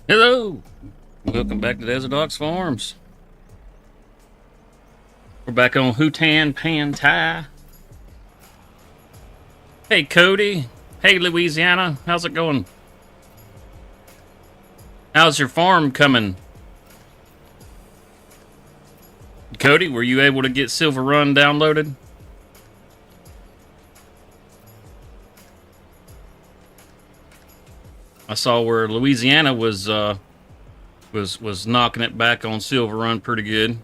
Hello, welcome back to Desert Ox Farms. We're back on Hutan Pantai. Hey Cody, hey Louisiana, how's it going? How's your farm coming? Cody, were you able to get Silver Run downloaded? I saw where Louisiana was knocking it back on Silver Run pretty good.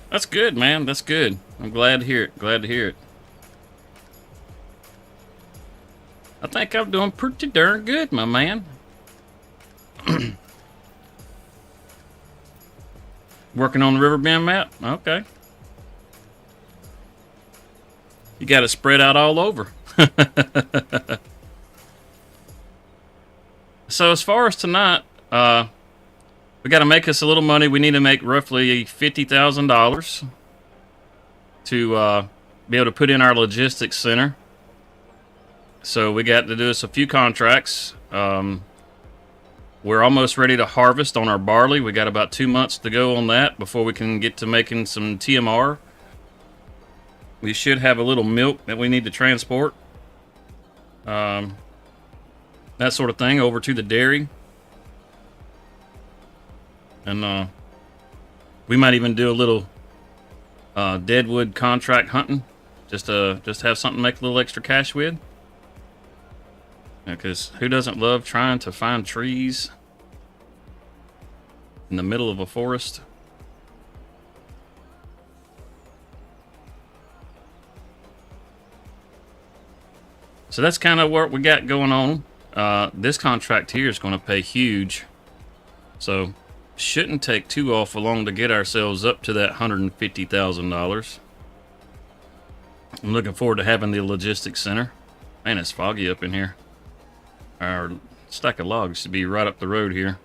That's good, man. That's good. I'm glad to hear it. Glad to hear it. I think I'm doing pretty darn good, my man. Working on the Riverbend map? Okay. You got it spread out all over. So as far as tonight, we got to make us a little money. We need to make roughly $50,000 to be able to put in our logistics center. So we got to do us a few contracts. We're almost ready to harvest on our barley. We got about 2 months to go on that before we can get to making some TMR. We should have a little milk that we need to transport. That sort of thing over to the dairy. And we might even do a little deadwood contract hunting. Just have something to make a little extra cash with. Because who doesn't love trying to find trees in the middle of a forest? So that's kind of what we got going on. This contract here is going to pay huge. So shouldn't take too awful long to get ourselves up to that $150,000. I'm looking forward to having the logistics center. Man, it's foggy up in here. Our stack of logs should be right up the road here.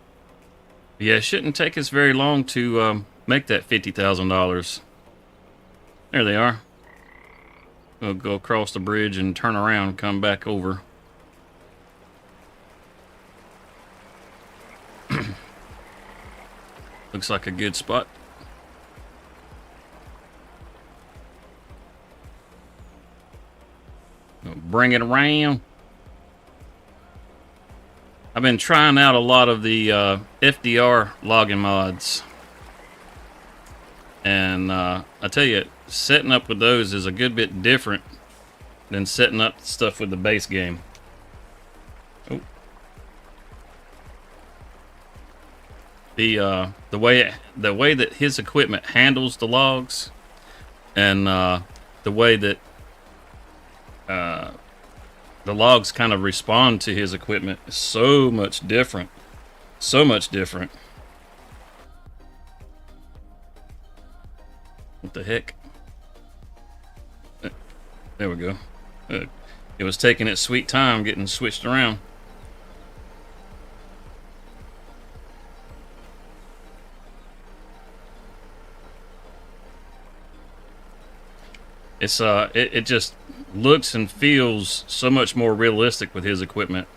But yeah, it shouldn't take us very long to make that $50,000. There they are. We'll go across the bridge and turn around and come back over. Looks like a good spot. We'll bring it around. I've been trying out a lot of the FDR logging mods. And I tell you, setting up with those is a good bit different than setting up stuff with the base game. Oh. The way that his equipment handles the logs, and the way that the logs kind of respond to his equipment is so much different. So much different. What the heck? There we go. It was taking its sweet time getting switched around. It's it just looks and feels so much more realistic with his equipment.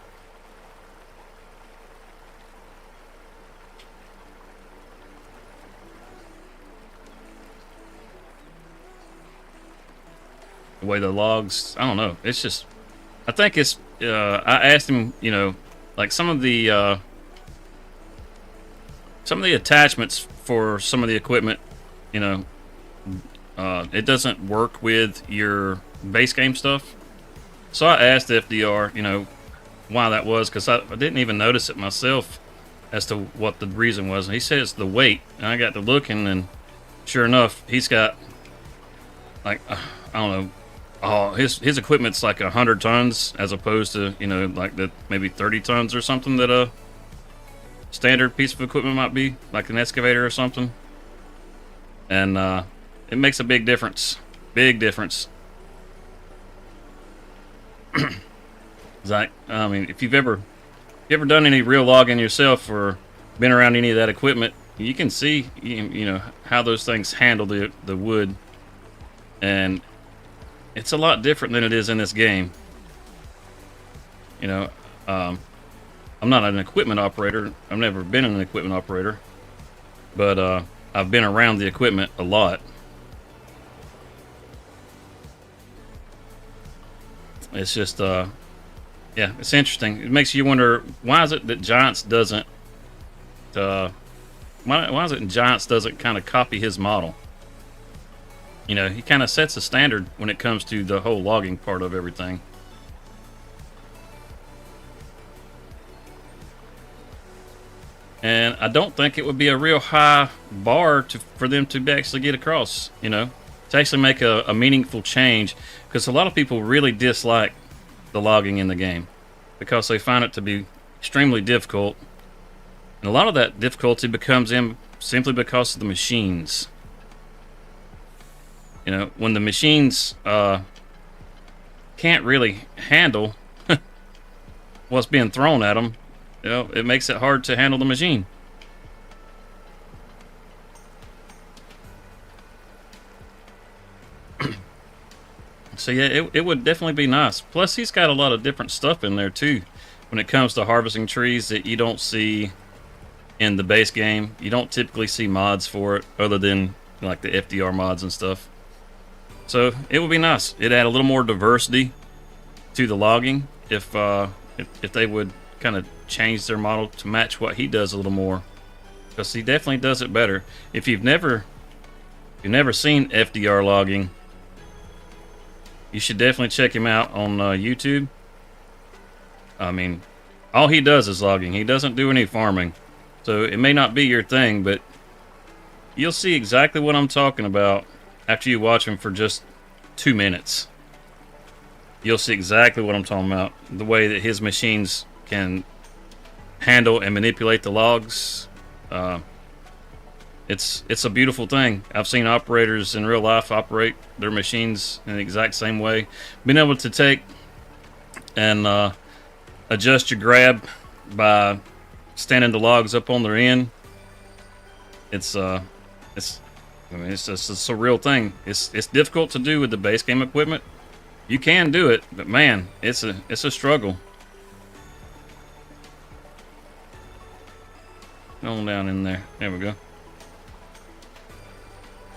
The way the logs, I don't know. It's just, I think it's. I asked him, you know, like some of the attachments for some of the equipment, you know, it doesn't work with your base game stuff. So I asked FDR, you know, why that was, because I didn't even notice it myself as to what the reason was. And he said it's the weight. And I got to looking, and sure enough, he's got like I don't know. Oh, his equipment's like 100 tons as opposed to, you know, like the maybe 30 tons or something that a standard piece of equipment might be, like an excavator or something. And it makes a big difference. Big difference. It's like, I mean, if you've ever done any real logging yourself or been around any of that equipment, you can see, you know, how those things handle the wood. And it's a lot different than it is in this game. You know, I'm not an equipment operator. I've never been an equipment operator. But I've been around the equipment a lot. It's just, yeah, it's interesting. It makes you wonder, why is it that Giants doesn't, why is it Giants doesn't kind of copy his model? You know, he kind of sets a standard when it comes to the whole logging part of everything. And I don't think it would be a real high bar for them to actually get across, you know, to actually make a meaningful change. Because a lot of people really dislike the logging in the game because they find it to be extremely difficult. And a lot of that difficulty becomes in simply because of the machines. You know, when the machines can't really handle what's being thrown at them, you know, it makes it hard to handle the machine. So yeah, it would definitely be nice. Plus, he's got a lot of different stuff in there too when it comes to harvesting trees that you don't see in the base game. You don't typically see mods for it other than like the FDR mods and stuff. So it would be nice. It'd add a little more diversity to the logging if they would kind of change their model to match what he does a little more, because he definitely does it better. If you've never seen FDR logging, you should definitely check him out on YouTube. I mean, all he does is logging. He doesn't do any farming, so it may not be your thing, but you'll see exactly what I'm talking about after you watch him for just 2 minutes. You'll see exactly what I'm talking about. The way that his machines can handle and manipulate the logs. It's a beautiful thing. I've seen operators in real life operate their machines in the exact same way. Being able to take and adjust your grab by standing the logs up on their end. It's I mean, it's just a surreal thing. It's difficult to do with the base game equipment, You can do it, but man, it's a struggle. On down in there. There we go.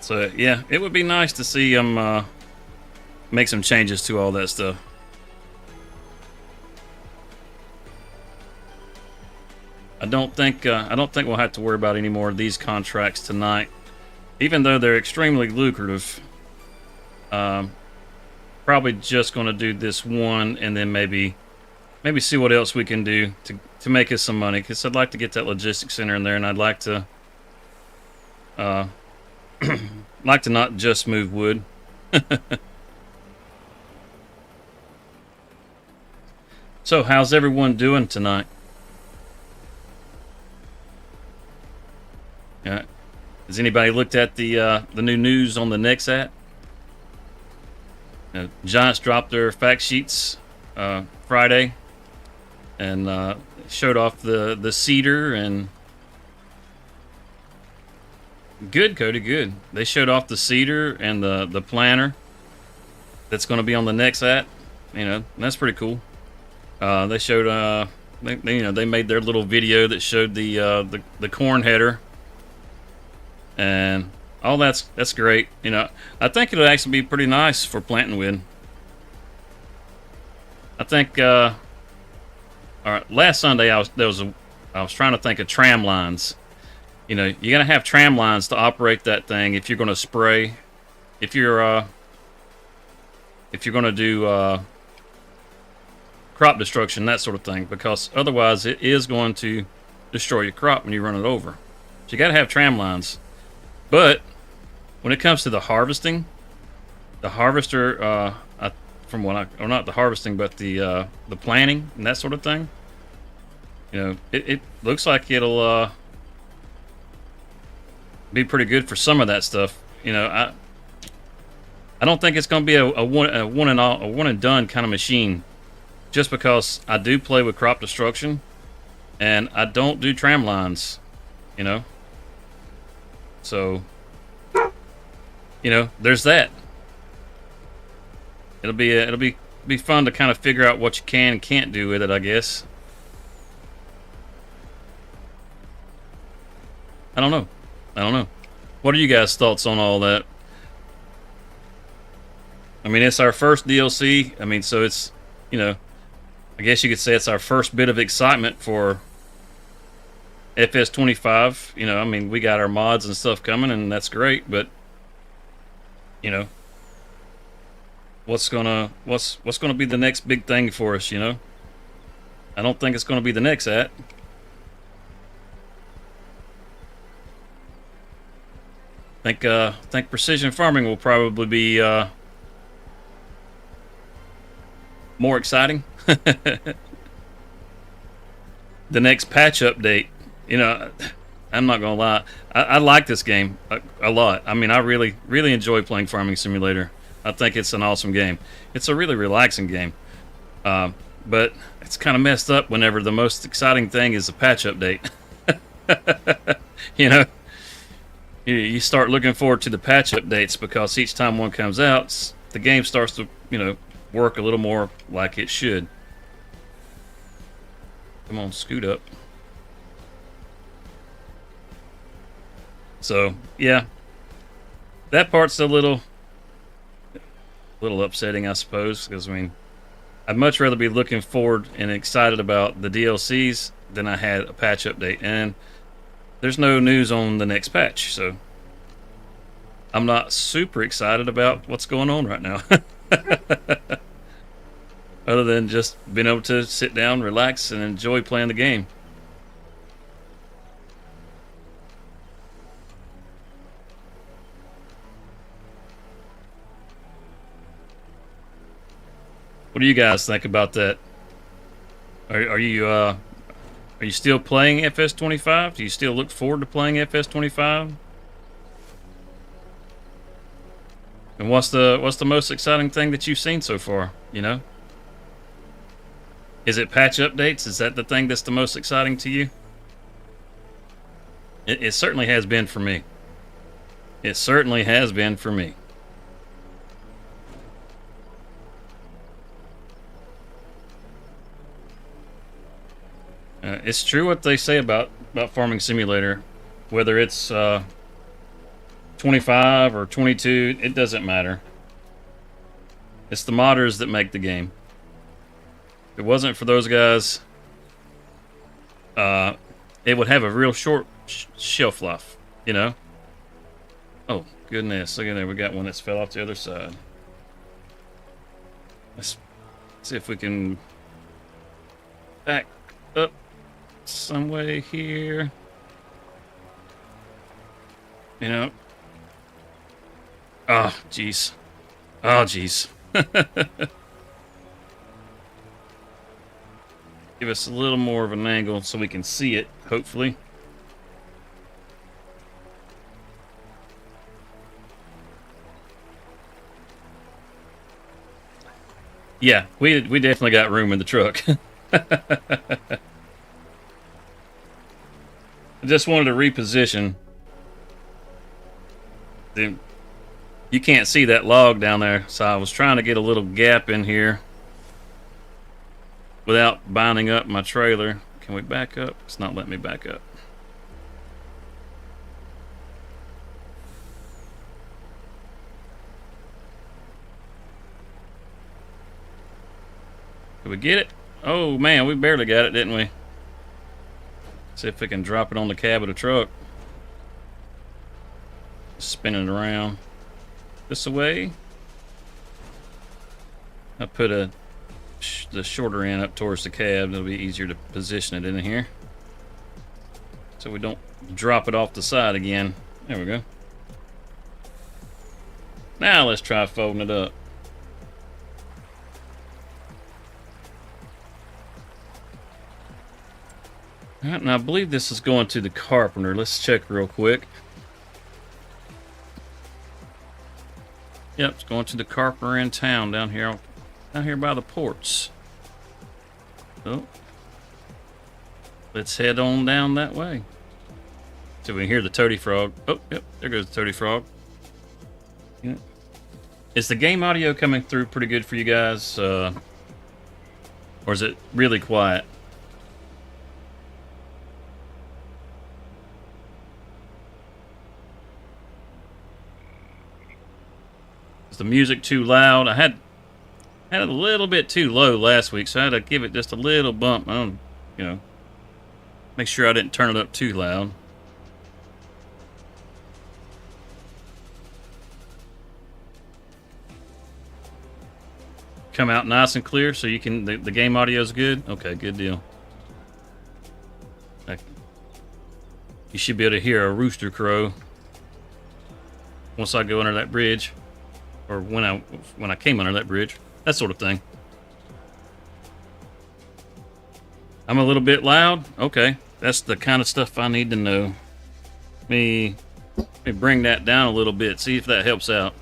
So yeah, it would be nice to see them make some changes to all that stuff. I don't think we'll have to worry about any more of these contracts tonight, even though they're extremely lucrative. Probably just going to do this one, and then maybe see what else we can do to make us some money. Because I'd like to get that logistics center in there, and I'd like to not just move wood. So, how's everyone doing tonight? Has anybody looked at the new news on the Nexat? Giants dropped their fact sheets Friday, and showed off the cedar, and good, Cody, good. They showed off the cedar and the planter that's going to be on the Nexat. That's pretty cool. They showed they made their little video that showed the corn header. And all that's great. I think it'll actually be pretty nice for planting with. I think all right, last Sunday I was trying to think of tram lines. You're gonna have tram lines to operate that thing if you're gonna spray, if you're gonna do crop destruction, that sort of thing, because otherwise it is going to destroy your crop when you run it over. So you gotta have tram lines. But when it comes to the harvesting, the harvester, not the harvesting, but the planting and that sort of thing, it looks like it'll be pretty good for some of that stuff. I don't think it's going to be a one and done kind of machine, just because I do play with crop destruction, and I don't do tram lines, So, there's that. It'll be fun to kind of figure out what you can and can't do with it, I guess. I don't know. What are you guys' thoughts on all that? I mean, it's our first DLC. I mean, so it's, I guess you could say it's our first bit of excitement for FS25. I mean, we got our mods and stuff coming, and that's great, but what's gonna be the next big thing for us? I don't think it's gonna be the Nexat. Think precision farming will probably be more exciting. The next patch update. I'm not gonna lie. I like this game a lot. I mean, I really, really enjoy playing Farming Simulator. I think it's an awesome game. It's a really relaxing game. But it's kind of messed up whenever the most exciting thing is a patch update. You start looking forward to the patch updates, because each time one comes out, the game starts to, work a little more like it should. Come on, scoot up. So, yeah. That part's a little upsetting, I suppose, because, I mean, I'd much rather be looking forward and excited about the DLCs than I had a patch update. And there's no news on the next patch, so I'm not super excited about what's going on right now. Other than just being able to sit down, relax, and enjoy playing the game. What do you guys think about that? Are you still playing FS25? Do you still look forward to playing FS25? And what's the most exciting thing that you've seen so far? Is it patch updates? Is that the thing that's the most exciting to you? It certainly has been for me. It certainly has been for me. It's true what they say about Farming Simulator, whether it's 25 or 22, it doesn't matter. It's the modders that make the game. If it wasn't for those guys, it would have a real short shelf life, you know? Oh, goodness. Look at there. We got one that's fell off the other side. Let's see if we can back up some way here. You know? Oh, jeez. Oh, jeez. Give us a little more of an angle so we can see it, hopefully. Yeah, we definitely got room in the truck. I just wanted to reposition. You can't see that log down there, so I was trying to get a little gap in here without binding up my trailer. Can we back up? It's not letting me back up. Did we get it? Oh man, we barely got it, didn't we? See if we can drop it on the cab of the truck. Spin it around this way. I put the shorter end up towards the cab. It'll be easier to position it in here, so we don't drop it off the side again. There we go. Now let's try folding it up. All right, now I believe this is going to the carpenter. Let's check real quick. Yep, it's going to the carpenter in town down here by the ports. So let's head on down that way. So we can hear the toady frog. Oh, yep, there goes the toady frog. Yeah. Is the game audio coming through pretty good for you guys? Or is it really quiet? Is the music too loud? I had it a little bit too low last week, so I had to give it just a little bump. Make sure I didn't turn it up too loud. Come out nice and clear, so you can. The game audio is good. Okay, good deal. You should be able to hear a rooster crow once I go under that bridge. Or when I came under that bridge, that sort of thing. I'm a little bit loud. Okay, that's the kind of stuff I need to know. Let me bring that down a little bit. See if that helps out.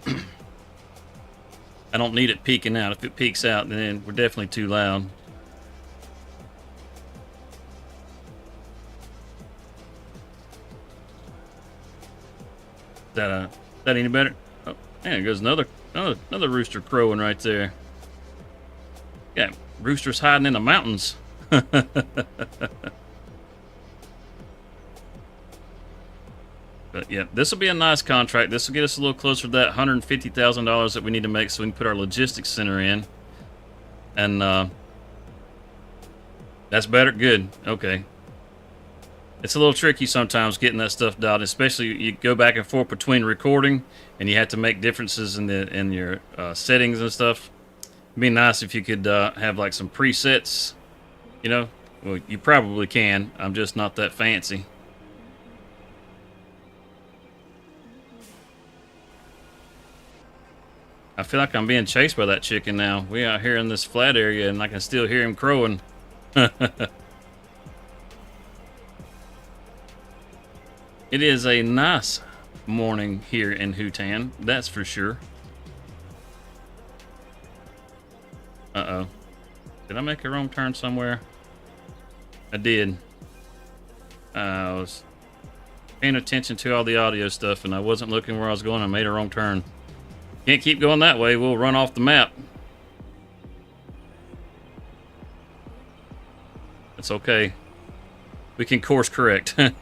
I don't need it peeking out. If it peeks out, then we're definitely too loud. That any better? Oh, there goes another rooster crowing right there. Yeah, roosters hiding in the mountains. But yeah, this will be a nice contract. This will get us a little closer to that $150,000 that we need to make, so we can put our logistics center in. And that's better. Good. Okay. It's a little tricky sometimes getting that stuff dialed, especially you go back and forth between recording, and you have to make differences in your settings and stuff. It'd be nice if you could have like some presets. You know, well, you probably can. I'm just not that fancy. I feel like I'm being chased by that chicken now. We out here in this flat area, and I can still hear him crowing. It is a nice morning here in Hutan, that's for sure. Uh-oh. Did I make a wrong turn somewhere? I did. I was paying attention to all the audio stuff, and I wasn't looking where I was going. I made a wrong turn. Can't keep going that way. We'll run off the map. It's okay. We can course correct. We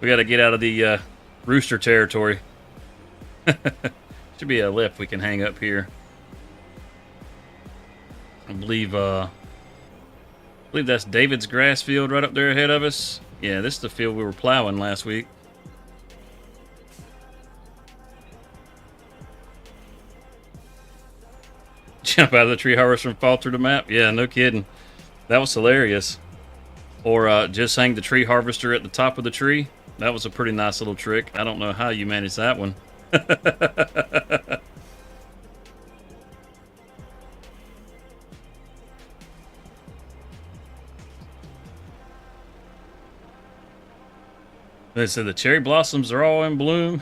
got to get out of the rooster territory. Should be a left we can hang up here. I believe that's David's grass field right up there ahead of us. Yeah, this is the field we were plowing last week. Jump out of the tree harvester and fall through the map. Yeah, no kidding. That was hilarious. Or just hang the tree harvester at the top of the tree. That was a pretty nice little trick. I don't know how you managed that one. They said the cherry blossoms are all in bloom.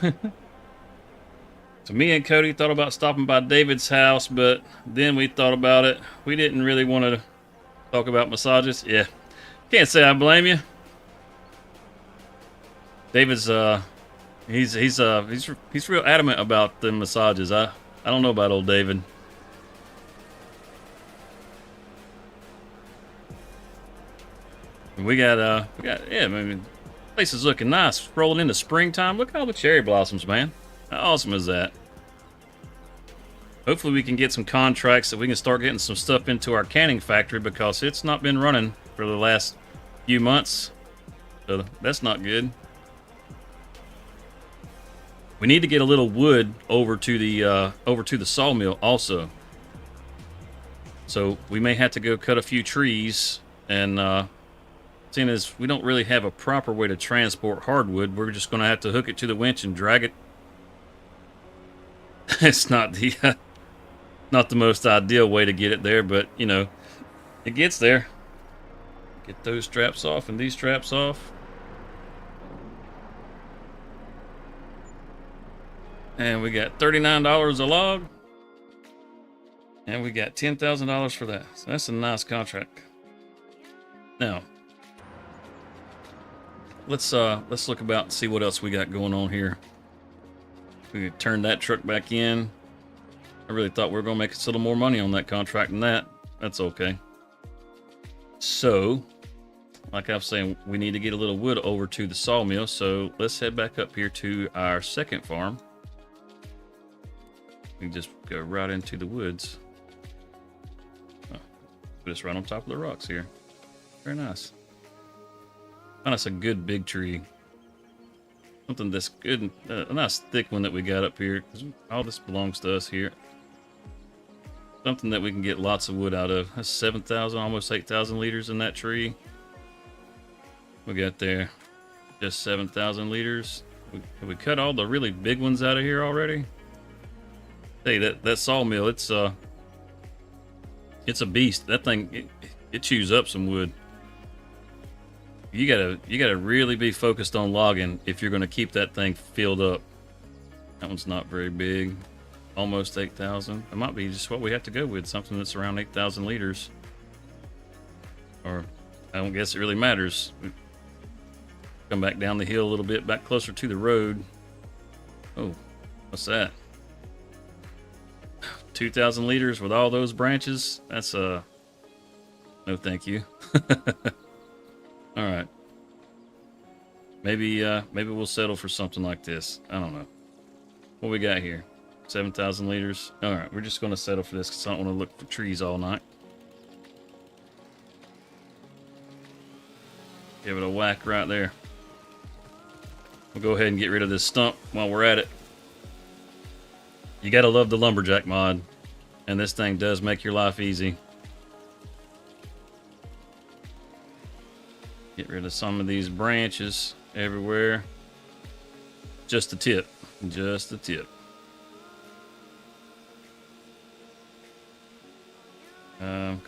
So me and Cody thought about stopping by David's house, but then we thought about it. We didn't really want to talk about massages. Yeah, can't say I blame you. David's he's real adamant about the massages. I don't know about old David. We got yeah, I mean, the place is looking nice. Rolling into springtime. Look at all the cherry blossoms, man. How awesome is that? Hopefully we can get some contracts that we can start getting some stuff into our canning factory, because it's not been running for the last few months. So that's not good. We need to get a little wood over to the sawmill also. So we may have to go cut a few trees, and seeing as we don't really have a proper way to transport hardwood, we're just going to have to hook it to the winch and drag it. It's not the not the most ideal way to get it there, but you know, it gets there. Get those straps off and these straps off. And we got $39 a log. And we got $10,000 for that. So that's a nice contract. Now, let's look about and see what else we got going on here. We could turn that truck back in. I really thought we were gonna make us a little more money on that contract than that. That's okay. So, like I was saying, we need to get a little wood over to the sawmill. So let's head back up here to our second farm. We can just go right into the woods. Oh, put us right on top of the rocks here. Very nice. Oh, that's a good big tree. Something that's good, a nice thick one that we got up here. All this belongs to us here. Something that we can get lots of wood out of. That's 7,000, almost 8,000 liters in that tree. We got there just 7,000 liters. We cut all the really big ones out of here already. Hey, that sawmill, it's a beast. That thing, it chews up some wood. You gotta really be focused on logging if you're gonna keep that thing filled up. That one's not very big. Almost 8,000. It might be just what we have to go with, something that's around 8,000 liters. Or I don't guess it really matters. We come back down the hill a little bit, back closer to the road. Oh, what's that? 2,000 liters with all those branches? That's no thank you. All right. Maybe we'll settle for something like this. I don't know. What we got here? 7,000 liters. All right, we're just going to settle for this because I don't want to look for trees all night. Give it a whack right there. We'll go ahead and get rid of this stump while we're at it. You got to love the lumberjack mod, and this thing does make your life easy. Get rid of some of these branches everywhere. Just the tip. Just the tip.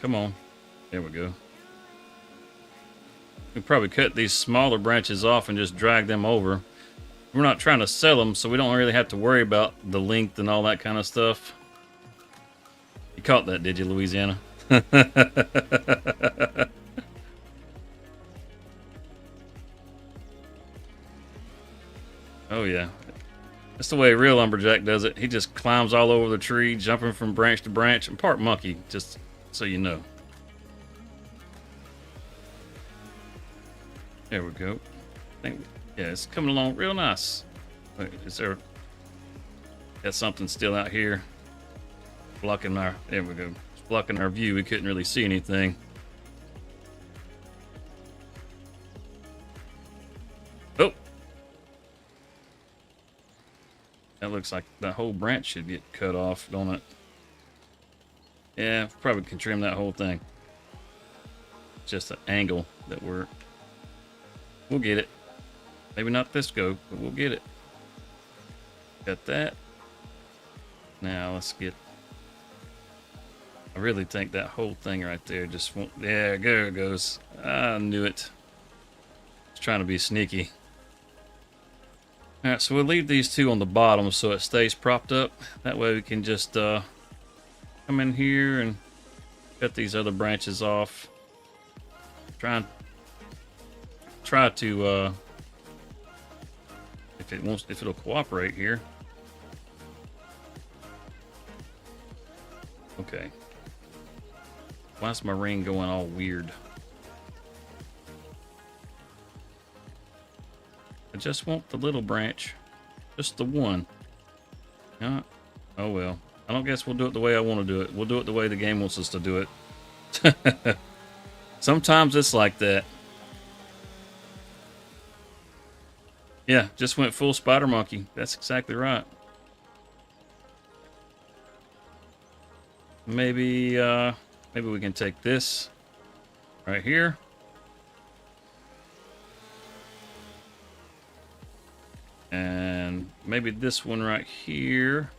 Come on. There we go. We probably cut these smaller branches off and just drag them over. We're not trying to sell them, so we don't really have to worry about the length and all that kind of stuff. You caught that, did you, Louisiana? Oh, yeah. That's the way a real lumberjack does it. He just climbs all over the tree, jumping from branch to branch, and part monkey, just so you know. There we go. Yeah, it's coming along real nice. Wait, is there... Got something still out here. Blocking our... There we go. It's blocking our view. We couldn't really see anything. Oh! That looks like that whole branch should get cut off, don't it? Yeah, probably can trim that whole thing. Just an angle that we'll get it. Maybe not this go, but we'll get it. Got that. Now let's get... I really think that whole thing right there just won't... Yeah, there it goes. I knew it. It's trying to be sneaky. Alright, so we'll leave these two on the bottom so it stays propped up. That way we can just come in here and cut these other branches off. Try to if it'll cooperate here. Okay. Why is my ring going all weird? I just want the little branch. Just the one. Oh well. I don't guess we'll do it the way I want to do it. We'll do it the way the game wants us to do it. Sometimes it's like that. Yeah, just went full spider monkey. That's exactly right. Maybe we can take this right here. And maybe this one right here.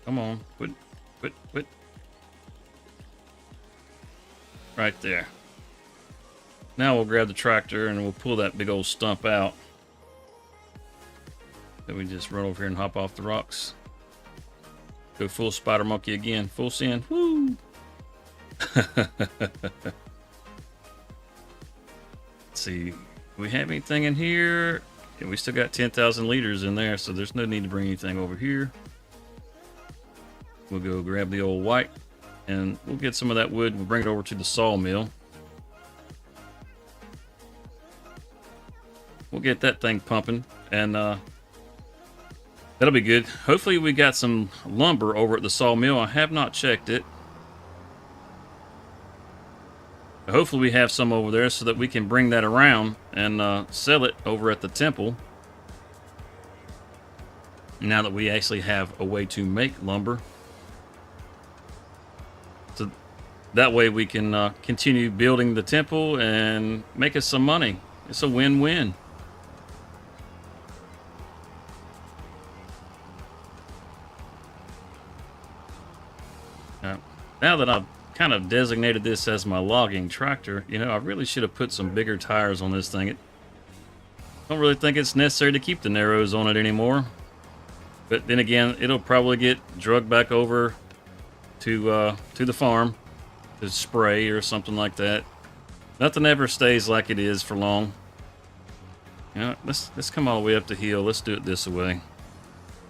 Come on, quit. Right there. Now we'll grab the tractor and we'll pull that big old stump out. Then we just run over here and hop off the rocks. Go full spider monkey again. Full send. Woo! Let's see. Do we have anything in here? Yeah, we still got 10,000 liters in there, so there's no need to bring anything over here. We'll go grab the old white and we'll get some of that wood. We'll bring it over to the sawmill. We'll get that thing pumping, and that'll be good. Hopefully we got some lumber over at the sawmill. I have not checked it. Hopefully we have some over there so that we can bring that around and sell it over at the temple. Now that we actually have a way to make lumber. So that way we can continue building the temple and make us some money. It's a win-win. Now that I've kind of designated this as my logging tractor, you know, I really should have put some bigger tires on this thing. I don't really think it's necessary to keep the narrows on it anymore. But then again, it'll probably get drugged back over to the farm to spray or something like that. Nothing ever stays like it is for long. You know, let's come all the way up the hill. Let's do it this way.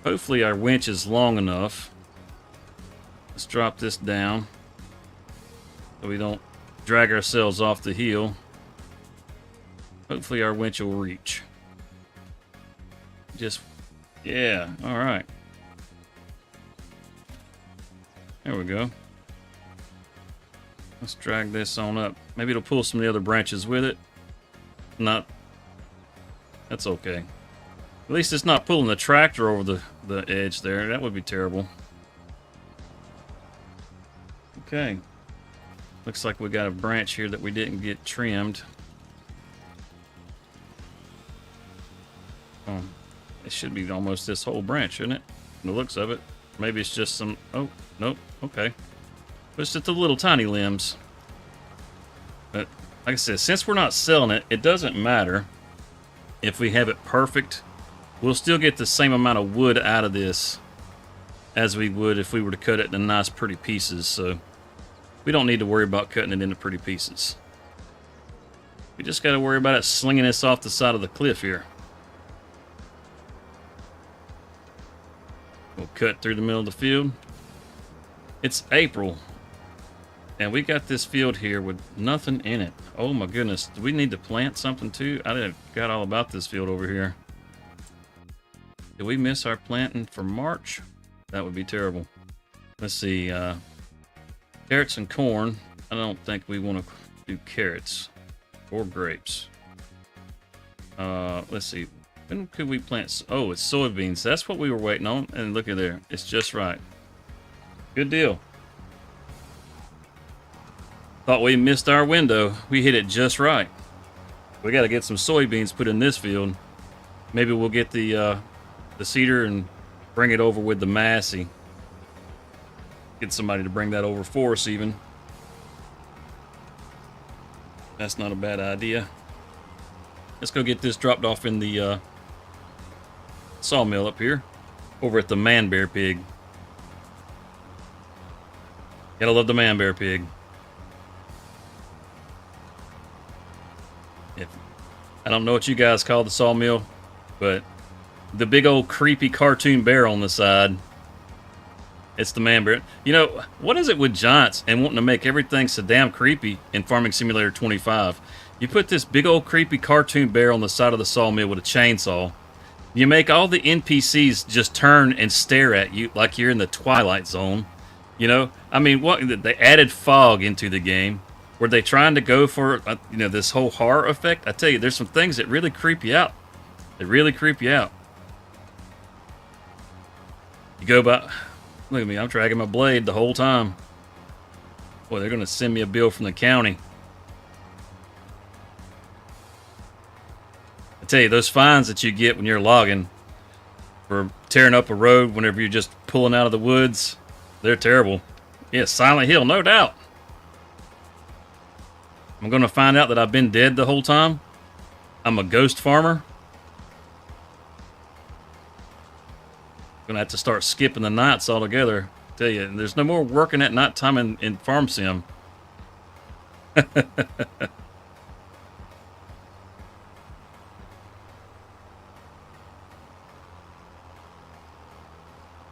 Hopefully our winch is long enough. Let's drop this down so we don't drag ourselves off the hill. Hopefully our winch will reach. Yeah, all right. There we go. Let's drag this on up. Maybe it'll pull some of the other branches with it. Not. That's okay. At least it's not pulling the tractor over the edge there. That would be terrible. Okay. Looks like we got a branch here that we didn't get trimmed. Oh, it should be almost this whole branch, shouldn't it? From the looks of it. Maybe it's just some... Oh, nope. Okay. But it's just the little tiny limbs. But, like I said, since we're not selling it, it doesn't matter if we have it perfect. We'll still get the same amount of wood out of this as we would if we were to cut it into nice, pretty pieces. So we don't need to worry about cutting it into pretty pieces. We just got to worry about it slinging us off the side of the cliff here. cut through the middle of the field. It's April, and we got this field here with nothing in it. Oh my goodness, do we need to plant something too? I forgot all about this field over here. Did we miss our planting for March? That would be terrible. Let's see, carrots and corn. I don't think we want to do carrots or grapes. Let's see, when could we plant? Oh, it's soybeans. That's what we were waiting on, and look at there. It's just right. Good deal. Thought we missed our window. We hit it just right. We got to get some soybeans put in this field. Maybe we'll get the seeder and bring it over with the Massey. Get somebody to bring that over for us even. That's not a bad idea. Let's go get this dropped off in the sawmill up here. Over at the Man Bear Pig. Gotta love the Man Bear Pig. I don't know what you guys call the sawmill, but the big old creepy cartoon bear on the side, it's the Man Bear. You know, what is it with giants and wanting to make everything so damn creepy in Farming Simulator 25? You put this big old creepy cartoon bear on the side of the sawmill with a chainsaw. You make all the NPCs just turn and stare at you like you're in the Twilight Zone. You know, I mean, what they added fog into the game. Were they trying to go for, you know, this whole horror effect? I tell you, there's some things that really creep you out. They really creep you out. You go by, look at me, I'm dragging my blade the whole time. Boy, they're going to send me a bill from the county. I tell you, those fines that you get when you're logging for tearing up a road whenever you're just pulling out of the woods, they're terrible. Yeah, Silent Hill, no doubt. I'm going to find out that I've been dead the whole time. I'm a ghost farmer. Going to have to start skipping the nights altogether. I tell you, there's no more working at night time in Farm Sim.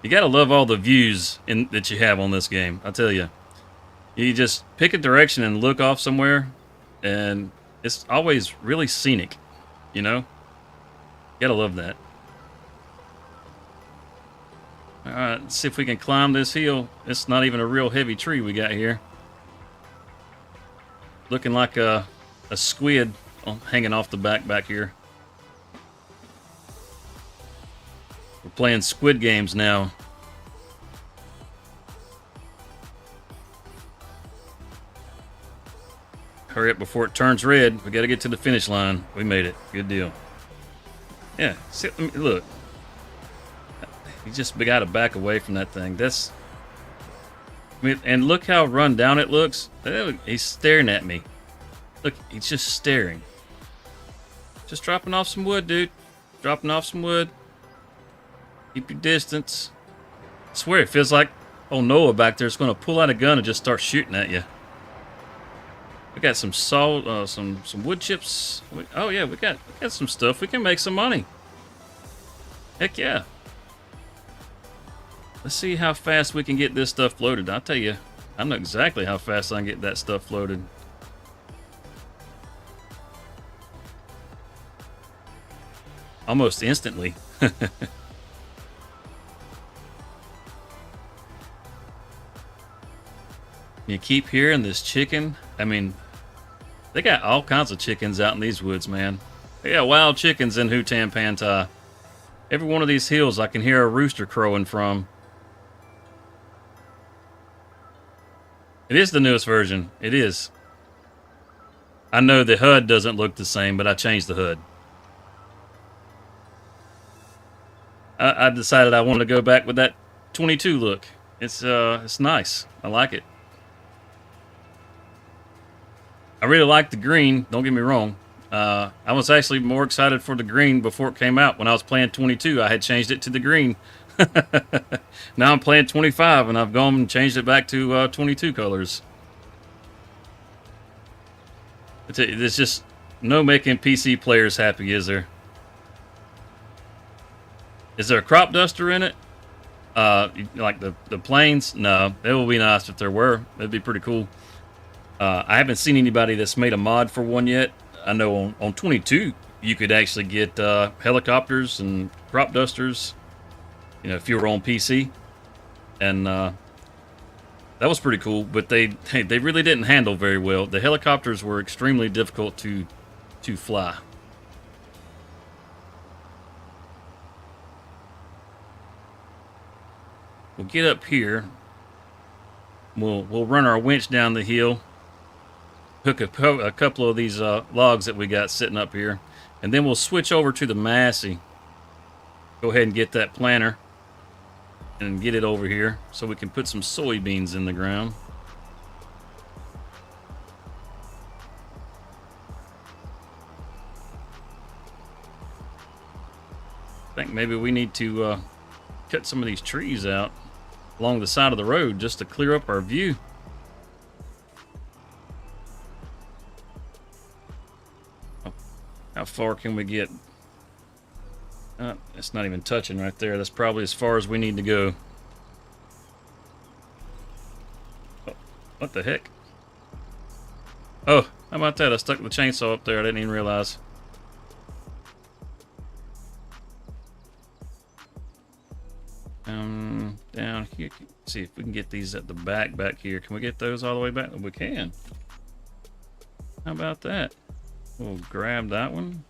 You gotta love all the views that you have on this game. I tell you, you just pick a direction and look off somewhere, and it's always really scenic. You know, you gotta love that. All right, let's see if we can climb this hill. It's not even a real heavy tree we got here. Looking like a squid hanging off the back here. We're playing Squid Games now. Hurry up before it turns red. We got to get to the finish line. We made it. Good deal. Yeah, see, look. You just got to back away from that thing. That's... I mean, and look how run down it looks. He's staring at me. Look, he's just staring. Just dropping off some wood, dude. Dropping off some wood. Keep your distance. I swear it feels like old Noah back there is going to pull out a gun and just start shooting at you. We got some salt, some wood chips. Oh yeah, we got some stuff. We can make some money. Heck yeah. Let's see how fast we can get this stuff loaded. I'll tell you, I know exactly how fast I can get that stuff loaded. Almost instantly. You keep hearing this chicken. I mean, they got all kinds of chickens out in these woods, man. They got wild chickens in Hutan Pantai. Every one of these hills I can hear a rooster crowing from. It is the newest version. It is. I know the HUD doesn't look the same, but I changed the HUD. I decided I wanted to go back with that 22 look. It's nice. I like it. I really like the green, don't get me wrong. I was actually more excited for the green before it came out. When I was playing 22, I had changed it to the green. Now I'm playing 25, and I've gone and changed it back to 22 colors. There's just no making PC players happy, is there? Is there a crop duster in it? Like the planes? No, it would be nice if there were. It'd be pretty cool. I haven't seen anybody that's made a mod for one yet. I know on 22 you could actually get helicopters and crop dusters. You know, if you were on PC, and that was pretty cool. But they really didn't handle very well. The helicopters were extremely difficult to fly. We'll get up here. We'll run our winch down the hill. Hook a couple of these logs that we got sitting up here, and then we'll switch over to the Massey. Go ahead and get that planter and get it over here so we can put some soybeans in the ground. I think maybe we need to cut some of these trees out along the side of the road just to clear up our view. How far can we get? It's not even touching right there. That's probably as far as we need to go. Oh, what the heck? Oh, how about that? I stuck the chainsaw up there. I didn't even realize. Down here. Let's see if we can get these at the back here. Can we get those all the way back? We can. How about that? We'll grab that one,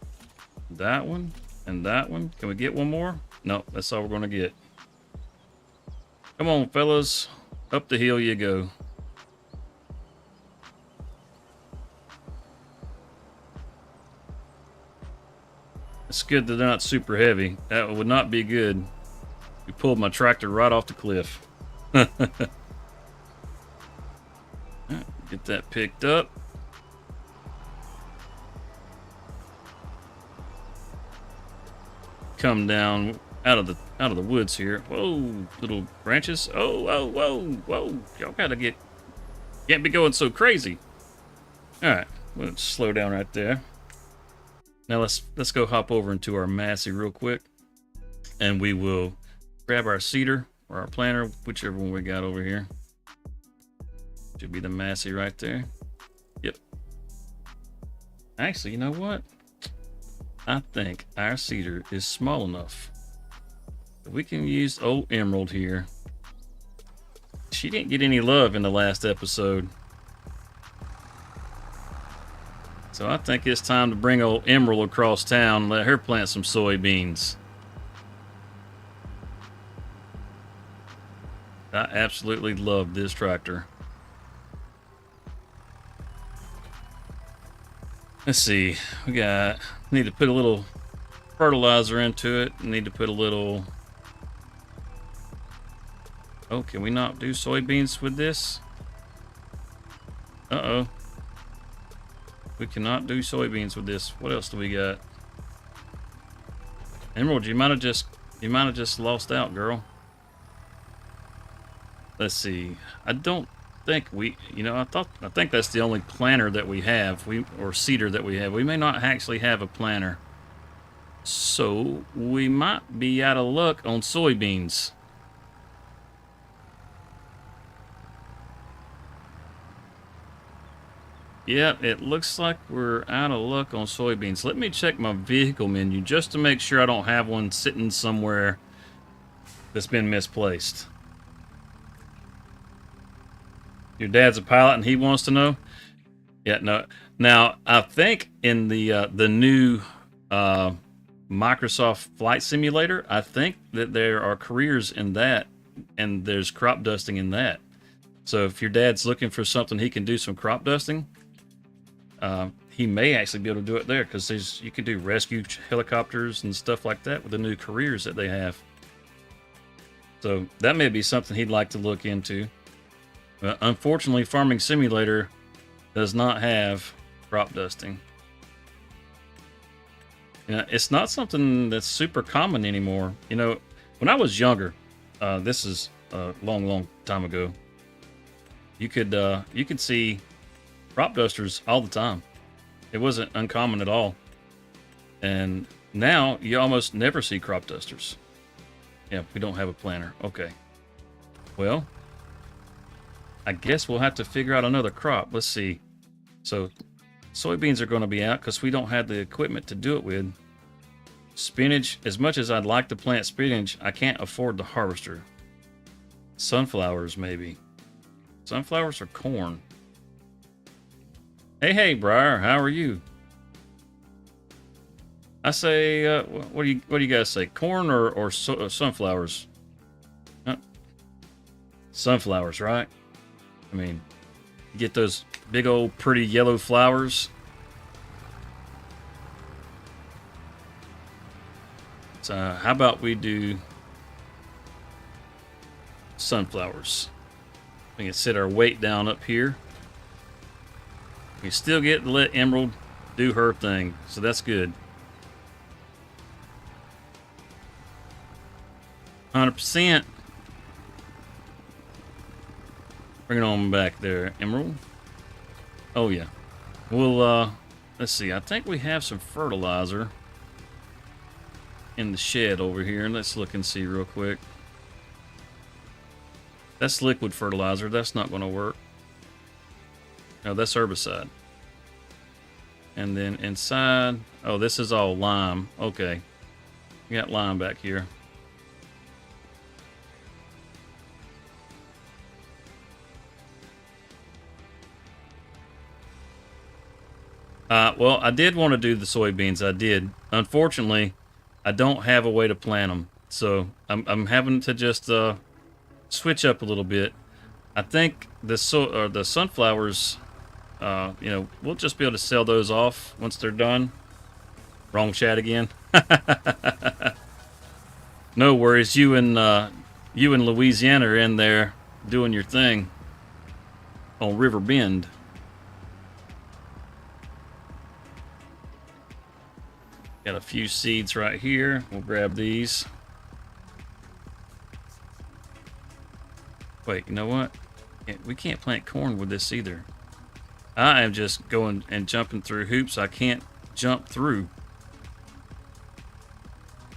and that one. Can we get one more? No, that's all we're going to get. Come on, fellas. Up the hill you go. It's good that they're not super heavy. That would not be good. We pulled my tractor right off the cliff. Get that picked up. Come down out of the woods here. Whoa, little branches. Oh, whoa. Y'all can't be going so crazy. Alright, we'll slow down right there. Now let's go hop over into our Massey real quick. And we will grab our seeder or our planter, whichever one we got over here. Should be the Massey right there. Yep. Actually, you know what? I think our seeder is small enough. We can use old Emerald here. She didn't get any love in the last episode. So I think it's time to bring old Emerald across town and let her plant some soybeans. I absolutely love this tractor. Let's see, need to put a little fertilizer into it. Need to put a little, oh, can we not do soybeans with this? Uh-oh. We cannot do soybeans with this. What else do we got? Emerald, you might have just lost out, girl. Let's see. I don't think I think that's the only planter that we have, or seeder that we have. We may not actually have a planter. So we might be out of luck on soybeans. Yeah, it looks like we're out of luck on soybeans. Let me check my vehicle menu just to make sure I don't have one sitting somewhere that's been misplaced. Your dad's a pilot and he wants to know? Yeah, no. Now, I think in the new Microsoft Flight Simulator, I think that there are careers in that, and there's crop dusting in that. So if your dad's looking for something he can do some crop dusting, he may actually be able to do it there, because you can do rescue helicopters and stuff like that with the new careers that they have. So that may be something he'd like to look into. Unfortunately, Farming Simulator does not have crop dusting. It's not something that's super common anymore. You know, when I was younger, this is a long time ago, you could see crop dusters all the time. It wasn't uncommon at all. And now you almost never see crop dusters. Yeah, we don't have a planter. Okay. Well, I guess we'll have to figure out another crop. Let's see. So, soybeans are going to be out because we don't have the equipment to do it with. Spinach, as much as I'd like to plant spinach, I can't afford the harvester. Sunflowers, maybe. Sunflowers or corn? Hey, Briar, how are you? I say, what do you guys say? Corn or sunflowers? Sunflowers, right? I mean, you get those big old pretty yellow flowers. So how about we do sunflowers? We can set our weight down up here. We still get to let Emerald do her thing, so that's good. 100%. Bring it on back there, Emerald. Oh yeah. We'll let's see. I think we have some fertilizer in the shed over here. Let's look and see real quick. That's liquid fertilizer. That's not going to work. No, that's herbicide. And then inside, oh, this is all lime. Okay. We got lime back here. Well, I did want to do the soybeans. I did. Unfortunately, I don't have a way to plant them. So I'm having to just switch up a little bit. I think the sunflowers, we'll just be able to sell those off once they're done. Wrong chat again. No worries. You and Louisiana are in there doing your thing on River Bend. Got a few seeds right here. We'll grab these. Wait, you know what? We can't plant corn with this either. I am just going and jumping through hoops I can't jump through.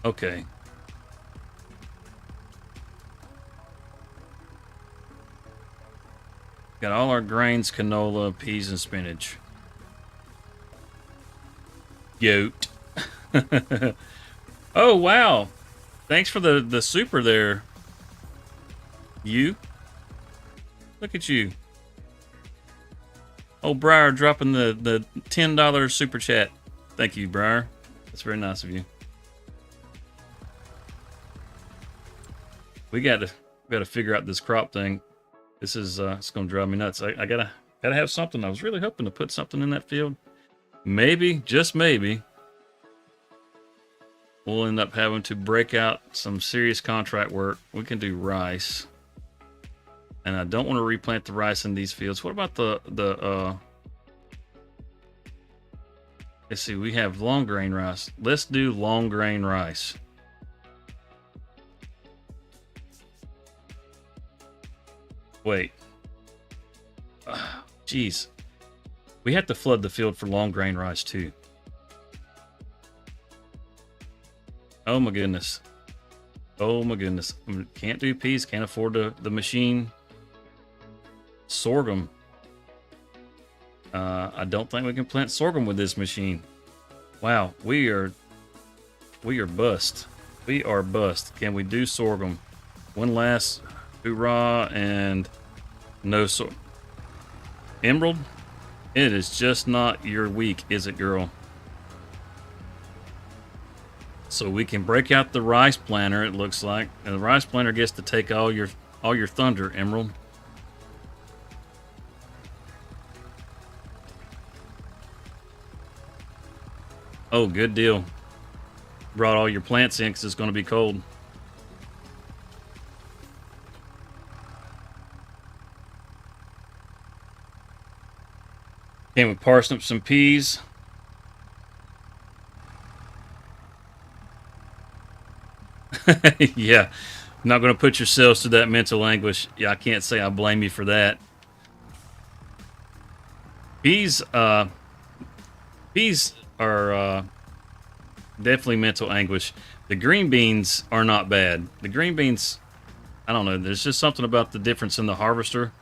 Okay. Got all our grains, canola, peas, and spinach. Yote. Oh, wow. Thanks for the super there. You? Look at you. Oh, Briar dropping the $10 super chat. Thank you, Briar. That's very nice of you. We got to figure out this crop thing. This is it's gonna drive me nuts. I gotta have something. I was really hoping to put something in that field. Maybe, just maybe, we'll end up having to break out some serious contract work. We can do rice. And I don't want to replant the rice in these fields. What about the let's see, we have long grain rice. Let's do long grain rice. Wait. Jeez. We have to flood the field for long grain rice too. Oh my goodness. Oh my goodness. Can't do peas, can't afford the machine. Sorghum. I don't think we can plant sorghum with this machine. Wow, we are bust. We are bust. Can we do sorghum? One last hoorah and no sorghum. Emerald, it is just not your week, is it, girl? So we can break out the rice planter, it looks like. And the rice planter gets to take all your thunder, Emerald. Oh, good deal. Brought all your plants in because it's going to be cold. Came with parsnips and peas. Yeah, not going to put yourselves to that mental anguish. Yeah, I can't say I blame you for that. Peas are Definitely mental anguish. The green beans are not bad. The green beans, I don't know. There's just something about the difference in the harvester.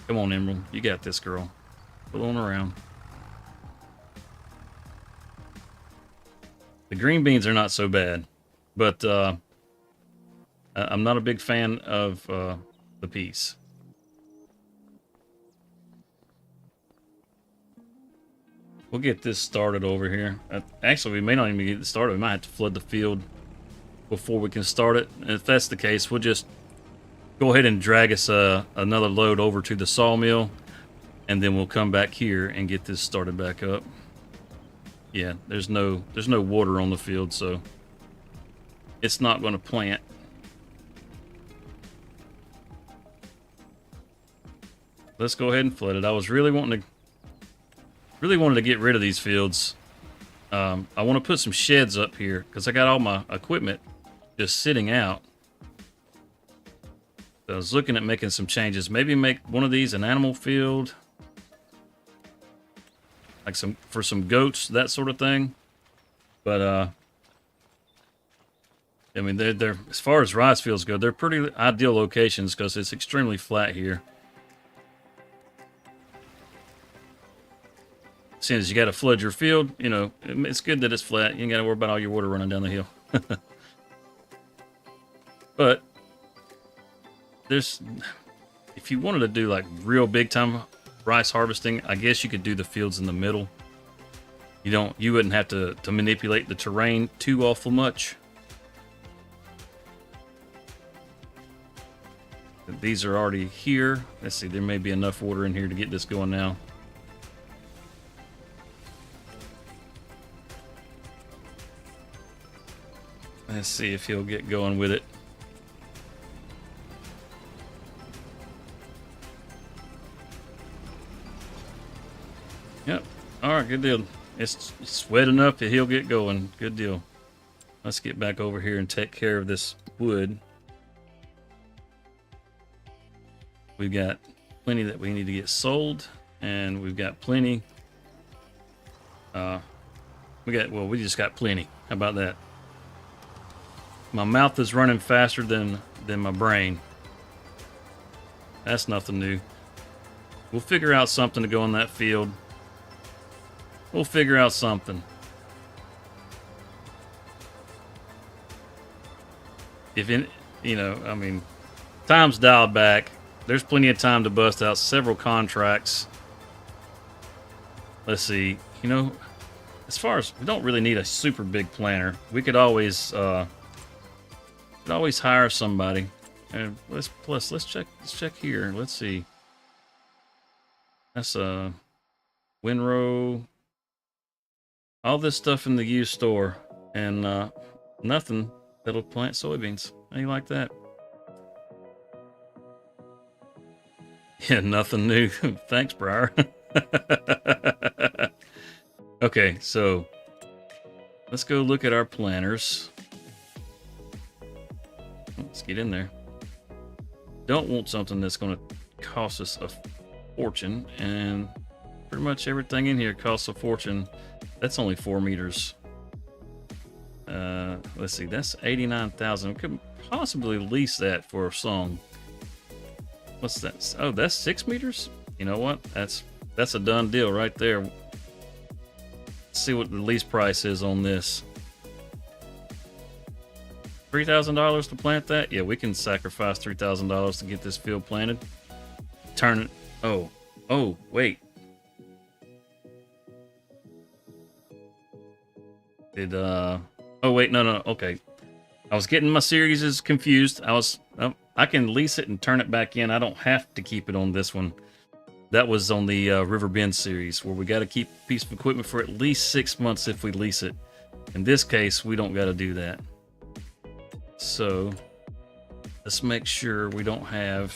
Come on, Emerald. You got this, girl. Pull on around. The green beans are not so bad, but I'm not a big fan of the peas. We'll get this started over here. Actually, we may not even get it started. We might have to flood the field before we can start it. And if that's the case, we'll just go ahead and drag us another load over to the sawmill, and then we'll come back here and get this started back up. Yeah, there's no water on the field, so it's not going to plant. Let's go ahead and flood it. I was really wanted to get rid of these fields. I want to put some sheds up here because I got all my equipment just sitting out. So I was looking at making some changes. Maybe make one of these an animal field, like for some goats, that sort of thing. But I mean, they're as far as rice fields go, they're pretty ideal locations because it's extremely flat here. As soon as you got to flood your field, you know, it's good that it's flat. You ain't got to worry about all your water running down the hill. But if you wanted to do like real big time rice harvesting, I guess you could do the fields in the middle. You wouldn't have to manipulate the terrain too awful much. These are already here. Let's see, there may be enough water in here to get this going now. Let's see if he'll get going with it. Yep. All right, good deal. It's wet enough that he'll get going. Good deal. Let's get back over here and take care of this wood. We've got plenty that we need to get sold, and we've got plenty. We just got plenty. How about that? My mouth is running faster than my brain. That's nothing new. We'll figure out something to go in that field. We'll figure out something. I mean, time's dialed back. There's plenty of time to bust out several contracts. Let's see. You know, as far as we don't really need a super big planter, we could always hire somebody. And let's check here. Let's see. That's Winrow. All this stuff in the used store, and nothing that'll plant soybeans. How you like that? Yeah, nothing new. Thanks, Briar. Okay, so let's go look at our planters. Let's get in there. Don't want something that's going to cost us a fortune, and pretty much everything in here costs a fortune. That's only 4 meters. Let's see, that's 89,000. We could possibly lease that for a song. What's that? Oh, that's 6 meters? You know what? That's a done deal right there. Let's see what the lease price is on this. $3,000 to plant that? Yeah, we can sacrifice $3,000 to get this field planted. Turn it. Oh, wait. Oh wait, no. Okay, I was getting my series confused. I can lease it and turn it back in. I don't have to keep it on this one. That was on the River Bend series, where we got to keep a piece of equipment for at least 6 months if we lease it. In this case, we don't got to do that. So let's make sure we don't have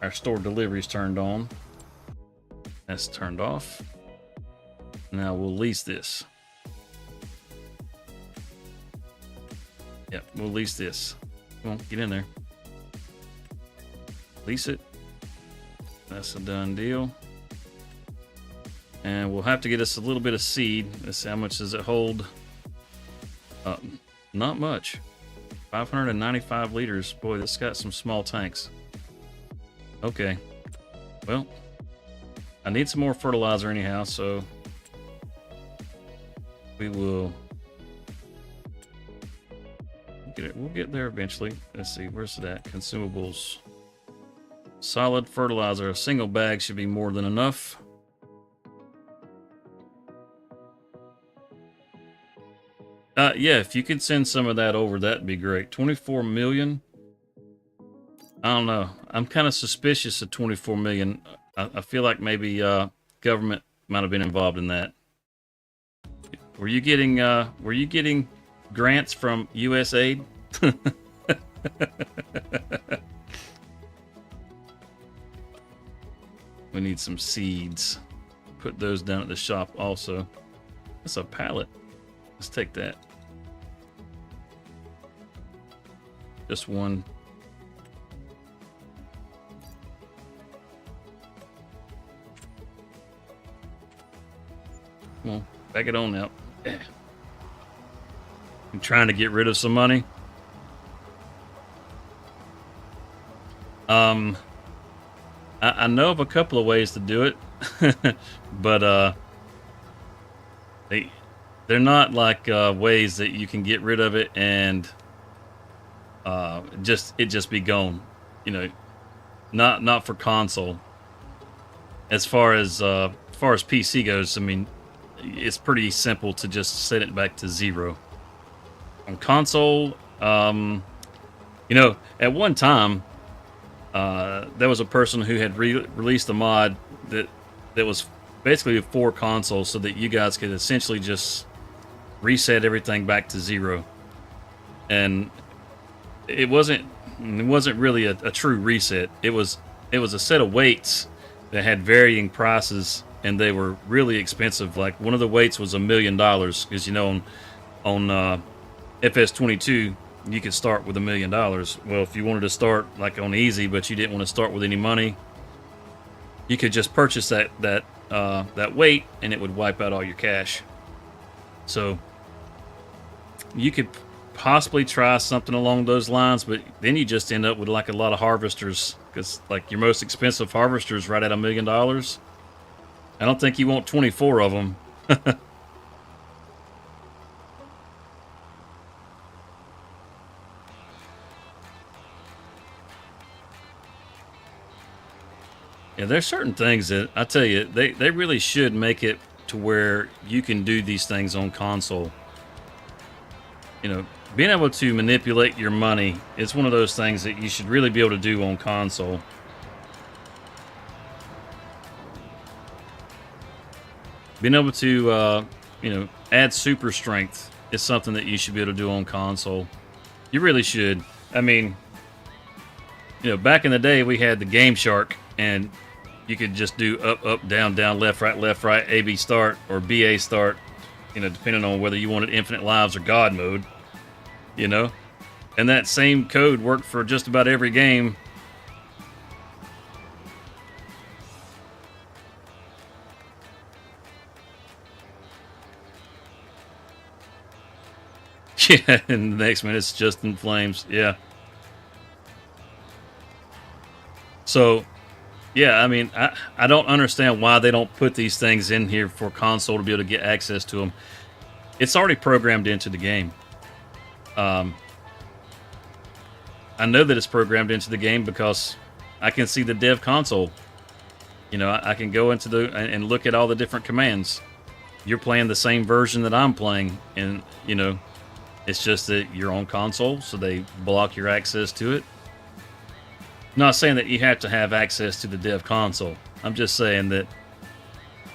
our store deliveries turned on. That's turned off. Now we'll lease this. Yep, we'll lease this. Come on, get in there. Lease it. That's a done deal. And we'll have to get us a little bit of seed. Let's see, how much does it hold? Not much. 595 liters. Boy, this got some small tanks. Okay. Well, I need some more fertilizer anyhow, so we will get it. We'll get there eventually. Let's see, where's it at? Consumables. Solid fertilizer. A single bag should be more than enough. Yeah, if you could send some of that over, that'd be great. 24 million. I don't know. I'm kind of suspicious of 24 million. I feel like maybe government might have been involved in that. Were you getting grants from USAID? We need some seeds. Put those down at the shop also. That's a pallet. Let's take that. Just one. Come on, back it on now. Yeah. I'm trying to get rid of some money. I know of a couple of ways to do it, but they're not like ways that you can get rid of it and just be gone. You know, not for console. As far as PC goes, I mean, it's pretty simple to just set it back to 0. On console, you know, at one time, there was a person who had released a mod that was basically for consoles, so that you guys could essentially just reset everything back to 0. And it wasn't really a true reset. It was a set of weights that had varying prices, and they were really expensive. Like one of the weights was $1 million, because you know on FS22 you could start with $1 million. Well, if you wanted to start like on easy, but you didn't want to start with any money, you could just purchase that weight, and it would wipe out all your cash. So you could possibly try something along those lines, but then you just end up with like a lot of harvesters, because like your most expensive harvester is right at $1 million. I don't think you want 24 of them. Yeah, there's certain things that I tell you, they really should make it to where you can do these things on console. You know, being able to manipulate your money is one of those things that you should really be able to do on console. Being able to, you know, add super strength is something that you should be able to do on console. You really should. I mean, you know, back in the day, we had the Game Shark, and you could just do up, down, left, right, AB start, or BA start, you know, depending on whether you wanted infinite lives or God mode, you know. And that same code worked for just about every game. Yeah, and the next minute it's just in flames. Yeah. So, yeah, I mean, I don't understand why they don't put these things in here for console to be able to get access to them. It's already programmed into the game. I know that it's programmed into the game because I can see the dev console. You know, I can go into and look at all the different commands. You're playing the same version that I'm playing, and, you know, it's just that you're on console, so they block your access to it. I'm not saying that you have to have access to the dev console. I'm just saying that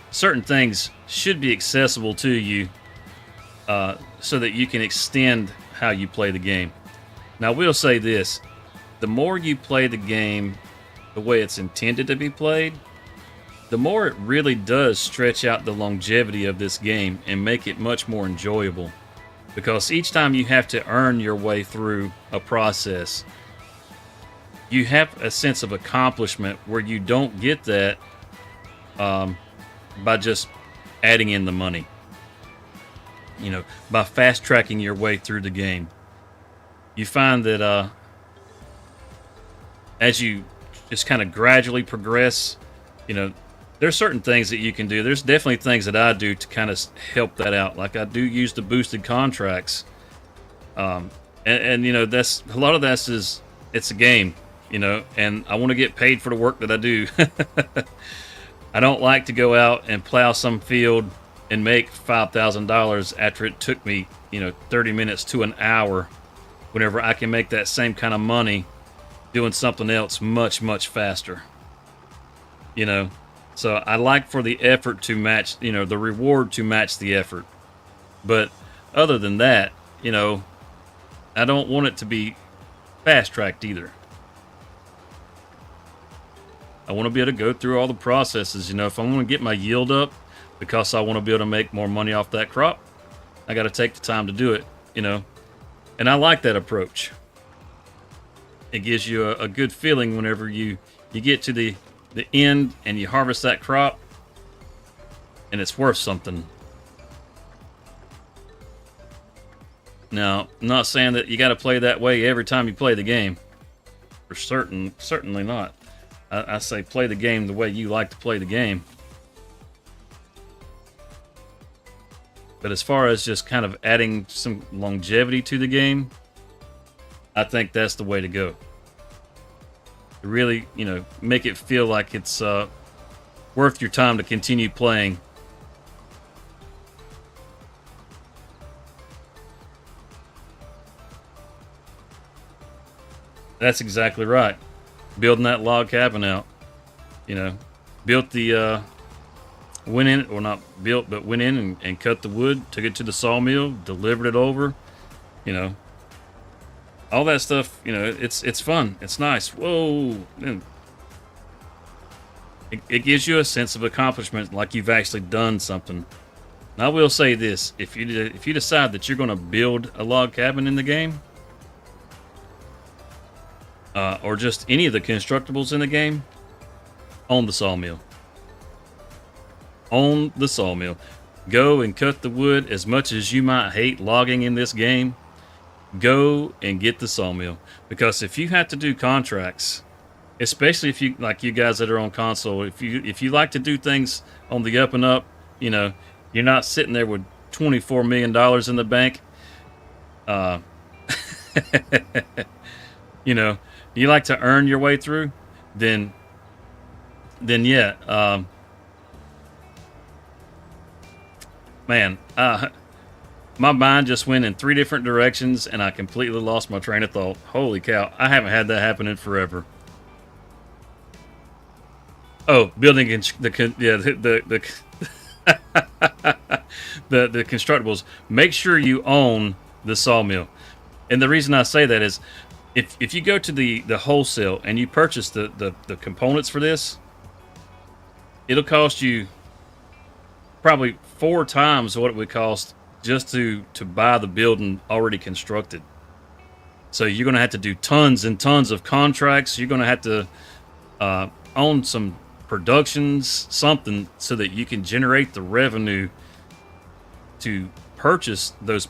certain things should be accessible to you so that you can extend how you play the game. Now, we'll say this. The more you play the game the way it's intended to be played, the more it really does stretch out the longevity of this game and make it much more enjoyable. Because each time you have to earn your way through a process, you have a sense of accomplishment where you don't get that by just adding in the money. By fast tracking your way through the game, you find that as you just kind of gradually progress, there's certain things that you can do. There's definitely things that I do to kind of help that out. Like I do use the boosted contracts, and that's a lot of that's is it's a game, and I want to get paid for the work that I do. I don't like to go out and plow some field and make $5,000 after it took me 30 minutes to an hour, whenever I can make that same kind of money doing something else much faster. So I like for the effort to match, the reward to match the effort. But other than that, I don't want it to be fast tracked either. I want to be able to go through all the processes. If I want to get my yield up because I want to be able to make more money off that crop, I got to take the time to do it, and I like that approach. It gives you a good feeling whenever you get to the end and you harvest that crop and it's worth something. Now, I'm not saying that you got to play that way every time you play the game. For certainly not. I say play the game the way you like to play the game. But as far as just kind of adding some longevity to the game, I think that's the way to go. To really, make it feel like it's worth your time to continue playing. That's exactly right. Building that log cabin out. Built the went in, or not built, but went in and cut the wood, took it to the sawmill, delivered it over. All that stuff. It's fun. It's nice. Whoa. It gives you a sense of accomplishment, like you've actually done something. And I will say this: if you decide that you're going to build a log cabin in the game, or just any of the constructibles in the game, own the sawmill. Own the sawmill. Go and cut the wood. As much as you might hate logging in this game, go and get the sawmill. Because if you have to do contracts, especially if you like you guys that are on console, if you like to do things on the up and up, you're not sitting there with $24 million in the bank. You like to earn your way through, then yeah, man, my mind just went in 3 different directions and I completely lost my train of thought. Holy cow, I haven't had that happen in forever. Oh, building the constructibles. Make sure you own the sawmill. And the reason I say that is, if you go to the wholesale and you purchase the components for this, it'll cost you probably 4 times what it would cost just to buy the building already constructed. So you're going to have to do tons and tons of contracts. You're going to have to own some productions, something, so that you can generate the revenue to purchase those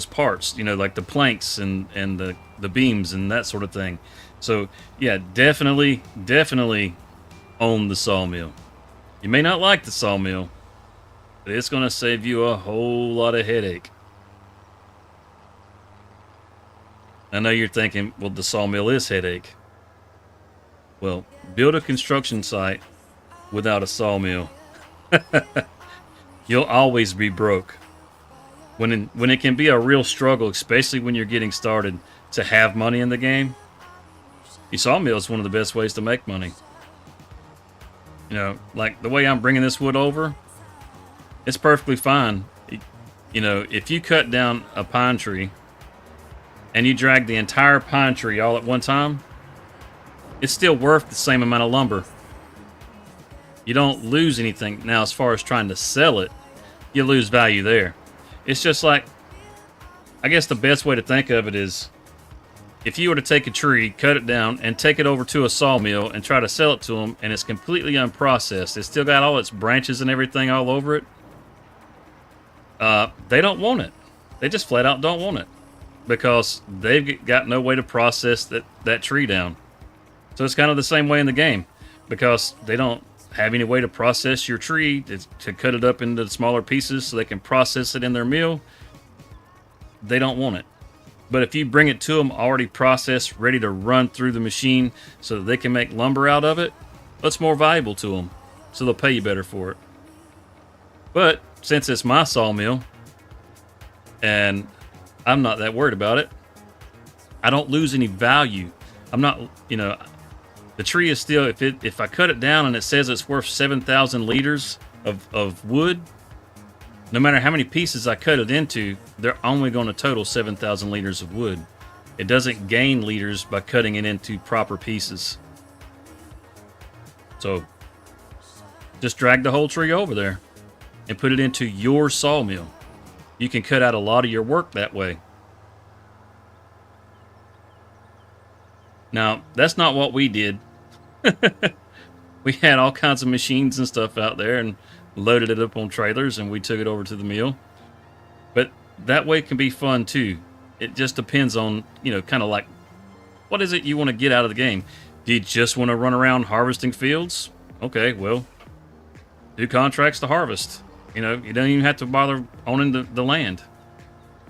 parts, like the planks and the beams and that sort of thing. So yeah, definitely own the sawmill. You may not like the sawmill, but it's going to save you a whole lot of headache. I know you're thinking, well, the sawmill is headache. Well, build a construction site without a sawmill. You'll always be broke. When it can be a real struggle, especially when you're getting started, to have money in the game, the sawmill is one of the best ways to make money. Like the way I'm bringing this wood over, it's perfectly fine. If you cut down a pine tree and you drag the entire pine tree all at one time, it's still worth the same amount of lumber. You don't lose anything. Now, as far as trying to sell it, you lose value there. It's just like, I guess the best way to think of it is, if you were to take a tree, cut it down, and take it over to a sawmill and try to sell it to them, and it's completely unprocessed, it's still got all its branches and everything all over it, They don't want it. They just flat out don't want it because they've got no way to process that tree down. So it's kind of the same way in the game because they don't have any way to process your tree to cut it up into smaller pieces so they can process it in their meal. They don't want it. But if you bring it to them already processed, ready to run through the machine so that they can make lumber out of it, that's more valuable to them. So they'll pay you better for it. But since it's my sawmill and I'm not that worried about it, I don't lose any value. I'm not, the tree is still, if I cut it down and it says it's worth 7,000 liters of wood, no matter how many pieces I cut it into, they're only going to total 7,000 liters of wood. It doesn't gain liters by cutting it into proper pieces. So just drag the whole tree over there and put it into your sawmill. You can cut out a lot of your work that way. Now, that's not what we did. We had all kinds of machines and stuff out there and loaded it up on trailers and we took it over to the mill. But that way can be fun too. It just depends on, kind of like, what is it you want to get out of the game? Do you just want to run around harvesting fields? Okay, well, do contracts to harvest. You don't even have to bother owning the land.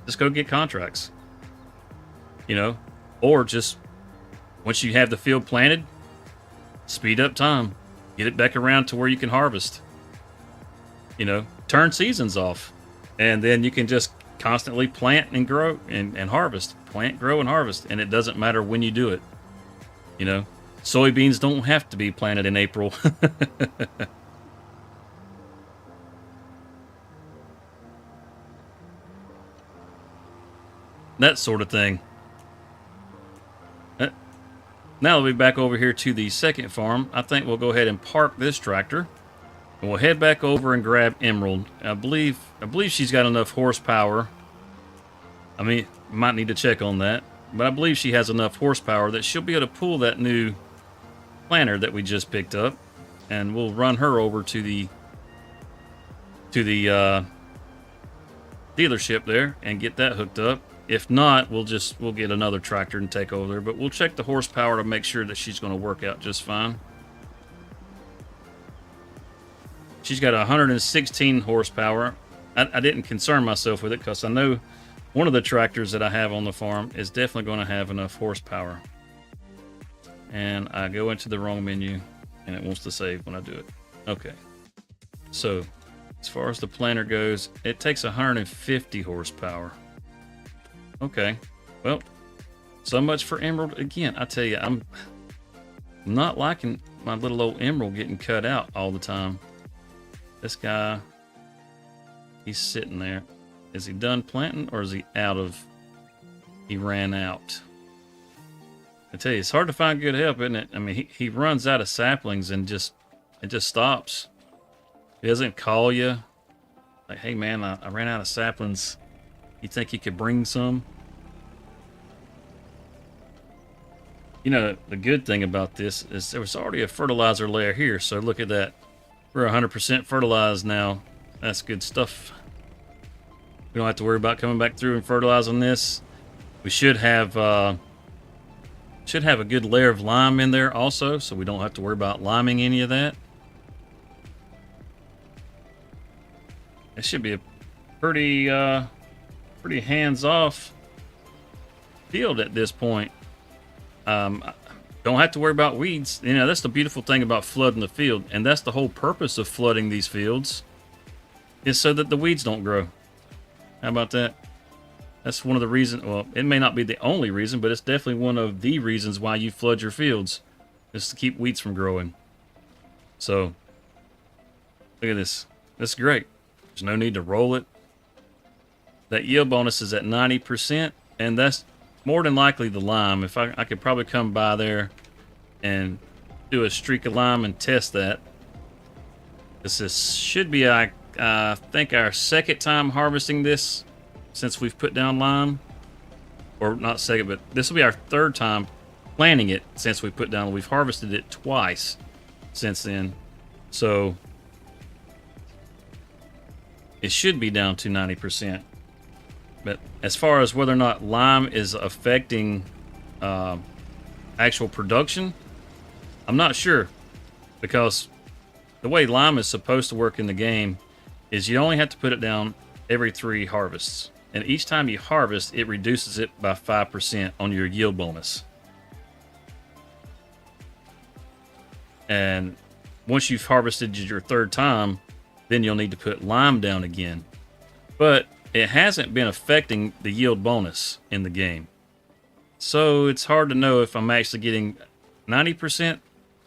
Just go get contracts. Or just once you have the field planted, speed up time. Get it back around to where you can harvest. Turn seasons off. And then you can just constantly plant and grow and harvest. Plant, grow, and harvest. And it doesn't matter when you do it. Soybeans don't have to be planted in April. That sort of thing. Now that we're back over here to the second farm, I think we'll go ahead and park this tractor. And we'll head back over and grab Emerald. I believe she's got enough horsepower. I mean, might need to check on that. But I believe she has enough horsepower that she'll be able to pull that new planter that we just picked up. And we'll run her over to the dealership there and get that hooked up. If not, we'll get another tractor and take over there. But we'll check the horsepower to make sure that she's going to work out just fine. She's got 116 horsepower. I didn't concern myself with it because I know one of the tractors that I have on the farm is definitely going to have enough horsepower. And I go into the wrong menu and it wants to save when I do it. Okay. So as far as the planter goes, it takes 150 horsepower. Okay, well, so much for Emerald. Again, I tell you, I'm not liking my little old Emerald getting cut out all the time. This guy, he's sitting there. Is he done planting or is he out of... He ran out. I tell you, it's hard to find good help, isn't it? I mean, he runs out of saplings and it just stops. He doesn't call you. Like, hey man, I ran out of saplings. You think you could bring some? The good thing about this is there was already a fertilizer layer here. So look at that. We're 100% fertilized now. That's good stuff. We don't have to worry about coming back through and fertilizing this. We should have a good layer of lime in there also, so we don't have to worry about liming any of that. It should be a pretty hands-off field at this point. Don't have to worry about weeds. That's the beautiful thing about flooding the field, and that's the whole purpose of flooding these fields, is so that the weeds don't grow. How about that? That's one of the reasons. Well, it may not be the only reason, but it's definitely one of the reasons why you flood your fields, is to keep weeds from growing. So look at this. This is great. There's no need to roll it. That yield bonus is at 90%, and that's more than likely the lime. If I could probably come by there and do a streak of lime and test that. This should be, I think, our second time harvesting this since we've put down lime. Or not second, but this will be our third time planting it since we put down. We've harvested it twice since then. So it should be down to 90%. But as far as whether or not lime is affecting actual production, I'm not sure, because the way lime is supposed to work in the game is you only have to put it down every 3 harvests. And each time you harvest, it reduces it by 5% on your yield bonus. And once you've harvested your 3rd time, then you'll need to put lime down again. But it hasn't been affecting the yield bonus in the game. So it's hard to know if I'm actually getting 90%,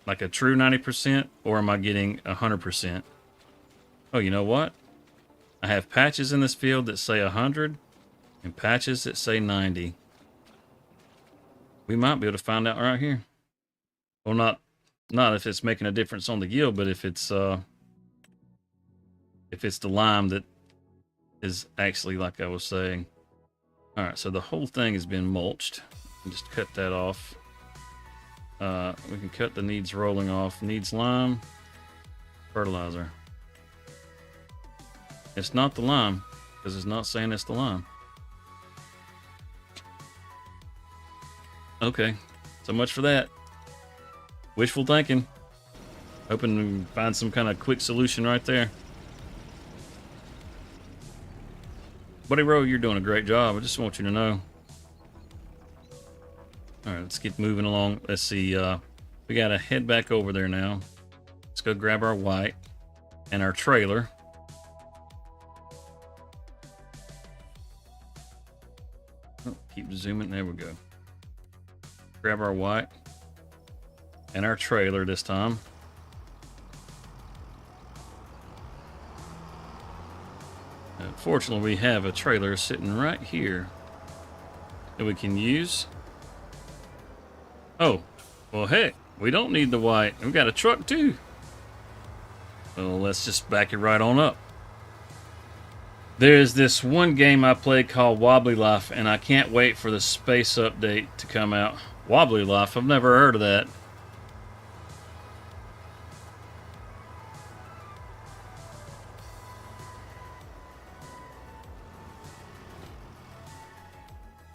like a true 90%, or am I getting 100%? Oh, you know what? I have patches in this field that say 100 and patches that say 90. We might be able to find out right here. Well, not if it's making a difference on the yield, but if it's the lime that is actually, like I was saying. All right, so the whole thing has been mulched. Just cut that off. We can cut the needs rolling off. Needs lime, fertilizer. It's not the lime, because it's not saying it's the lime. Okay, so much for that. Wishful thinking. Hoping to find some kind of quick solution right there. Buddy Rowe, you're doing a great job. I just want you to know. All right, let's get moving along. Let's see. We got to head back over there now. Let's go grab our white and our trailer. Oh, keep zooming. There we go. Grab our white and our trailer this time. Fortunately, we have a trailer sitting right here that we can use. Oh, well, heck, we don't need the white. We got a truck too. Well, let's just back it right on up. There's this one game I played called Wobbly Life, and I can't wait for the space update to come out. Wobbly Life, I've never heard of that.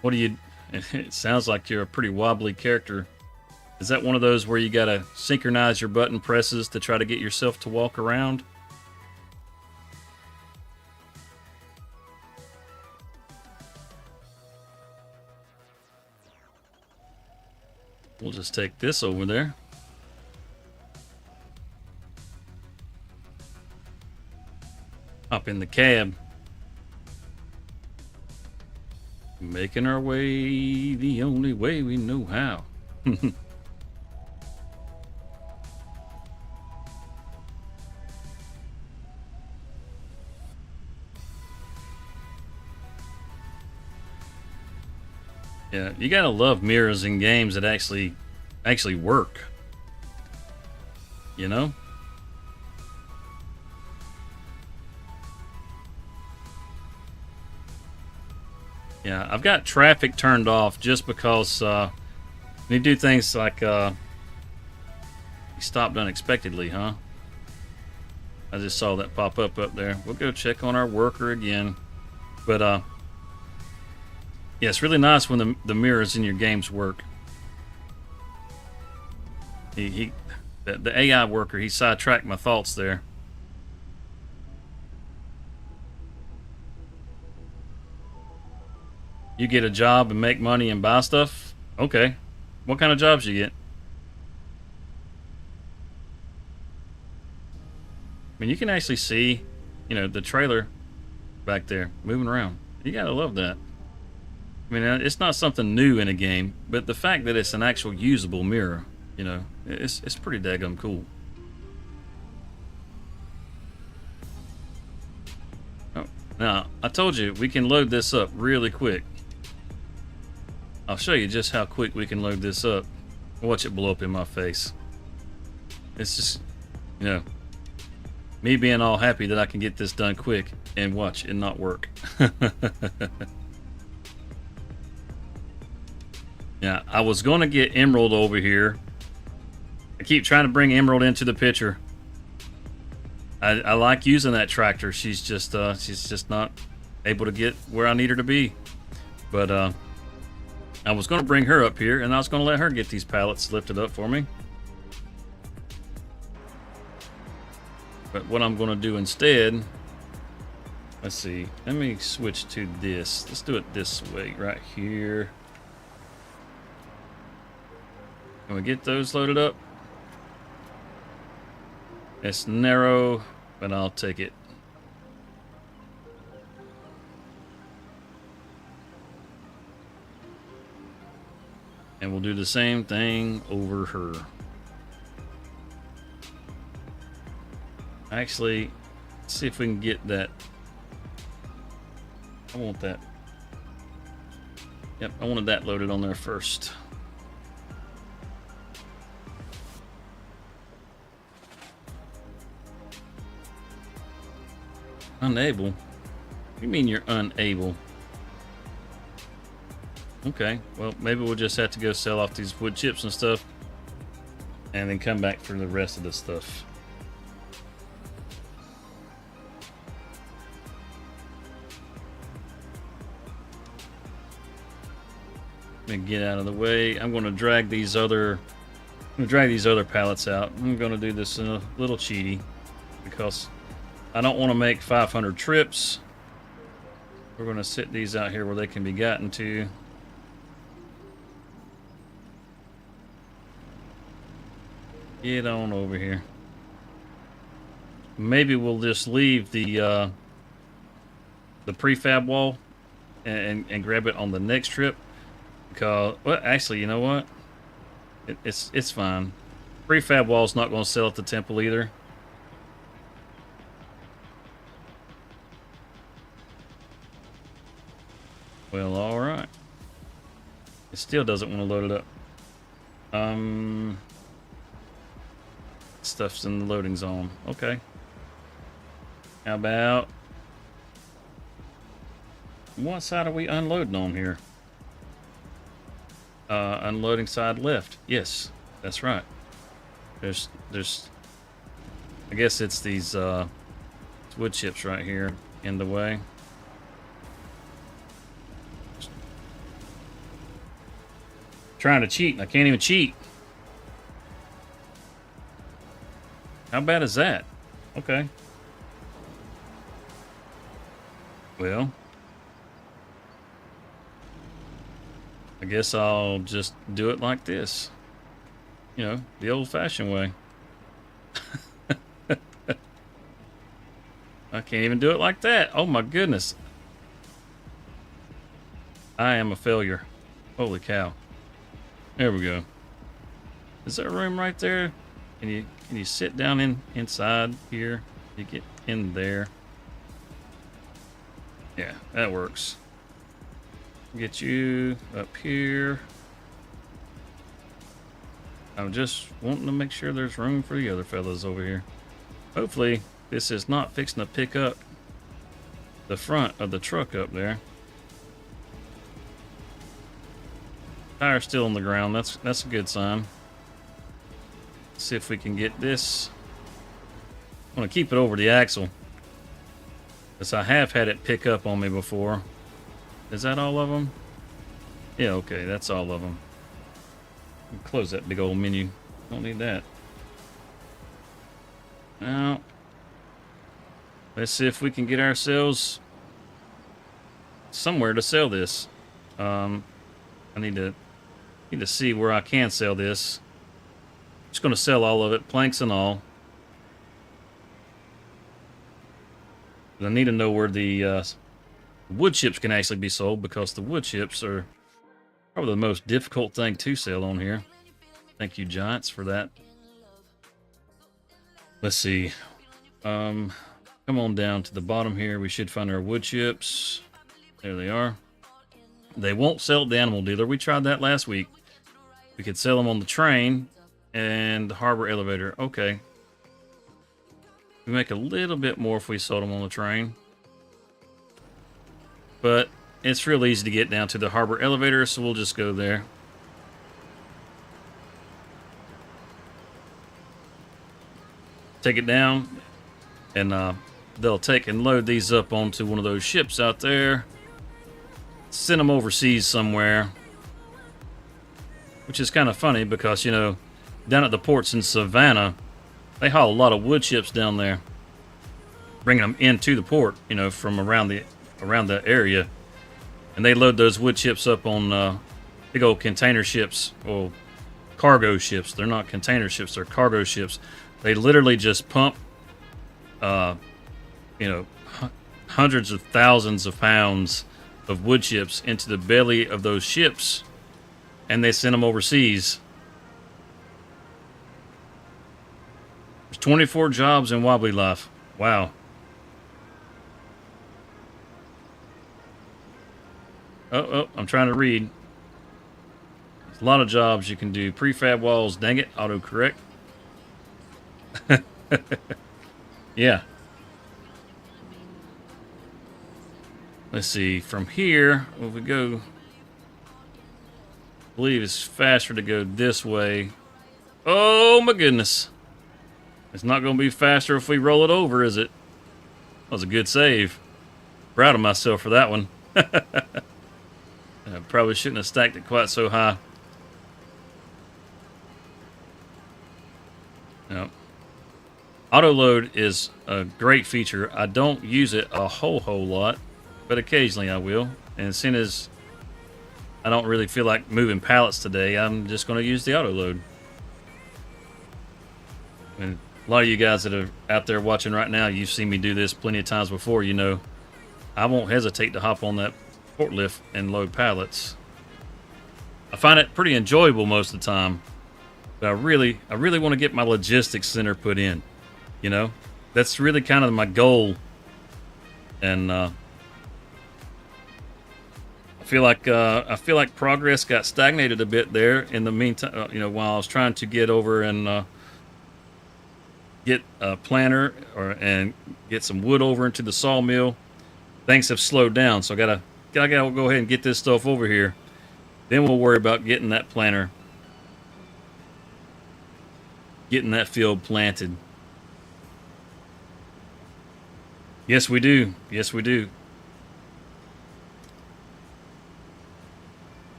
What do you... It sounds like you're a pretty wobbly character. Is that one of those where you gotta synchronize your button presses to try to get yourself to walk around? We'll just take this over there. Hop in the cab. Making our way the only way we know how. Yeah, you gotta love mirrors in games that actually work. You know? Yeah, I've got traffic turned off just because when you do things like you stopped unexpectedly, huh? I just saw that pop up there. We'll go check on our worker again. But yeah, it's really nice when the mirrors in your games work. The AI worker, he sidetracked my thoughts there. You get a job and make money and buy stuff? Okay. What kind of jobs you get? I mean, you can actually see, you know, the trailer back there moving around. You gotta love that. I mean, it's not something new in a game, but the fact that it's an actual usable mirror, you know, it's pretty daggum cool. Oh, now, I told you, we can load this up really quick. I'll show you just how quick we can load this up. Watch it blow up in my face. It's just, you know, me being all happy that I can get this done quick and watch it not work. Yeah, I was going to get Emerald over here. I keep trying to bring Emerald into the picture. I like using that tractor. She's just not able to get where I need her to be. But I was going to bring her up here, and I was going to let her get these pallets lifted up for me. But what I'm going to do instead, let's see. Let me switch to this. Let's do it this way, right here. Can we get those loaded up? It's narrow, but I'll take it. And we'll do the same thing over her. Actually, let's see if we can get that. I want that. Yep, I wanted that loaded on there first. Unable? What do you mean you're unable? Okay, well, maybe we'll just have to go sell off these wood chips and stuff, and then come back for the rest of the stuff. Let me get out of the way. I'm going to drag these other pallets out. I'm going to do this in a little cheaty because I don't want to make 500 trips. We're going to sit these out here where they can be gotten to. Get on over here. Maybe we'll just leave the prefab wall and grab it on the next trip. Because, well, actually, you know what? It's fine. Prefab wall's not going to sell at the temple either. Well, all right. It still doesn't want to load it up. Stuff's in the loading zone. Okay. How about what side are we unloading on here? Unloading side left. Yes, that's right. There's I guess it's these wood chips right here in the way. Trying to cheat and I can't even cheat. How bad is that? Okay. Well, I guess I'll just do it like this. You know, the old-fashioned way. I can't even do it like that. Oh my goodness. I am a failure. Holy cow. There we go. Is there room right there? Can you sit down inside here? You get in there. Yeah, that works. Get you up here. I'm just wanting to make sure there's room for the other fellas over here. Hopefully this is not fixing to pick up the front of the truck up there. Tire's still on the ground. That's a good sign. Let's see if we can get this. I want to keep it over the axle, because I have had it pick up on me before. Is that all of them? Yeah, okay, that's all of them. Close that big old menu. Don't need that. Now, let's see if we can get ourselves somewhere to sell this. I need to see where I can sell this. Just going to sell all of it, planks and all. I need to know where the wood chips can actually be sold, because the wood chips are probably the most difficult thing to sell on here. Thank you, Giants, for that. Let's see. Come on down to the bottom here. We should find our wood chips. There they are. They won't sell at the animal dealer. We tried that last week. We could sell them on the train and the harbor elevator. Okay. We make a little bit more if we sold them on the train. But it's real easy to get down to the harbor elevator, so we'll just go there. Take it down. and they'll take and load these up onto one of those ships out there, send them overseas somewhere, which is kind of funny because, you know, down at the ports in Savannah, they haul a lot of wood chips down there, bringing them into the port, you know, from around the area, and they load those wood chips up on big old container ships, or cargo ships. They're not container ships, they're cargo ships. They literally just pump you know, hundreds of thousands of pounds of wood chips into the belly of those ships, and they send them overseas. There's 24 jobs in Wobbly Life. Wow. Oh, I'm trying to read. There's a lot of jobs you can do. Prefab walls, dang it, autocorrect. Yeah. Let's see, from here, if we go, I believe it's faster to go this way. Oh my goodness. It's not going to be faster if we roll it over, is it? That was a good save. Proud of myself for that one. I probably shouldn't have stacked it quite so high. No. Auto load is a great feature. I don't use it a whole lot, but occasionally I will. And seeing as I don't really feel like moving pallets today, I'm just going to use the auto load. And a lot of you guys that are out there watching right now, you've seen me do this plenty of times before. You know, I won't hesitate to hop on that forklift and load pallets. I find it pretty enjoyable most of the time, but I really want to get my logistics center put in. You know, that's really kind of my goal, and I feel like progress got stagnated a bit there in the meantime. You know, while I was trying to get over and get a planter and get some wood over into the sawmill, things have slowed down. So I gotta go ahead and get this stuff over here. Then we'll worry about getting that planter, getting that field planted. Yes, we do. Yes, we do.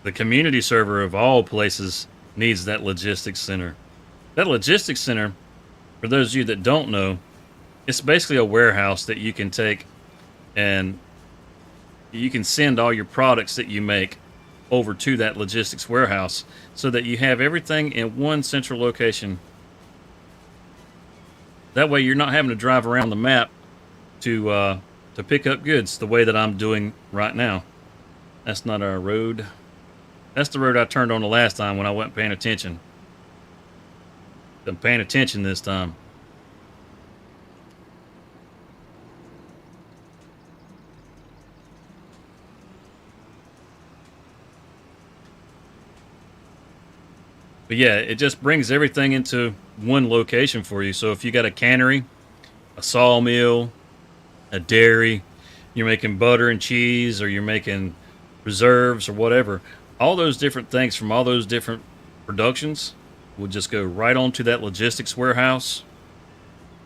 The community server of all places needs that logistics center. That logistics center, for those of you that don't know, it's basically a warehouse that you can take and you can send all your products that you make over to that logistics warehouse so that you have everything in one central location. That way you're not having to drive around the map to pick up goods the way that I'm doing right now. That's not our road. That's the road I turned on the last time when I wasn't paying attention. I'm paying attention this time. But yeah, it just brings everything into one location for you. So if you got a cannery, a sawmill, a dairy, you're making butter and cheese, or you're making preserves or whatever, all those different things from all those different productions will just go right onto that logistics warehouse.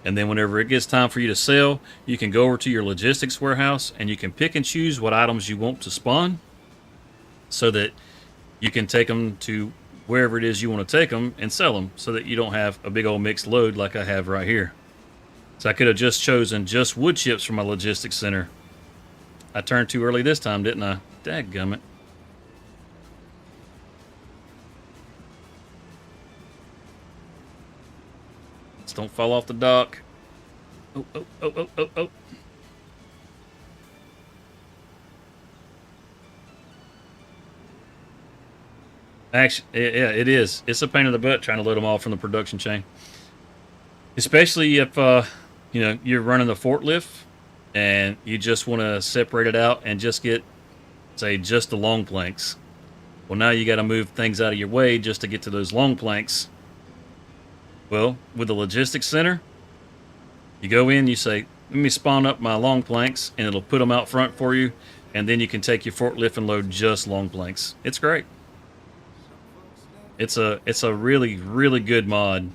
And then whenever it gets time for you to sell, you can go over to your logistics warehouse and you can pick and choose what items you want to spawn so that you can take them to wherever it is you want to take them and sell them, so that you don't have a big old mixed load like I have right here. So I could have just chosen just wood chips for my logistics center. I turned too early this time, didn't I? Dadgummit. Just don't fall off the dock. Oh. Actually, yeah, it is. It's a pain in the butt trying to load them all from the production chain. Especially if, you know, you're running the forklift and you just want to separate it out and just get, say, just the long planks. Well, now you got to move things out of your way just to get to those long planks. Well, with the logistics center, you go in, you say, let me spawn up my long planks, and it'll put them out front for you, and then you can take your forklift and load just long planks. It's great. It's a really good mod.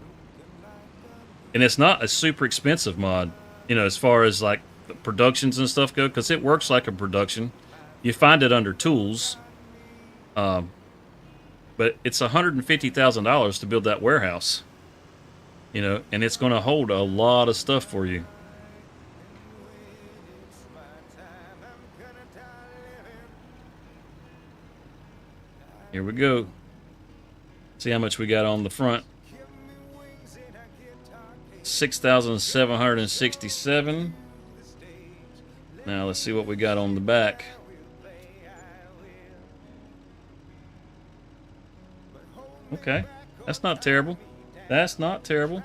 And it's not a super expensive mod, as far as like the productions and stuff go, because it works like a production. You find it under tools, um, but it's $150,000 to build that warehouse, and it's going to hold a lot of stuff for you. Here we go. See how much we got on the front. 6,767. Now let's see what we got on the back. Okay, that's not terrible. That's not terrible.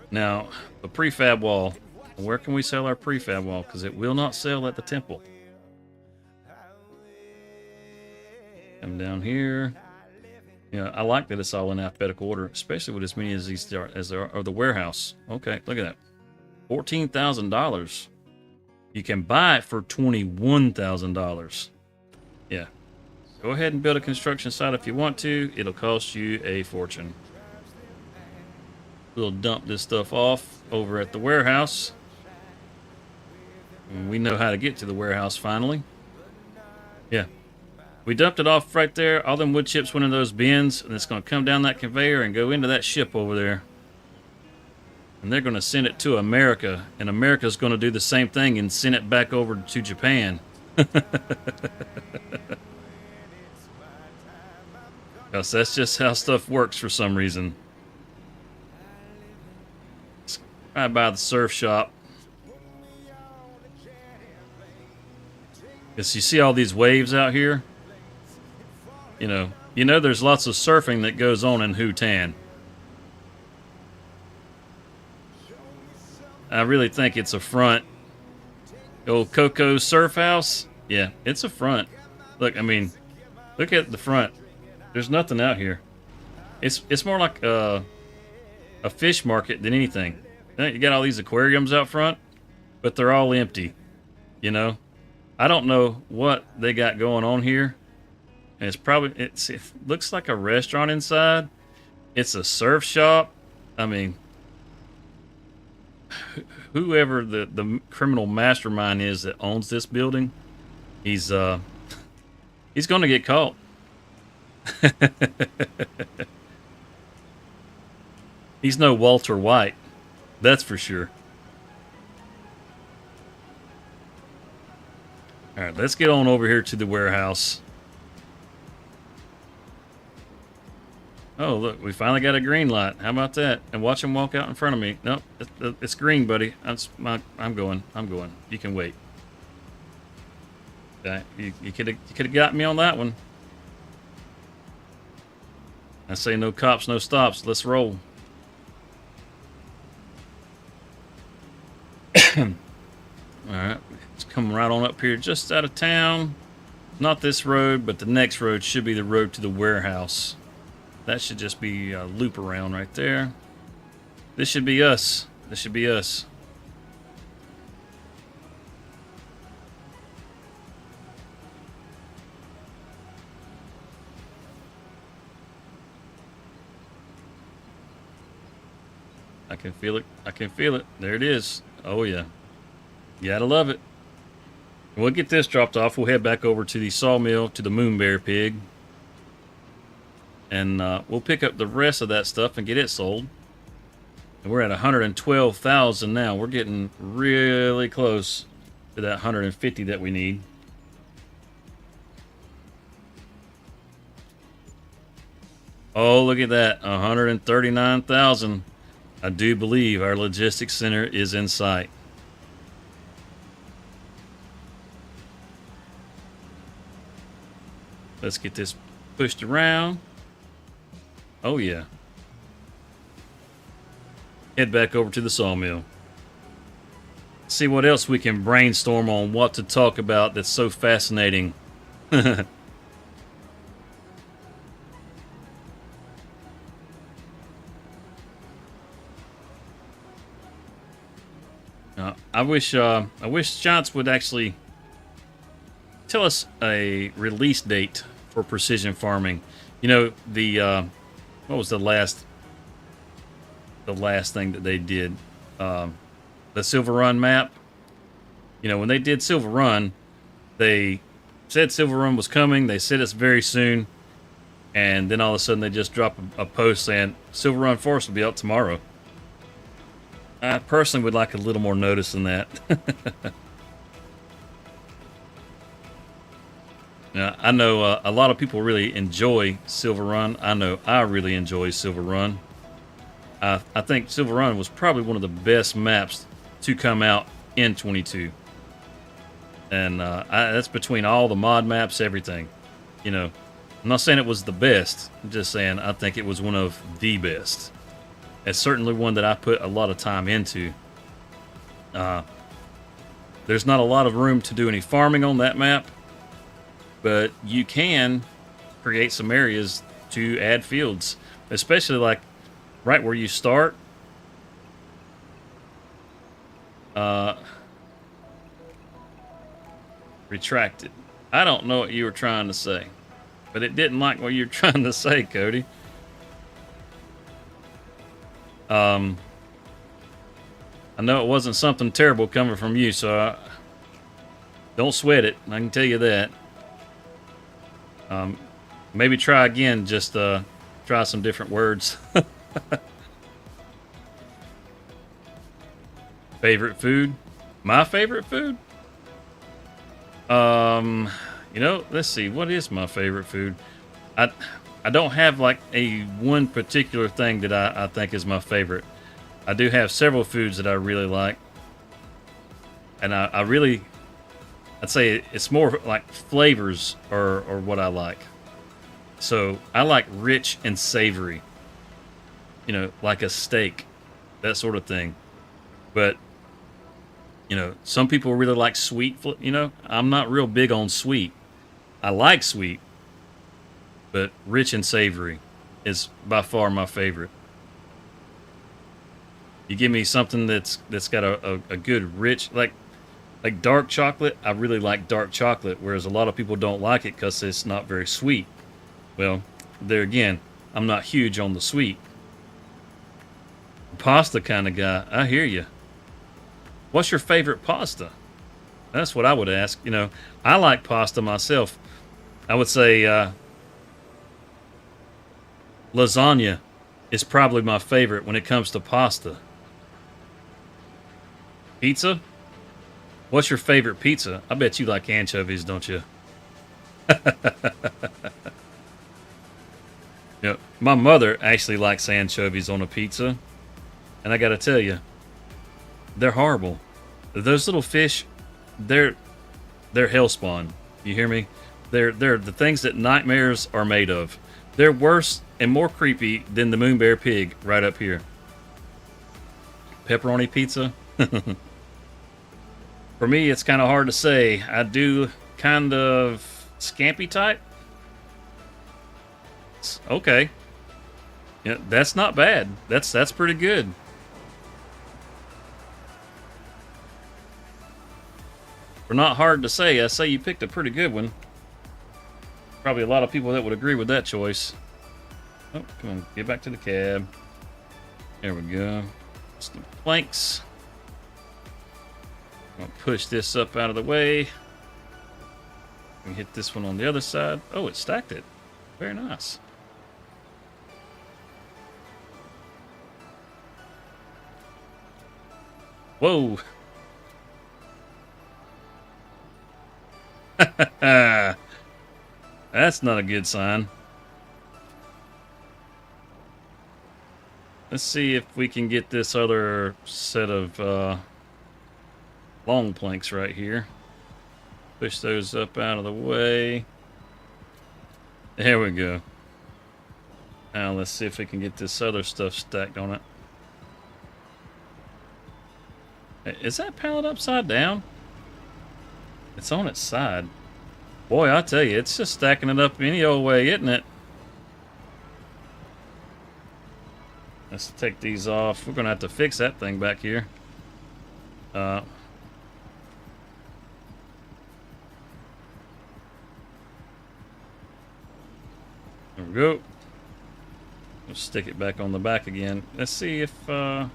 Now, the prefab wall. Where can we sell our prefab wall? Because it will not sell at the temple. Come down here. I like that it's all in alphabetical order, especially with as many as these as there are the warehouse. Okay, look at that. $14,000. You can buy it for $21,000. Yeah. Go ahead and build a construction site if you want to. It'll cost you a fortune. We'll dump this stuff off over at the warehouse. And we know how to get to the warehouse finally. Yeah. We dumped it off right there. All them wood chips went in those bins, and it's going to come down that conveyor and go into that ship over there. And they're going to send it to America, and America's going to do the same thing and send it back over to Japan. Because that's just how stuff works for some reason. It's right by the surf shop. Because you see all these waves out here? There's lots of surfing that goes on in Hutan. I really think it's a front. The old Coco Surf House? Yeah, it's a front. Look, look at the front. There's nothing out here. It's more like a fish market than anything. You got all these aquariums out front, but they're all empty. I don't know what they got going on here. And it looks like a restaurant inside. It's a surf shop. Whoever the criminal mastermind is that owns this building, he's going to get caught. He's no Walter White, that's for sure. All right, let's get on over here to the warehouse. Oh, look, we finally got a green light. How about that? And watch him walk out in front of me. Nope, it's green, buddy. I'm going. You can wait. You could have got me on that one. I say no cops, no stops. Let's roll. All right, it's coming right on up here, just out of town. Not this road, but the next road should be the road to the warehouse. That should just be a loop around right there. This should be us. This should be us. I can feel it. I can feel it. There it is. Oh, yeah. You gotta love it. We'll get this dropped off. We'll head back over to the sawmill, to the Moonbear Pig. And we'll pick up the rest of that stuff and get it sold. And we're at 112,000 now. We're getting really close to that 150 that we need. Oh, look at that. 139,000. I do believe our logistics center is in sight. Let's get this pushed around. Oh, yeah. Head back over to the sawmill. See what else we can brainstorm on what to talk about that's so fascinating. I wish Shots would actually tell us a release date for precision farming. What was the last the last thing that they did. The Silver Run map. You know, when they did Silver Run, they said Silver Run was coming. They said it's very soon. And then all of a sudden they just drop a post saying Silver Run Forest will be out tomorrow. I personally would like a little more notice than that. Now, I know a lot of people really enjoy Silver Run. I know I really enjoy Silver Run. I think Silver Run was probably one of the best maps to come out in 22. And that's between all the mod maps, everything. You know, I'm not saying it was the best. I'm just saying I think it was one of the best. It's certainly one that I put a lot of time into. There's not a lot of room to do any farming on that map, but you can create some areas to add fields, especially like right where you start. Retracted. I don't know what you were trying to say, but it didn't like what you're trying to say, Cody. I know it wasn't something terrible coming from you, so don't sweat it. I can tell you that. Maybe try again. Just try some different words. Favorite food? My favorite food? You know, let's see. What is my favorite food? I don't have like a one particular thing that I think is my favorite. I do have several foods that I really like. And I'd say it's more like flavors or what I like. So I like rich and savory. You know, like a steak, that sort of thing. But, you know, some people really like sweet. You know, I'm not real big on sweet. I like sweet, but rich and savory is by far my favorite. You give me something that's got a good rich, like dark chocolate. I really like dark chocolate, whereas a lot of people don't like it because it's not very sweet. Well, there again, I'm not huge on the sweet. Pasta kind of guy. I hear you. What's your favorite pasta? That's what I would ask. You know, I like pasta myself. I would say lasagna is probably my favorite when it comes to pasta. Pizza? What's your favorite pizza? I bet you like anchovies, don't you? You know, my mother actually likes anchovies on a pizza. And I gotta tell you, they're horrible. Those little fish, they're hellspawn. You hear me? They're the things that nightmares are made of. They're worse and more creepy than the Moon Bear Pig right up here. Pepperoni pizza? For me, it's kind of hard to say. I do kind of scampy type. Okay. Yeah, that's not bad. That's pretty good. For not hard to say, I say you picked a pretty good one. Probably a lot of people that would agree with that choice. Oh, come on, get back to the cab. There we go. Some planks. I'll push this up out of the way. We hit this one on the other side. Oh, it stacked it. Very nice. Whoa. That's not a good sign. Let's see if we can get this other set of long planks right here. Push those up out of the way. There we go. Now let's see if we can get this other stuff stacked on it. Is that pallet upside down? It's on its side. Boy, I tell you, it's just stacking it up any old way, isn't it? Let's take these off. We're going to have to fix that thing back here. There we go. We'll stick it back on the back again. Let's see if that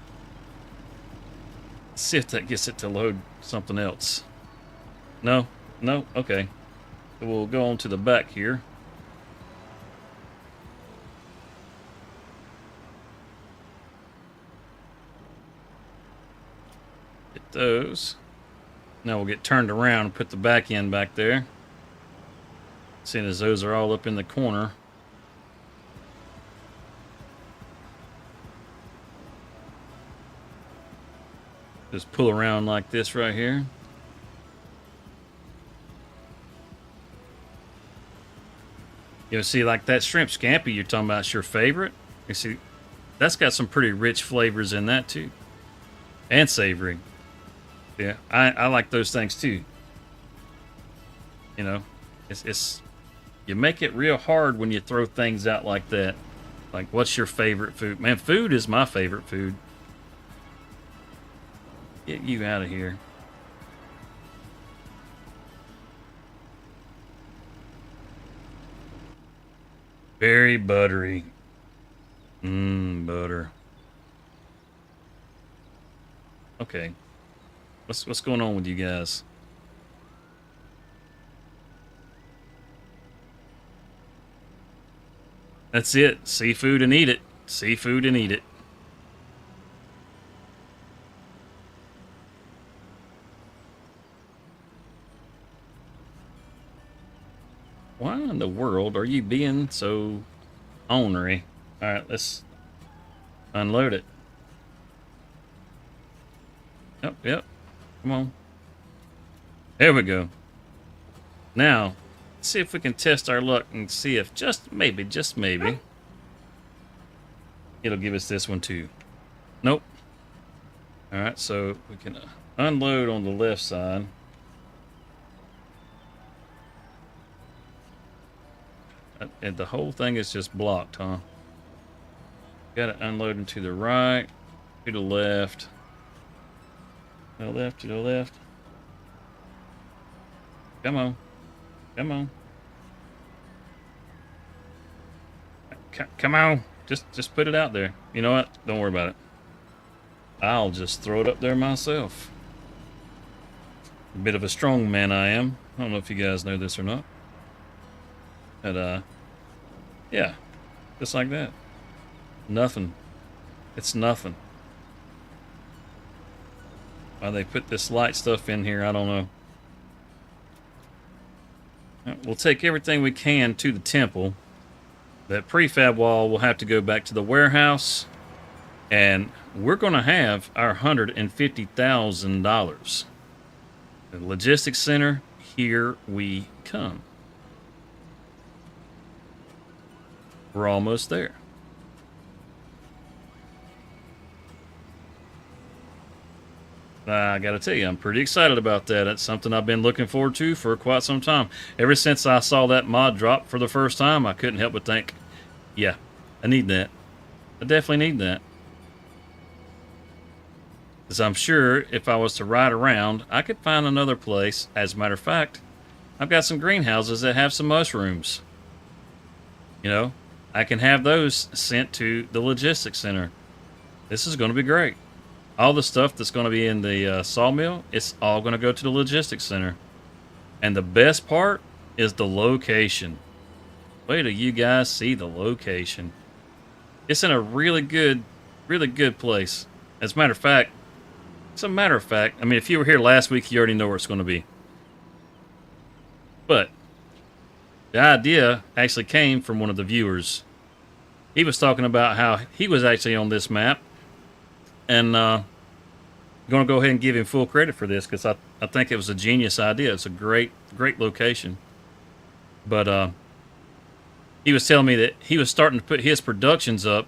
gets it to load something else. No, no, okay. So we'll go on to the back here. Get those. Now we'll get turned around and put the back end back there. Seeing as those are all up in the corner. Just pull around like this right here. You see, like that shrimp scampi you're talking about, is your favorite. You see, that's got some pretty rich flavors in that too, and savory. Yeah, I like those things too. You know, it's you make it real hard when you throw things out like that. Like, what's your favorite food? Man, food is my favorite food. Get you out of here. Very buttery. Butter. Okay. What's going on with you guys? That's it. Seafood and eat it. Seafood and eat it. Why in the world are you being so ornery? Alright, let's unload it. Yep. Come on. There we go. Now, let's see if we can test our luck and see if just maybe, it'll give us this one too. Nope. Alright, so we can unload on the left side. And the whole thing is just blocked, huh? Got it unloading to the right, to the left, to the left, to the left. Come on. Come on. Come on. Just put it out there. You know what? Don't worry about it. I'll just throw it up there myself. A bit of a strong man I am. I don't know if you guys know this or not. But, yeah. Just like that. Nothing. It's nothing. Why they put this light stuff in here, I don't know. We'll take everything we can to the temple. That prefab wall will have to go back to the warehouse. And we're going to have our $150,000. The logistics center, here we come. We're almost there. I got to tell you, I'm pretty excited about that. It's something I've been looking forward to for quite some time. Ever since I saw that mod drop for the first time, I couldn't help but think, yeah, I need that. I definitely need that. Because I'm sure if I was to ride around, I could find another place. As a matter of fact, I've got some greenhouses that have some mushrooms. You know, I can have those sent to the logistics center. This is going to be great. All the stuff that's going to be in the sawmill, it's all going to go to the logistics center. And the best part is the location. Wait till you guys see the location. It's in a really good place. As a matter of fact, I mean, if you were here last week, you already know where it's going to be. But the idea actually came from one of the viewers. He was talking about how he was actually on this map. And I'm going to go ahead and give him full credit for this because I think it was a genius idea. It's a great location. But he was telling me that he was starting to put his productions up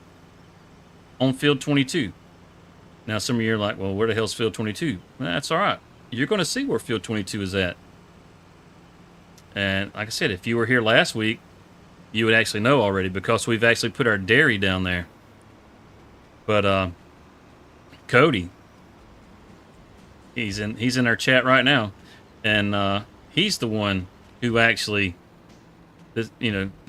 on Field 22. Now, some of you are like, well, where the hell's Field 22? Well, that's all right. You're going to see where Field 22 is at. And like I said, if you were here last week, you would actually know already because we've actually put our dairy down there. But Cody, he's in our chat right now, and he's the one who actually this,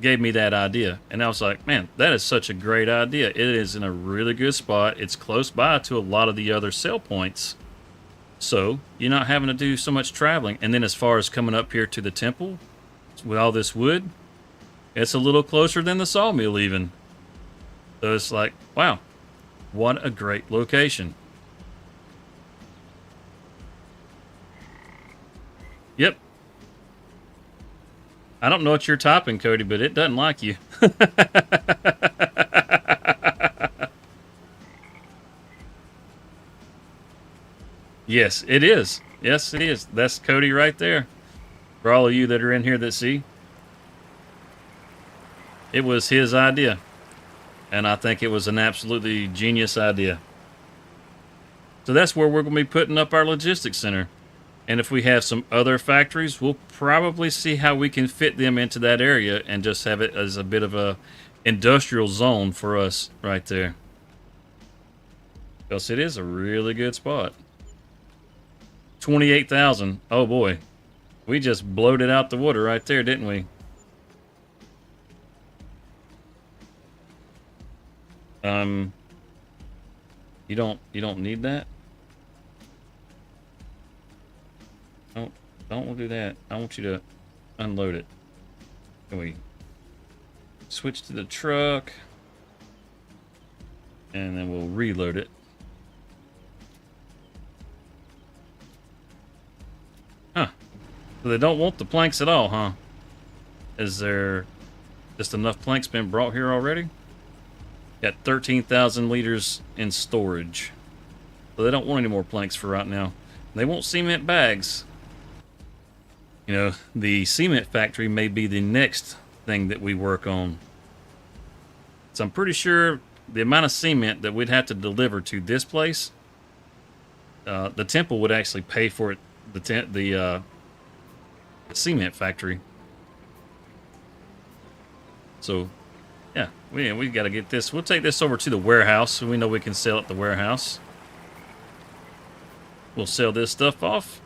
gave me that idea. And I was like, man, that is such a great idea. It is in a really good spot. It's close by to a lot of the other sell points. So you're not having to do so much traveling. And then as far as coming up here to the temple with all this wood, it's a little closer than the sawmill even. So it's like, wow, what a great location. Yep. I don't know what you're typing, Cody, but it doesn't like you. Yes, it is. Yes, it is. That's Cody right there. For all of you that are in here that see, it was his idea. And I think it was an absolutely genius idea. So that's where we're going to be putting up our logistics center. And if we have some other factories, we'll probably see how we can fit them into that area and just have it as a bit of a industrial zone for us right there. Because it is a really good spot. 28,000. Oh boy. We just bloated out the water right there, didn't we? You don't need that? Don't do that. I want you to unload it. Can we switch to the truck? And then we'll reload it. Huh. So they don't want the planks at all, huh? Is there just enough planks been brought here already? Got 13,000 liters in storage. So they don't want any more planks for right now. They want cement bags. The cement factory may be the next thing that we work on. So I'm pretty sure the amount of cement that we'd have to deliver to this place, the temple would actually pay for it. The cement factory. So, yeah, we got to get this. We'll take this over to the warehouse so we know we can sell at the warehouse. We'll sell this stuff off,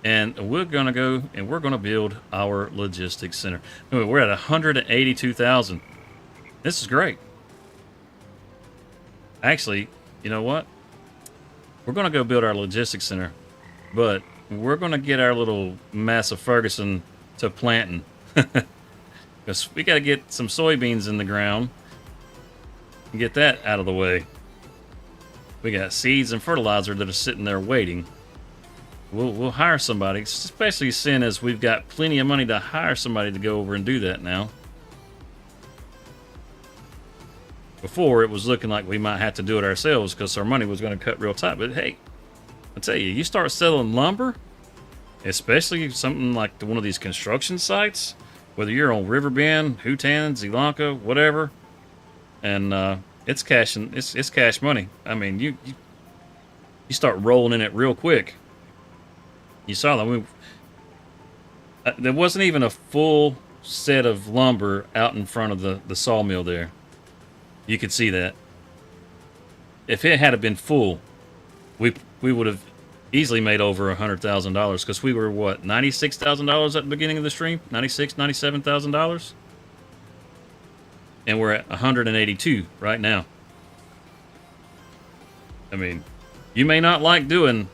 and we're gonna go and we're gonna build our logistics center. Anyway, we're at 182,000. This is great. Actually, you know what? We're gonna go build our logistics center, but we're gonna get our little Massa Ferguson to planting. Because we got to get some soybeans in the ground and get that out of the way. We got seeds and fertilizer that are sitting there waiting. We'll hire somebody, especially seeing as we've got plenty of money to hire somebody to go over and do that now. Before, it was looking like we might have to do it ourselves because our money was going to cut real tight. But hey, I tell you, you start selling lumber, especially something like one of these construction sites, whether you're on Riverbend, Hutan, Zeelanka, whatever, and it's cash money. I mean, you start rolling in it real quick. You saw that there wasn't even a full set of lumber out in front of the sawmill there. You could see that. If it had been full, we would have easily made over $100,000 because we were what, $96,000 at the beginning of the stream, $97,000, and we're at 182 right now. I mean, you may not like doing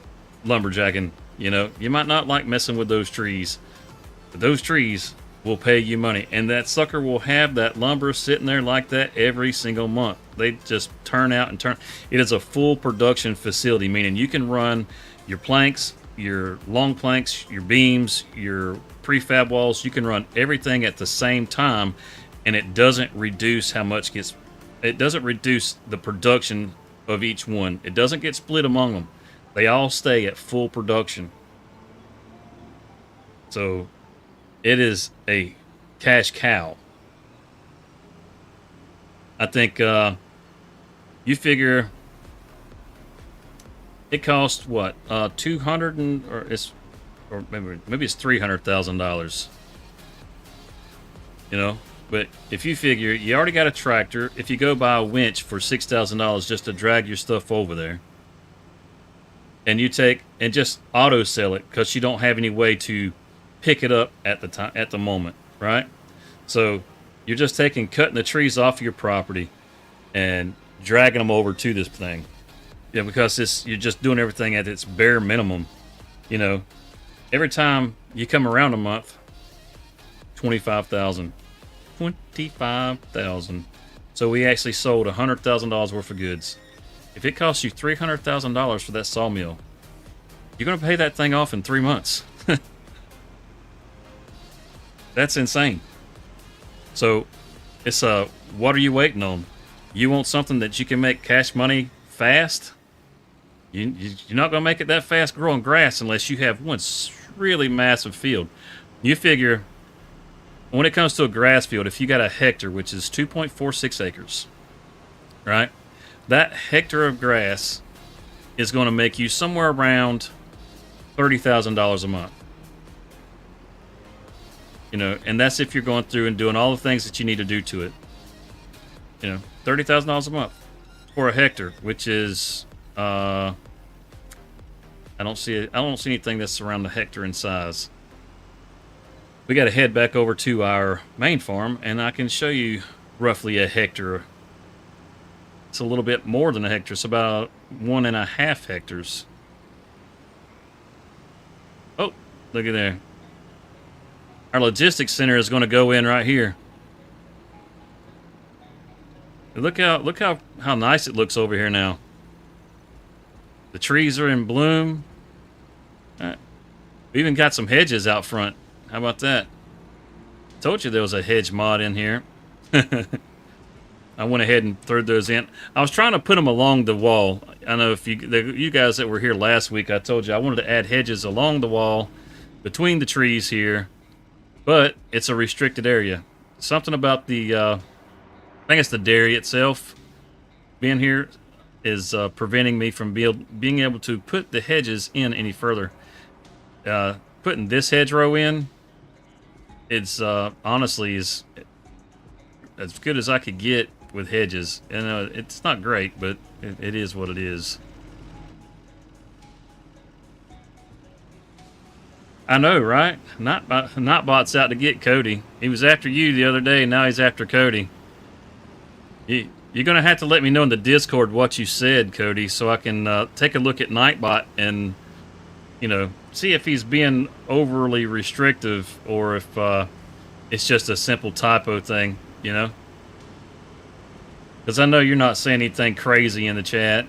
lumberjacking, you might not like messing with those trees, but those trees will pay you money, and that sucker will have that lumber sitting there like that every single month. They just turn out and turn. It is a full production facility, meaning you can run your planks, your long planks, your beams, your prefab walls. You can run everything at the same time, and it doesn't reduce it doesn't reduce the production of each one. It doesn't get split among them. They all stay at full production. So it is a cash cow. I think you figure it costs what, 200 or maybe it's $300,000. But if you figure you already got a tractor, if you go buy a winch for $6,000 just to drag your stuff over there, and you take and just auto sell it because you don't have any way to pick it up at the moment, right? So you're just cutting the trees off your property and dragging them over to this thing. Yeah, because you're just doing everything at its bare minimum. You know, every time you come around a month, 25,000, 25,000. So we actually sold $100,000 worth of goods. If it costs you $300,000 for that sawmill, you're going to pay that thing off in 3 months. That's insane. So it's what are you waiting on? You want something that you can make cash money fast? You're not going to make it that fast growing grass unless you have one really massive field. You figure when it comes to a grass field, if you got a hectare, which is 2.46 acres, right? That hectare of grass is going to make you somewhere around $30,000 a month. You know, and that's if you're going through and doing all the things that you need to do to it. You know, $30,000 a month for a hectare, which is I don't see anything that's around the hectare in size. We got to head back over to our main farm, and I can show you roughly a hectare. It's a little bit more than a hectare. It's about 1.5 hectares. Oh, look at there. Our logistics center is going to go in right here. Look how nice it looks over here now. The trees are in bloom. We even got some hedges out front. How about that? Told you there was a hedge mod in here. I went ahead and threw those in. I was trying to put them along the wall. I know if you guys that were here last week, I told you I wanted to add hedges along the wall between the trees here, but it's a restricted area. Something about the, I think it's the dairy itself being here is preventing me from being able to put the hedges in any further. Putting this hedgerow in, it's honestly is as good as I could get with hedges. And it's not great, but it is what it is. I know, right? Notbot's out to get Cody. He was after you the other day, now he's after Cody. You're going to have to let me know in the Discord what you said, Cody, so I can take a look at Nightbot and, you know, see if he's being overly restrictive or if it's just a simple typo thing, you know? Because I know you're not saying anything crazy in the chat.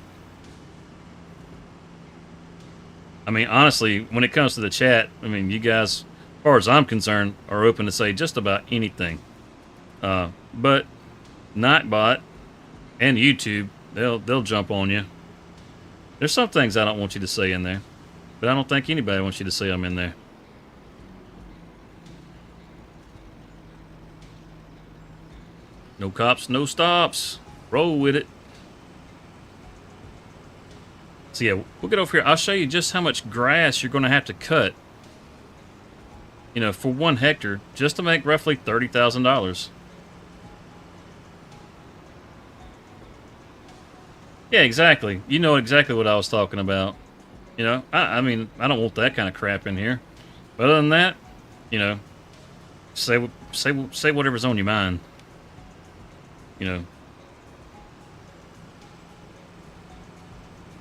I mean, honestly, when it comes to the chat, I mean, you guys, as far as I'm concerned, are open to say just about anything. But Nightbot and YouTube, they'll jump on you. There's some things I don't want you to say in there, but I don't think anybody wants you to say I'm in there. No cops, no stops. Roll with it. So yeah, we'll get over here. I'll show you just how much grass you're going to have to cut, you know, for 1 hectare, just to make roughly $30,000. Yeah, exactly. You know exactly what I was talking about. You know, I mean, I don't want that kind of crap in here. But other than that, you know, say whatever's on your mind. You know.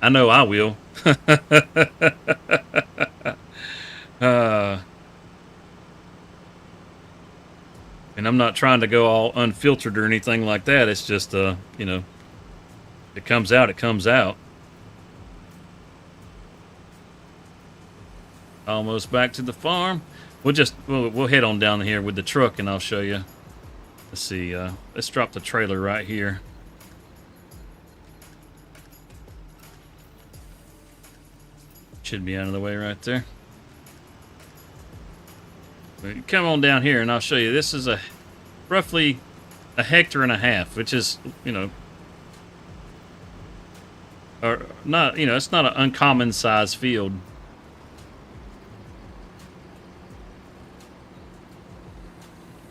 I know I will. And I'm not trying to go all unfiltered or anything like that. It's just, you know, if it comes out, it comes out. Almost back to the farm. We'll head on down here with the truck and I'll show you. Let's see. Let's drop the trailer right here. Should be out of the way right there. Come on down here and I'll show you. This is roughly 1.5 hectares, which is, you know, or not, you know, it's not an uncommon size field.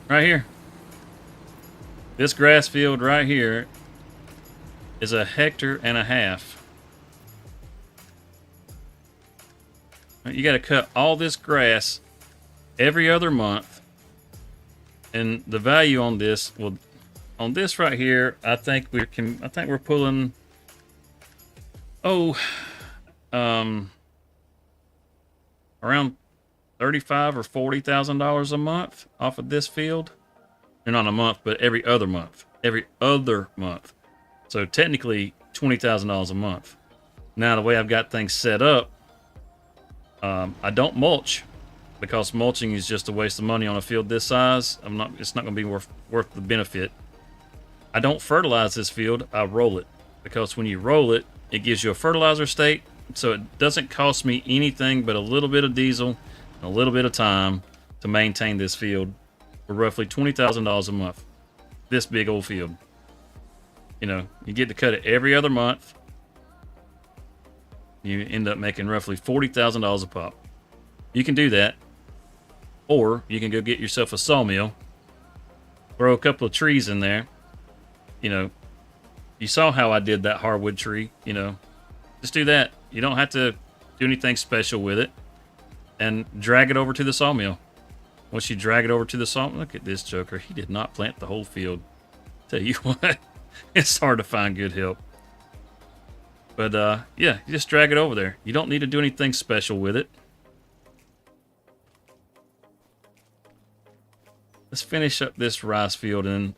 Right here. This grass field right here is 1.5 hectares. You got to cut all this grass every other month And the value on this, well, on this right here, I think we're pulling, oh, around $35,000 or $40,000 a month off of this field. Or not a month, but every other month. Every other month. So technically $20,000 a month. Now the way I've got things set up, I don't mulch because mulching is just a waste of money on a field this size. It's not going to be worth the benefit. I don't fertilize this field. I roll it because when you roll it, it gives you a fertilizer state. So it doesn't cost me anything but a little bit of diesel and a little bit of time to maintain this field for roughly $20,000 a month. This big old field. You know, you get to cut it every other month. You end up making roughly $40,000 a pop. You can do that. Or you can go get yourself a sawmill. Throw a couple of trees in there. You know, you saw how I did that hardwood tree. You know, just do that. You don't have to do anything special with it. And drag it over to the sawmill. Once you drag it over to the sawmill, look at this joker. He did not plant the whole field. Tell you what, it's hard to find good help. But yeah, you just drag it over there. You don't need to do anything special with it. Let's finish up this rice field, and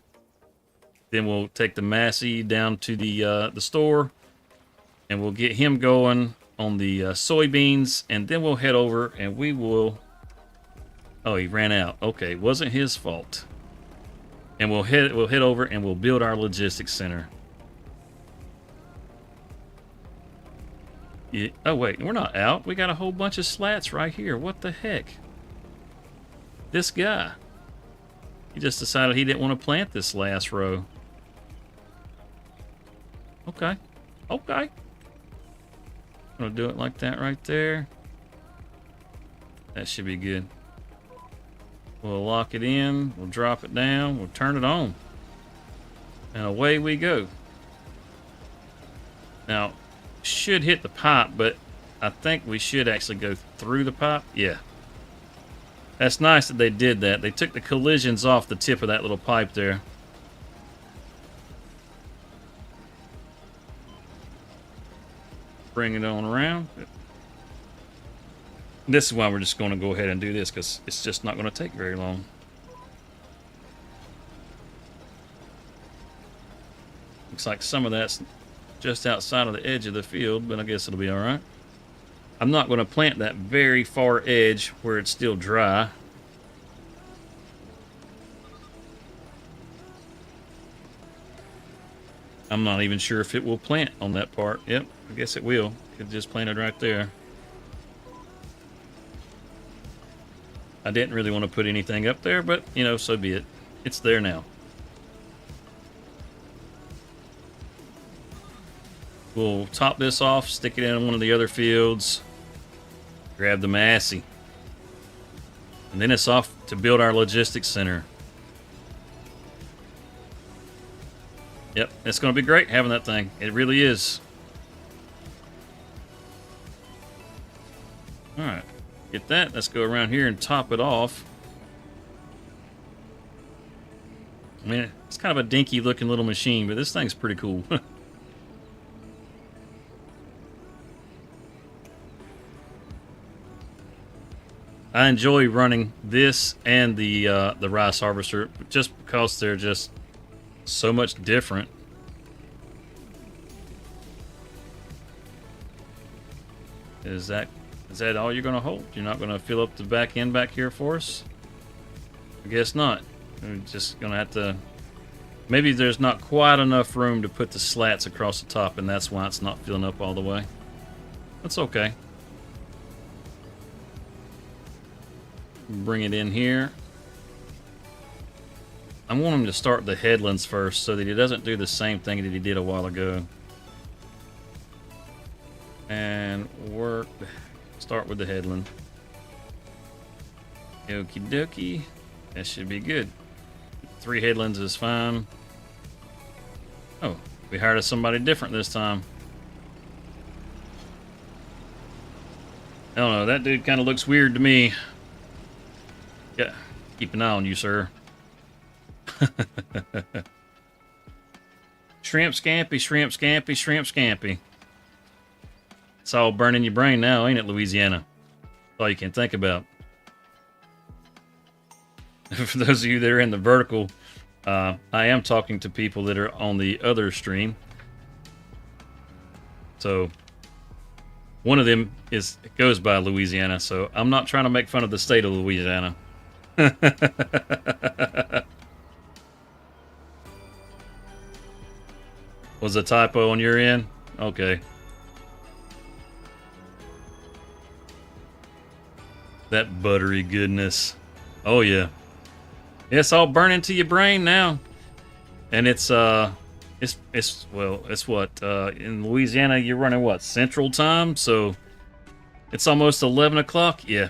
then we'll take the Massey down to the store, and we'll get him going on the soybeans, and then we'll head over and we will. Oh, he ran out. Okay, wasn't his fault. And we'll head over and we'll build our logistics center. Yeah. Oh wait, we're not out. We got a whole bunch of slats right here. What the heck? This guy. He just decided he didn't want to plant this last row. Okay. Okay. I'm gonna do it like that right there. That should be good. We'll lock it in, we'll drop it down, we'll turn it on. And away we go. Now, should hit the pipe, but I think we should actually go through the pipe. Yeah. That's nice that they did that. They took the collisions off the tip of that little pipe there. Bring it on around. This is why we're just going to go ahead and do this, because it's just not going to take very long. Looks like some of that's just outside of the edge of the field, but I guess it'll be all right. I'm not going to plant that very far edge where it's still dry. I'm not even sure if it will plant on that part. Yep, I guess it will. Could just plant it right there. I didn't really want to put anything up there, but, you know, so be it. It's there now. We'll top this off, stick it in one of the other fields, grab the Massey, and then it's off to build our logistics center. Yep, it's going to be great having that thing. It really is. All right. Get that. Let's go around here and top it off. I mean, it's kind of a dinky looking little machine, but this thing's pretty cool. I enjoy running this and the rice harvester just because they're just so much different. Is that all you're going to hold? You're not going to fill up the back end back here for us? I guess not. We're just going to have to... Maybe there's not quite enough room to put the slats across the top, and that's why it's not filling up all the way. That's okay. Bring it in here. I want him to start the headlands first so that he doesn't do the same thing that he did a while ago. And work... Start with the headland. Okie dokie. That should be good. 3 headlands is fine. Oh, we hired somebody different this time. I don't know, that dude kind of looks weird to me. Yeah, keep an eye on you, sir. Shrimp scampi, shrimp scampi, shrimp scampi. It's all burning your brain now, ain't it, Louisiana? That's all you can think about. For those of you that are in the vertical, I am talking to people that are on the other stream. So one of them goes by Louisiana, so I'm not trying to make fun of the state of Louisiana. Was a typo on your end? Okay. That buttery goodness. Oh yeah. It's all burning to your brain now. And it's what in Louisiana you're running what, Central Time? So it's almost 11 o'clock. Yeah.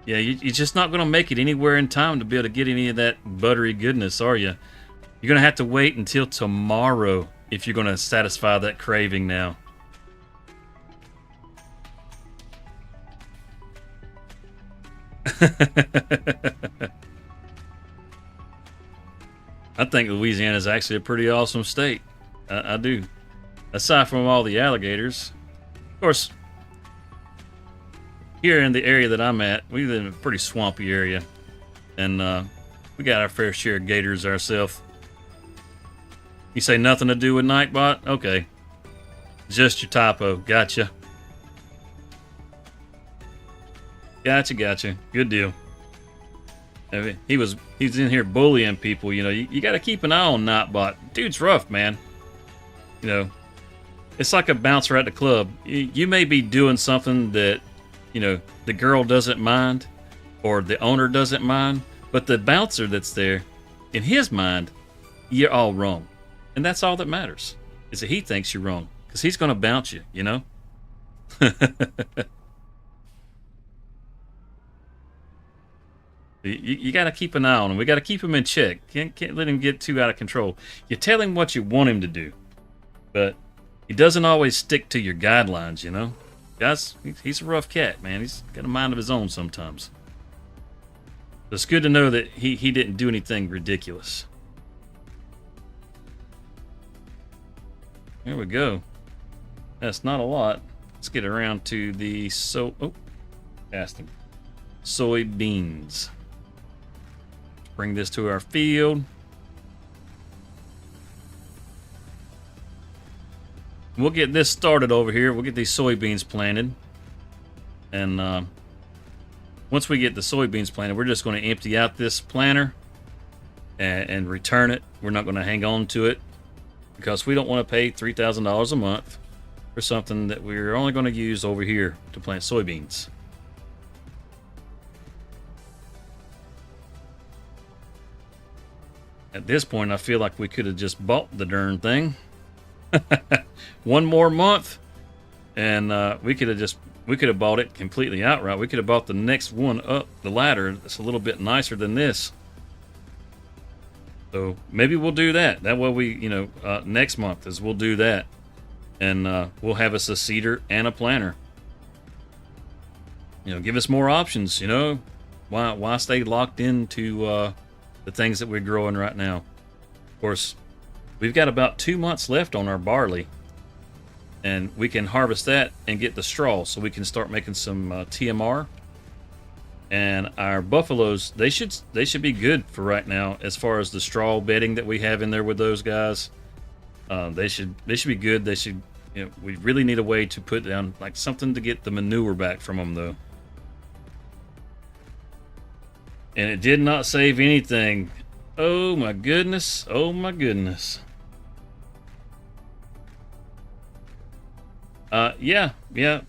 Yeah, you're just not going to make it anywhere in time to be able to get any of that buttery goodness, are you? You're going to have to wait until tomorrow if you're going to satisfy that craving now. I think Louisiana is actually a pretty awesome state. I do. Aside from all the alligators. Of course, here in the area that I'm at, we live in a pretty swampy area. And we got our fair share of gators ourselves. You say nothing to do with Nightbot? Okay. Just your typo. Gotcha. Gotcha. Good deal. He's in here bullying people, you know. You got to keep an eye on Nightbot. Dude's rough, man. You know, it's like a bouncer at the club. You may be doing something that, you know, the girl doesn't mind or the owner doesn't mind, but the bouncer that's there, in his mind, you're all wrong. And that's all that matters, is that he thinks you're wrong, because he's going to bounce you, you know? You got to keep an eye on him. We got to keep him in check. Can't let him get too out of control. You tell him what you want him to do, but he doesn't always stick to your guidelines, you know? Guys, he's a rough cat, man. He's got a mind of his own sometimes. So it's good to know that he didn't do anything ridiculous. There we go. That's not a lot. Let's get around to the casting. Soybeans. Bring this to our field. We'll get this started over here. We'll get these soybeans planted. And once we get the soybeans planted, we're just going to empty out this planter and return it. We're not going to hang on to it, because we don't want to pay $3,000 a month for something that we're only going to use over here to plant soybeans. At this point, I feel like we could have just bought the darn thing. One more month, and we could have bought it completely outright. We could have bought the next one up the ladder that's a little bit nicer than this. So maybe we'll do that. That way we, next month we'll do that. And we'll have us a seeder and a planter. Give us more options, Why stay locked into the things that we're growing right now? Of course, we've got about 2 months left on our barley. And we can harvest that and get the straw, so we can start making some TMR. And our buffaloes, they should be good for right now as far as the straw bedding that we have in there with those guys. They should be good. They should. We really need a way to put down like something to get the manure back from them, though. And it did not save anything. Oh my goodness! Oh my goodness! Yeah.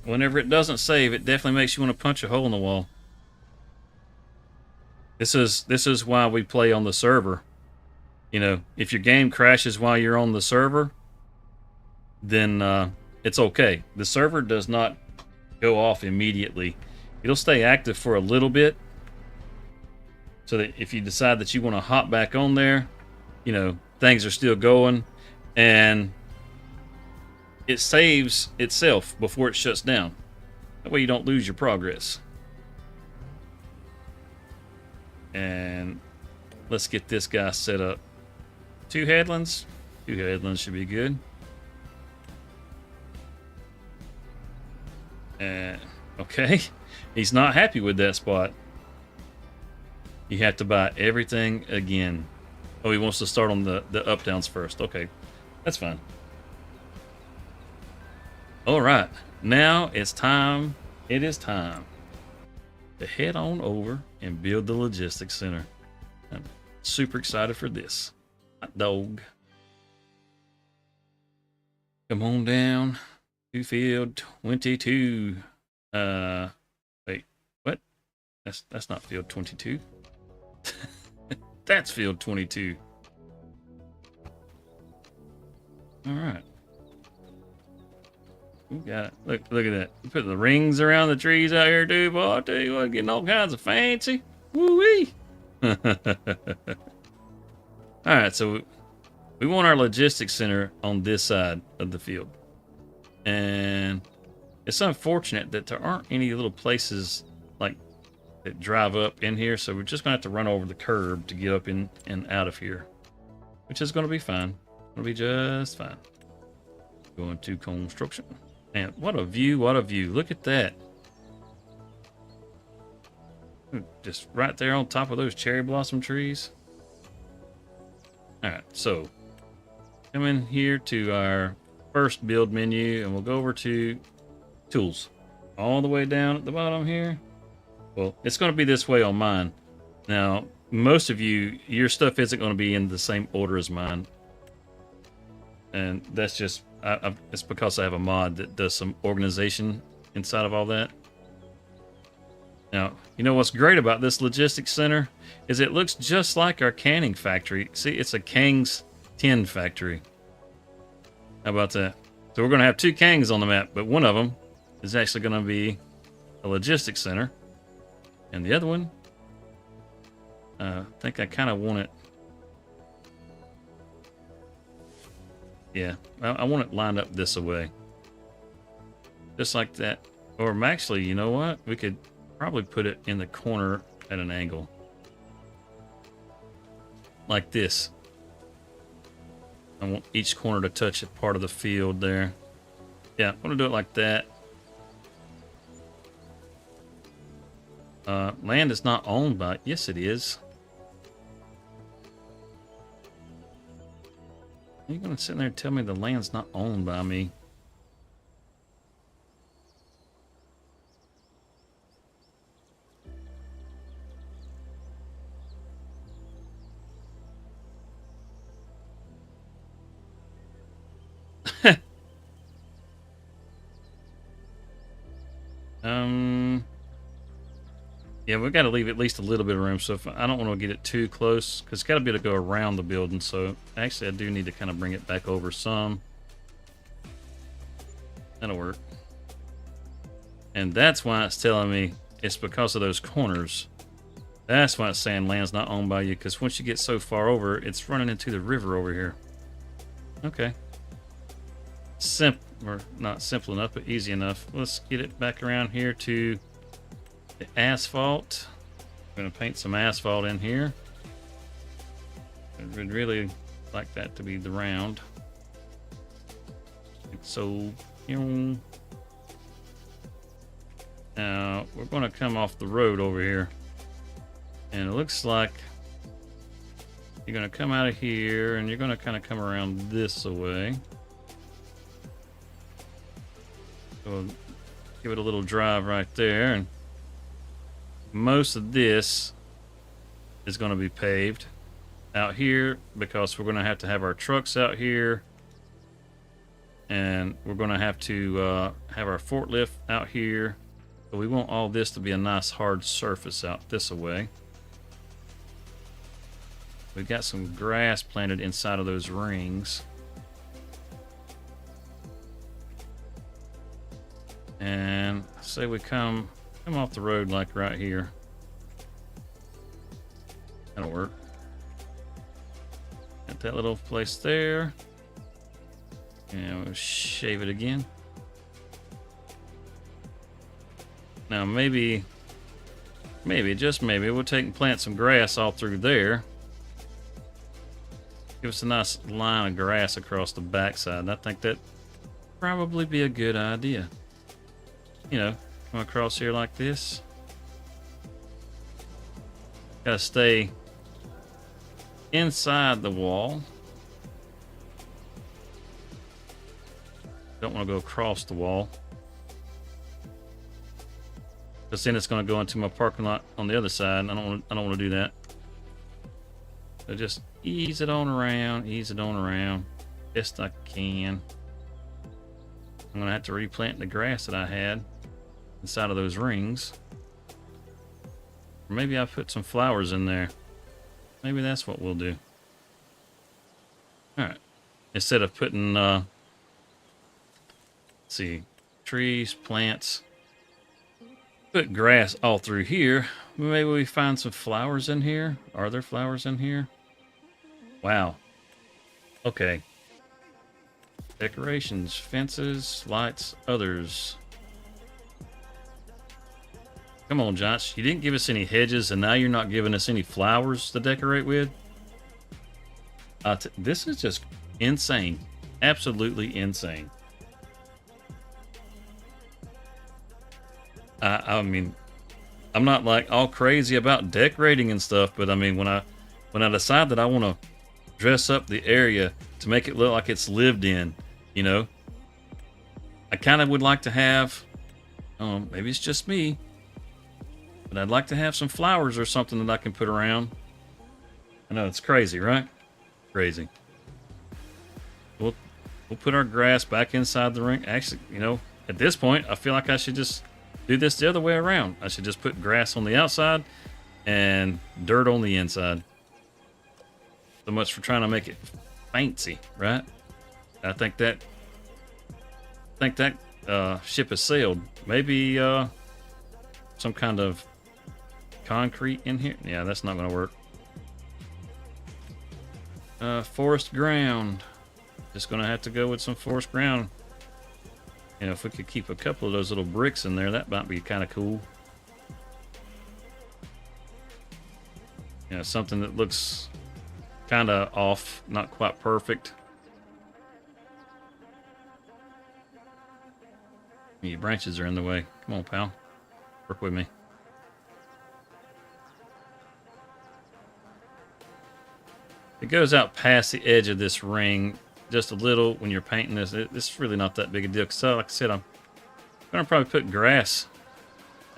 Whenever it doesn't save, it definitely makes you want to punch a hole in the wall. This is why we play on the server. If your game crashes while you're on the server, then it's okay. The server does not go off immediately. It'll stay active for a little bit, so that if you decide that you want to hop back on there, things are still going, and it saves itself before it shuts down. That way you don't lose your progress. And let's get this guy set up. 2 headlands. 2 headlands should be good. Okay. He's not happy with that spot. You have to buy everything again. Oh, he wants to start on the up downs first. Okay, that's fine. All right, now it's time. It is time to head on over and build the logistics center. I'm super excited for this. Hot dog. Come on down to field 22. Wait, what? That's not field 22. That's field 22. All right. We got it. Look at that. You put the rings around the trees out here, dude. Boy, I'll tell you what, getting all kinds of fancy. Woo-wee. All right, so we want our logistics center on this side of the field. And it's unfortunate that there aren't any little places like that drive up in here, so we're just gonna have to run over the curb to get up in and out of here, which is gonna be fine. It'll be just fine. Going to construction. Man, what a view, what a view. Look at that. Just right there on top of those cherry blossom trees. All right, so come in here to our first build menu, and we'll go over to tools. All the way down at the bottom here. Well, it's going to be this way on mine. Now, most of you, your stuff isn't going to be in the same order as mine. And that's just, it's because I have a mod that does some organization inside of all that. Now, you know what's great about this logistics center is it looks just like our canning factory. See, it's a Kang's tin factory. How about that? So we're going to have 2 Kangs on the map, but one of them is actually going to be a logistics center. And the other one, I think I kind of want it. Yeah, I want it lined up this way. Just like that. Or actually, you know what? We could probably put it in the corner at an angle. Like this. I want each corner to touch a part of the field there. Yeah, I'm going to do it like that. Land is not owned by... Yes, it is. Are you going to sit there and tell me the land's not owned by me? Yeah, we've got to leave at least a little bit of room. So if I don't want to get it too close, because it's got to be able to go around the building. So actually, I do need to kind of bring it back over some. That'll work. And that's why it's telling me it's because of those corners. That's why it's saying land's not owned by you, because once you get so far over, it's running into the river over here. Okay. Or not simple enough, but easy enough. Let's get it back around here to the asphalt. I'm going to paint some asphalt in here. I would really like that to be the round. So, now we're going to come off the road over here. And it looks like you're going to come out of here and you're going to kind of come around this way. So give it a little drive right there, and most of this is going to be paved out here because we're going to have our trucks out here, and we're going to have our forklift out here. So we want all this to be a nice hard surface out this way. We've got some grass planted inside of those rings. And say we come off the road like right here. That'll work. Got that little place there. And we'll shave it again. Now maybe, just maybe, we'll take and plant some grass all through there. Give us a nice line of grass across the backside. And I think that probably be a good idea. You know, come across here like this. Gotta stay inside the wall. Don't want to go across the wall, because then it's going to go into my parking lot on the other side. And I don't want to do that. So just ease it on around, best I can. I'm going to have to replant the grass that I had inside of those rings. Or maybe I put some flowers in there. Maybe that's what we'll do. All right. Instead of putting, let's see, trees, plants, put grass all through here. Maybe we find some flowers in here. Are there flowers in here? Wow. Okay. Decorations, fences, lights, others. Come on, Josh. You didn't give us any hedges, and now you're not giving us any flowers to decorate with? This is just insane. Absolutely insane. I mean, I'm not like all crazy about decorating and stuff, but I mean, when I decide that I want to dress up the area to make it look like it's lived in, you know, I kind of would like to have, maybe it's just me, but I'd like to have some flowers or something that I can put around. I know it's crazy, right? Crazy. We'll put our grass back inside the ring. Actually, you know, at this point, I feel like I should just do this the other way around. I should just put grass on the outside and dirt on the inside. So much for trying to make it fancy, right? I think that ship has sailed. Maybe some kind of concrete in here. Yeah, that's not going to work. Forest ground. Just going to have to go with some forest ground. You know, if we could keep a couple of those little bricks in there, that might be kind of cool. You know, something that looks kind of off, not quite perfect. Your branches are in the way. Come on, pal. Work with me. It goes out past the edge of this ring just a little when you're painting this. It's really not that big a deal. So, like I said, I'm going to probably put grass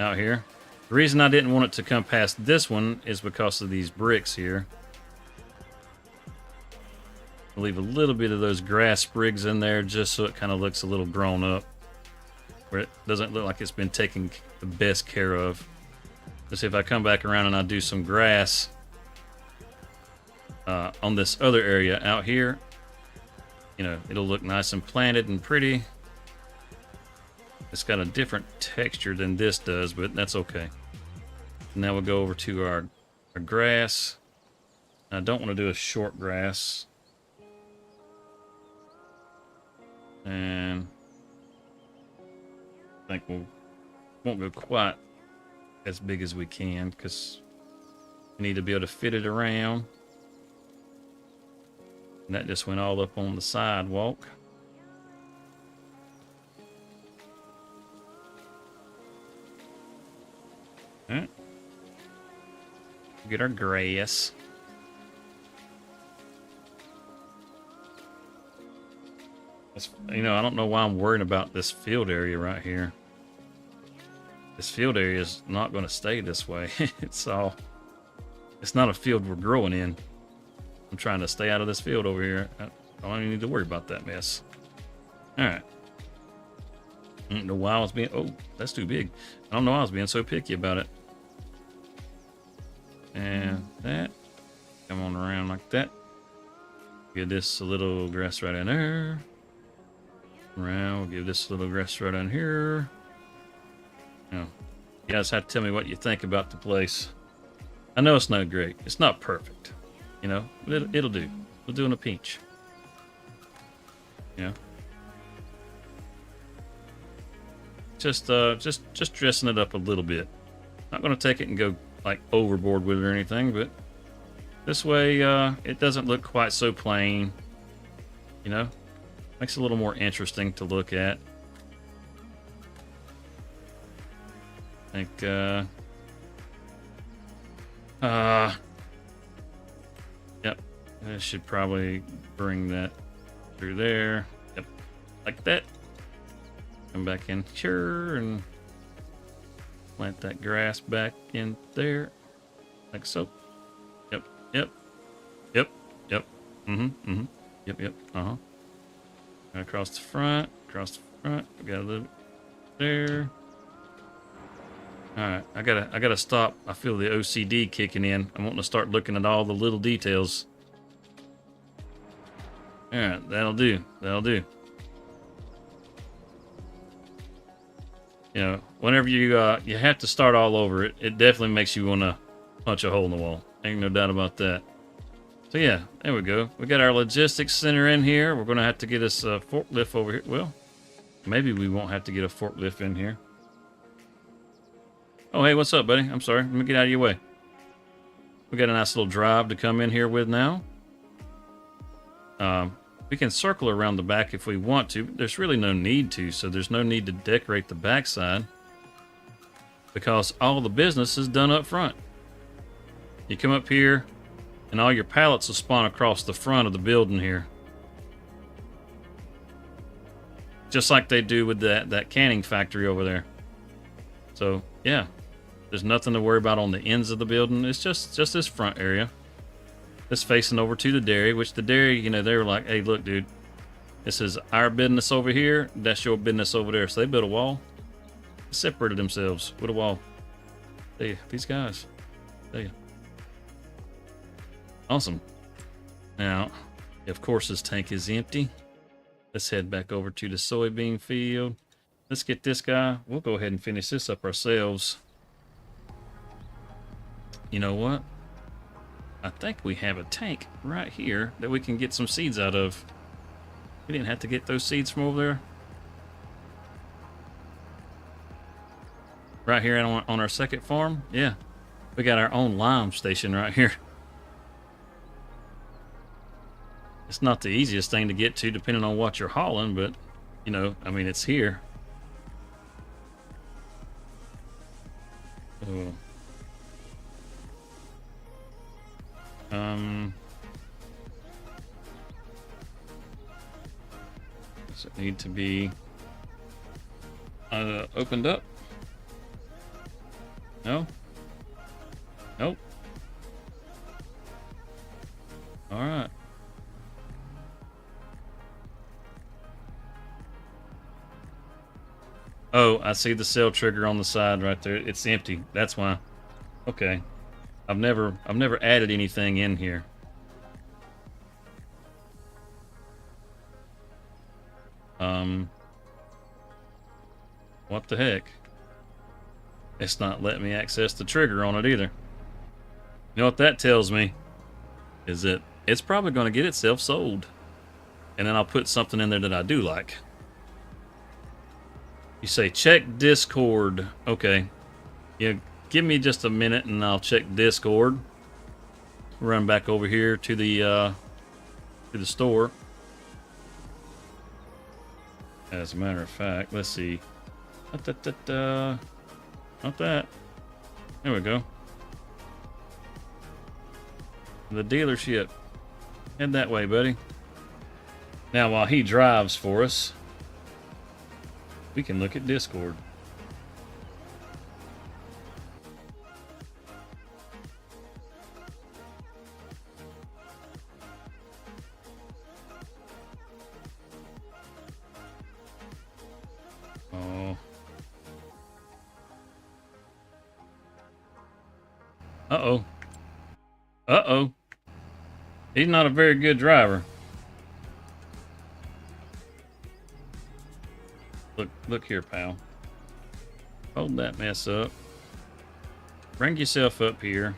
out here. The reason I didn't want it to come past this one is because of these bricks here. I'll leave a little bit of those grass sprigs in there just so it kind of looks a little grown up, where it doesn't look like it's been taken the best care of. Let's see if I come back around and I do some grass on this other area out here. You know, it'll look nice and planted and pretty. It's got a different texture than this does, but that's okay. Now we'll go over to our grass. I don't want to do a short grass. And I think we won't go quite as big as we can because we need to be able to fit it around. And that just went all up on the sidewalk. All right. Get our grass. You know, I don't know why I'm worried about this field area right here. This field area is not going to stay this way. It's not a field we're growing in. I'm trying to stay out of this field over here. I don't even need to worry about that mess. All right. I don't know why I was being... Oh, that's too big. I don't know why I was being so picky about it. And that. Come on around like that. Give this a little grass right in there. Around. We'll give this a little grass right in here. Now, you guys have to tell me what you think about the place. I know it's not great. It's not perfect. You know, but it'll do. We'll do in a pinch. Yeah. Just dressing it up a little bit. Not going to take it and go like overboard with it or anything, but This way, it doesn't look quite so plain. You know, makes it a little more interesting to look at. I think, yep, I should probably bring that through there. Yep, like that. Come back in here and plant that grass back in there, like so. Yep, yep, yep, yep. Yep, yep. Across the front, We got a little there. All right, I gotta stop. I feel the OCD kicking in. I want to start looking at all the little details. All right, that'll do. That'll do. You know, whenever you have to start all over, it definitely makes you want to punch a hole in the wall. Ain't no doubt about that. So yeah, there we go. We got our logistics center in here. We're gonna have to get us a forklift over here. Well, maybe we won't have to get a forklift in here. Oh, hey, what's up, buddy? I'm sorry. Let me get out of your way. We got a nice little drive to come in here with now. We can circle around the back if we want to. But there's really no need to, so there's no need to decorate the backside because all the business is done up front. You come up here, and all your pallets will spawn across the front of the building here. Just like they do with that canning factory over there. So, yeah. There's nothing to worry about on the ends of the building. It's just this front area. This facing over to the dairy, which the dairy, you know, they were like, hey, look, dude. This is our business over here. That's your business over there. So they built a wall. They separated themselves with a wall. Hey, these guys. Hey. Awesome. Now, of course, this tank is empty. Let's head back over to the soybean field. Let's get this guy. We'll go ahead and finish this up ourselves. You know what? I think we have a tank right here that we can get some seeds out of. We didn't have to get those seeds from over there. Right here on our second farm. Yeah. We got our own lime station right here. It's not the easiest thing to get to depending on what you're hauling, but, you know, I mean, it's here. Oh. Does it need to be opened up? No? Nope. All right. Oh, I see the cell trigger on the side right there. It's empty. That's why. Okay. I've never added anything in here. What the heck? It's not letting me access the trigger on it either. You know what that tells me? Is that it's probably going to get itself sold. And then I'll put something in there that I do like. You say check Discord. Okay. Yeah, give me just a minute and I'll check Discord. Run back over here to the store. As a matter of fact, let's see. Not that. There we go. The dealership. Head that way, buddy. Now, while he drives for us, we can look at Discord. Oh. Uh-oh. Uh-oh. He's not a very good driver. Look here, pal. Hold that mess up. Bring yourself up here.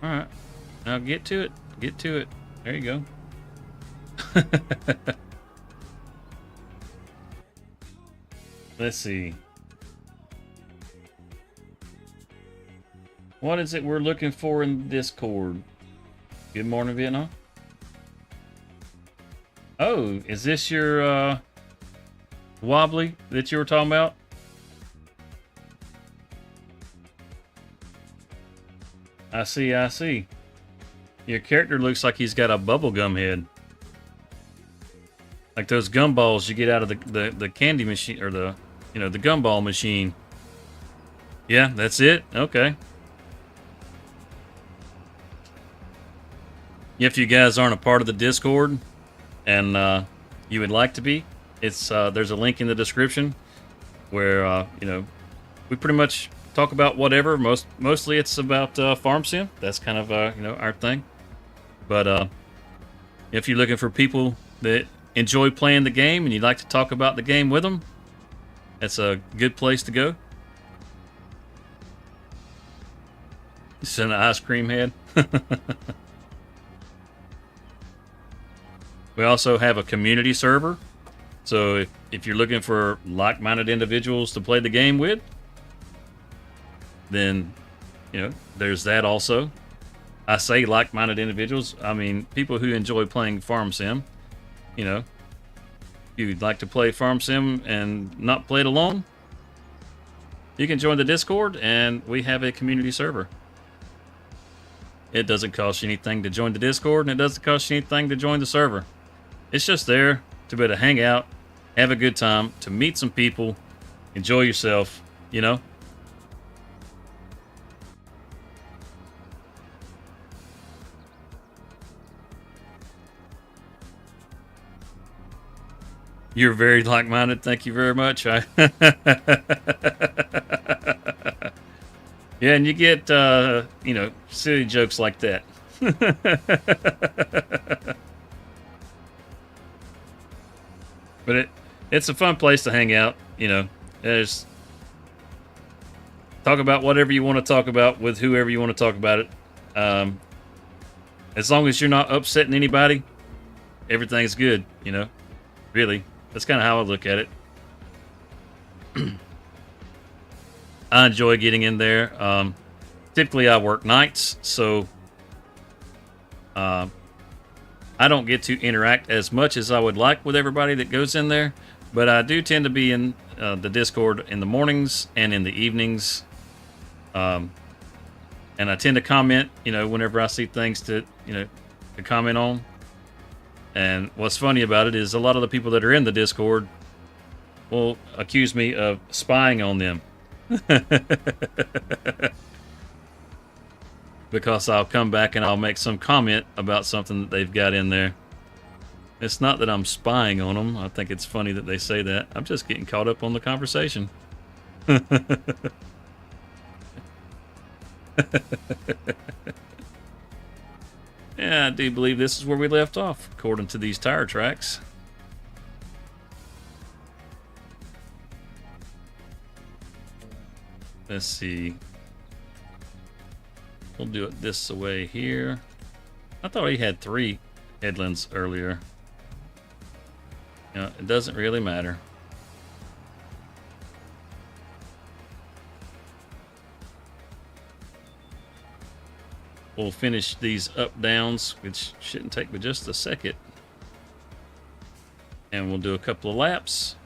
All right. Now get to it. Get to it. There you go. Let's see. What is it we're looking for in Discord? Good morning, Vietnam. Oh, is this your wobbly that you were talking about? I see, I see. Your character looks like he's got a bubblegum head. Like those gumballs you get out of the candy machine, or the gumball machine. Yeah, that's it? Okay. If you guys aren't a part of the Discord and you would like to be, it's there's a link in the description where we pretty much talk about whatever. Mostly it's about farm sim. That's kind of our thing. But if you're looking for people that enjoy playing the game and you'd like to talk about the game with them, that's a good place to go. It's an ice cream head. We also have a community server. So if you're looking for like-minded individuals to play the game with, then, there's that also. I say like-minded individuals. I mean, people who enjoy playing farm sim. If you'd like to play farm sim and not play it alone, you can join the Discord, and we have a community server. It doesn't cost you anything to join the Discord, and it doesn't cost you anything to join the server. It's just there to be able to hang out, have a good time, to meet some people, enjoy yourself, You're very like-minded. Thank you very much. Yeah, and you get, silly jokes like that. But it's a fun place to hang out. There's talk about whatever you want to talk about with whoever you want to talk about it. As long as you're not upsetting anybody, everything's good. Really, that's kind of how I look at it. I enjoy getting in there. Typically, I work nights, so I don't get to interact as much as I would like with everybody that goes in there, but I do tend to be in the Discord in the mornings and in the evenings. And I tend to comment, whenever I see things to comment on. And what's funny about it is a lot of the people that are in the Discord will accuse me of spying on them. Because I'll come back and I'll make some comment about something that they've got in there. It's not that I'm spying on them. I think it's funny that they say that. I'm just getting caught up on the conversation. Yeah, I do believe this is where we left off, according to these tire tracks. Let's see. We'll do it this way here. I thought he had 3 headlands earlier. It doesn't really matter. We'll finish these up downs, which shouldn't take but just a second. And we'll do a couple of laps.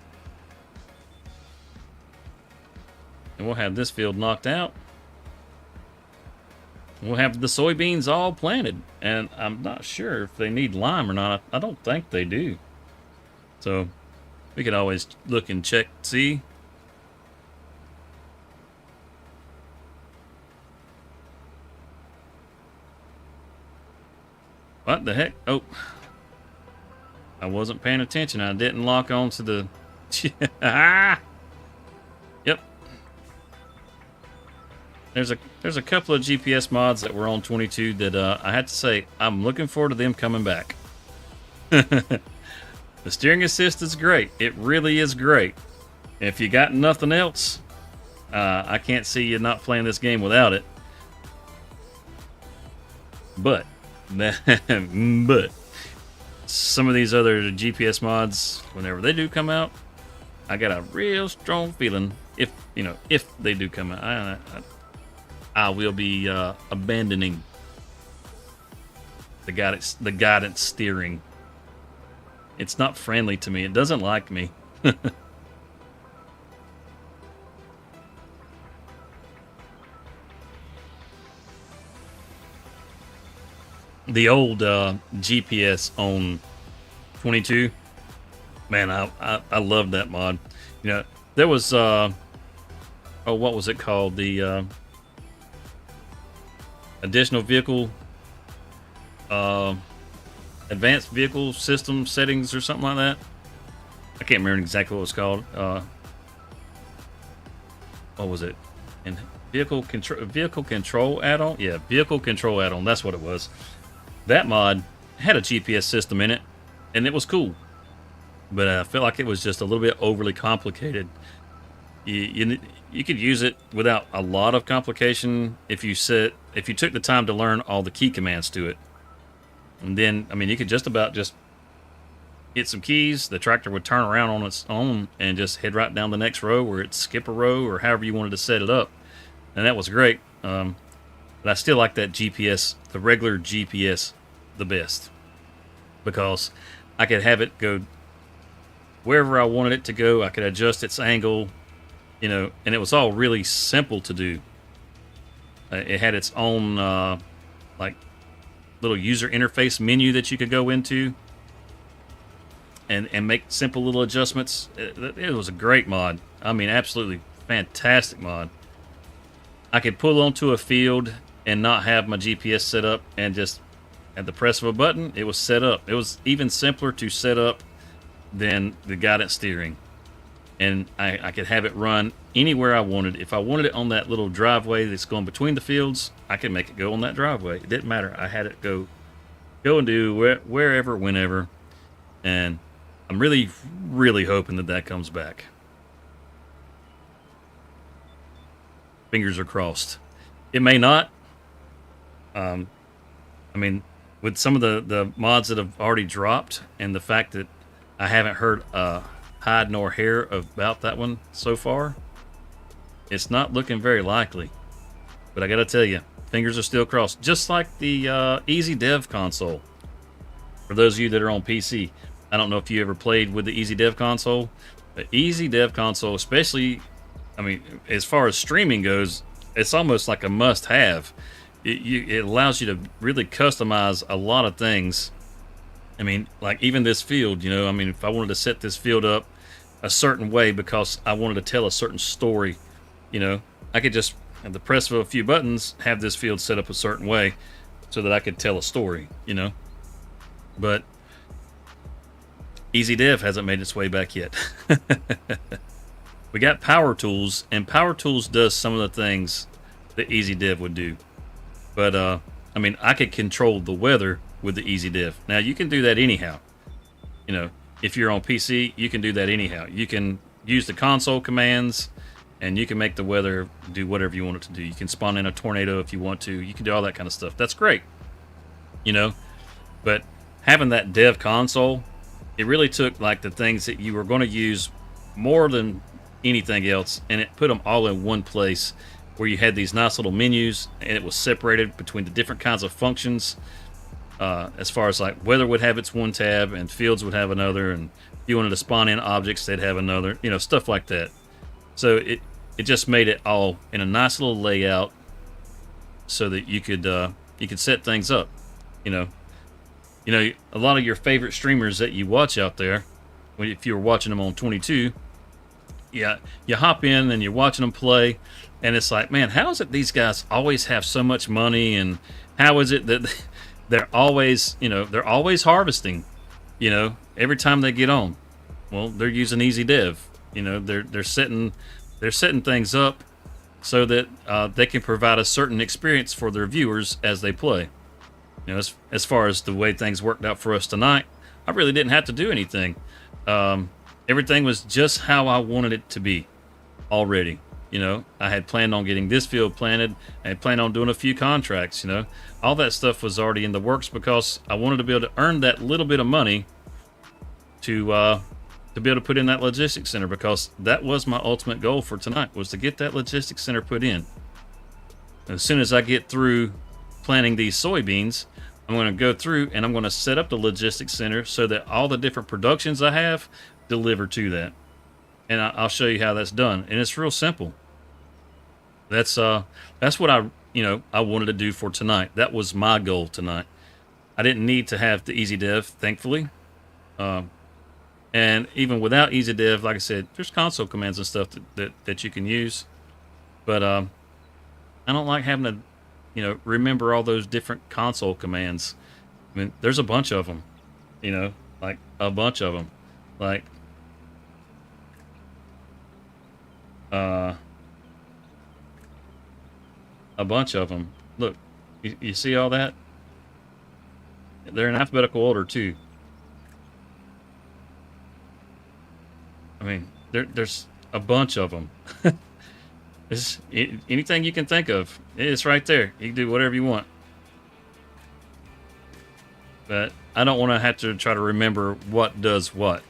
And we'll have this field knocked out. We'll have the soybeans all planted. And I'm not sure if they need lime or not. I don't think they do. So we could always look and check, see. What the heck? Oh. I wasn't paying attention. I didn't lock on to the... Yep. There's a couple of GPS mods that were on 22 that I had to say, I'm looking forward to them coming back. The steering assist is great. It really is great. If you got nothing else, I can't see you not playing this game without it. But some of these other GPS mods, whenever they do come out, I got a real strong feeling if they do come out. I will be abandoning the guidance steering. It's not friendly to me. It doesn't like me. The old GPS on 22, man, I love that mod. You know, there was oh, what was it called? The additional vehicle, uh, advanced vehicle system settings or something like that. I can't remember exactly what it was called. What was it? And vehicle control add-on. Yeah, vehicle control add-on. That's what it was. That mod had a GPS system in it, and it was cool. But I felt like it was just a little bit overly complicated. You could use it without a lot of complication if you took the time to learn all the key commands to it. And then, I mean, you could just about just hit some keys. The tractor would turn around on its own and just head right down the next row, or it'd skip a row, or however you wanted to set it up. And that was great. But I still like that GPS, the regular GPS, the best, because I could have it go wherever I wanted it to go. I could adjust its angle, and it was all really simple to do. It had its own like little user interface menu that you could go into and make simple little adjustments. It was a great mod. I mean, absolutely fantastic mod. I could pull onto a field and not have my GPS set up, and just at the press of a button, it was set up. It was even simpler to set up than the guidance steering. And I could have it run anywhere I wanted. If I wanted it on that little driveway that's going between the fields, I could make it go on that driveway. It didn't matter. I had it go and do wherever, whenever. And I'm really, really hoping that comes back. Fingers are crossed. It may not. I mean, with some of the mods that have already dropped, and the fact that I haven't heard hide nor hair about that one so far, it's not looking very likely. But I gotta tell you, fingers are still crossed. Just like the Easy Dev console. For those of you that are on PC, I don't know if you ever played with the Easy Dev console. The Easy Dev console, especially, I mean, as far as streaming goes, it's almost like a must-have. It allows you to really customize a lot of things. I mean, like even this field, I mean, if I wanted to set this field up a certain way because I wanted to tell a certain story, I could just, at the press of a few buttons, have this field set up a certain way so that I could tell a story, But Easy Dev hasn't made its way back yet. We got Power Tools, and Power Tools does some of the things that Easy Dev would do. But, I mean, I could control the weather with the Easy Dev. Now, you can do that anyhow. If you're on PC, you can do that anyhow. You can use the console commands, and you can make the weather do whatever you want it to do. You can spawn in a tornado if you want to. You can do all that kind of stuff. That's great. But having that dev console, it really took like the things that you were going to use more than anything else, and it put them all in one place, where you had these nice little menus, and it was separated between the different kinds of functions. As far as like weather would have its one tab, and fields would have another, and if you wanted to spawn in objects, they'd have another, stuff like that. So it just made it all in a nice little layout, so that you could set things up. A lot of your favorite streamers that you watch out there, if you were watching them on 22, yeah, you hop in and you're watching them play, and it's like, man, how is it these guys always have so much money, and how is it that they're always harvesting, every time they get on? Well, they're using Easy Dev. They're setting things up so that they can provide a certain experience for their viewers as they play. As far as the way things worked out for us tonight, I really didn't have to do anything. Everything was just how I wanted it to be already. I had planned on getting this field planted. I had planned on doing a few contracts. All that stuff was already in the works, because I wanted to be able to earn that little bit of money to be able to put in that logistics center, because that was my ultimate goal for tonight, was to get that logistics center put in. As soon as I get through planting these soybeans, I'm going to go through and I'm going to set up the logistics center so that all the different productions I have deliver to that. And I'll show you how that's done. And it's real simple. That's what I wanted to do for tonight. That was my goal tonight. I didn't need to have the easy dev, thankfully. And even without easy dev, like I said, there's console commands and stuff that you can use. But I don't like having to, remember all those different console commands. I mean, there's a bunch of them, like a bunch of them, like a bunch of them. Look, you see all that? They're in alphabetical order too. I mean, there's a bunch of them. Anything you can think of, it's right there. You can do whatever you want. But I don't want to have to try to remember what does what.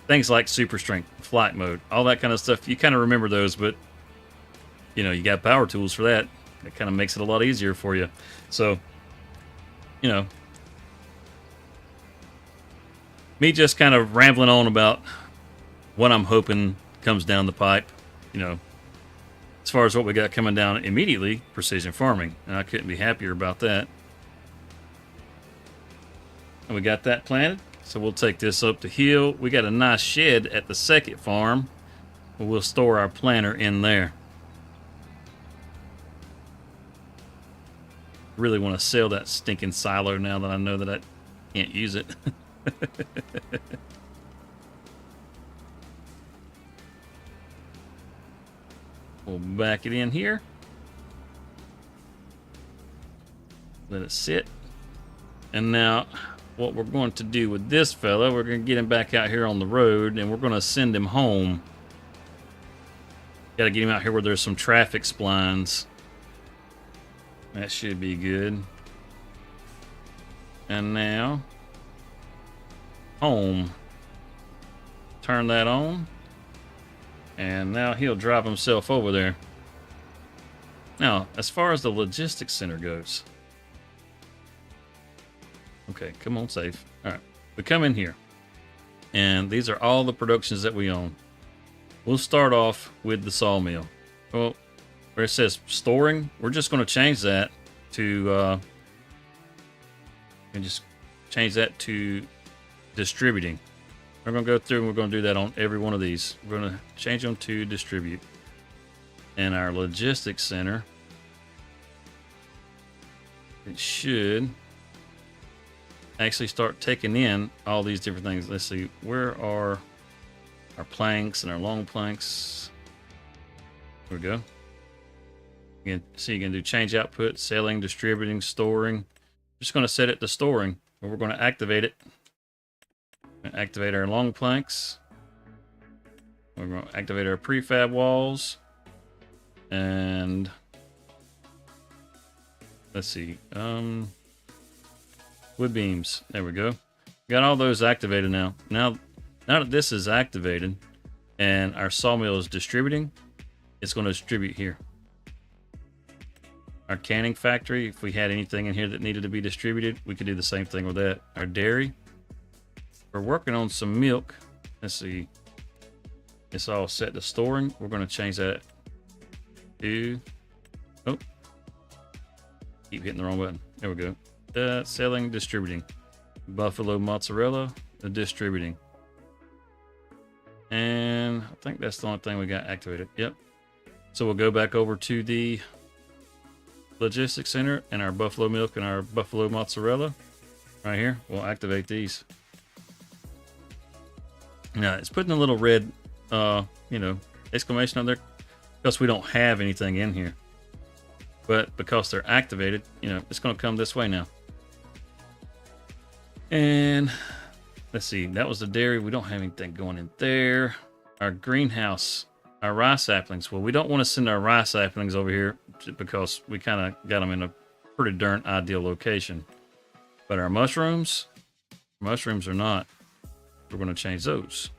Things like super strength, flight mode, all that kind of stuff. You kind of remember those, but you got power tools for that. That kind of makes it a lot easier for you. So, me just kind of rambling on about what I'm hoping comes down the pipe. As far as what we got coming down immediately, precision farming. And I couldn't be happier about that. And we got that planted. So we'll take this up the hill. We got a nice shed at the second farm. We'll store our planter in there. Really want to sell that stinking silo now that I know that I can't use it. We'll back it in here. Let it sit. And now what we're going to do with this fella, we're going to get him back out here on the road and we're going to send him home. Got to get him out here where there's some traffic splines. That should be good. And now, home. Turn that on. And now he'll drive himself over there. Now, as far as the logistics center goes. Okay, come on, save. All right, we come in here. And these are all the productions that we own. We'll start off with the sawmill. Well, where it says storing, we're just going to change that to distributing. We're going to go through and we're going to do that on every one of these. We're going to change them to distribute. And our logistics center, it should actually start taking in all these different things. Let's see, where are our planks and our long planks? There we go. You can see you can do change output, selling, distributing, storing. Just going to set it to storing, and we're going to activate it. Activate our long planks. We're going to activate our prefab walls. And let's see, wood beams. There we go. Got all those activated now. Now that this is activated and our sawmill is distributing, it's going to distribute here. Our canning factory, if we had anything in here that needed to be distributed, we could do the same thing with that. Our dairy, we're working on some milk. Let's see, it's all set to storing. We're going to change that to, oh, keep hitting the wrong button. There we go. Selling, distributing. Buffalo mozzarella, distributing. And I think that's the only thing we got activated. Yep. So we'll go back over to the logistics center and our buffalo milk and our buffalo mozzarella right here. We'll activate these. Now it's putting a little red, exclamation on there because we don't have anything in here. But because they're activated, it's going to come this way now. And let's see, that was the dairy. We don't have anything going in there. Our greenhouse, our rice saplings. Well, we don't want to send our rice saplings over here because we kind of got them in a pretty darn ideal location. But our mushrooms are not. We're going to change those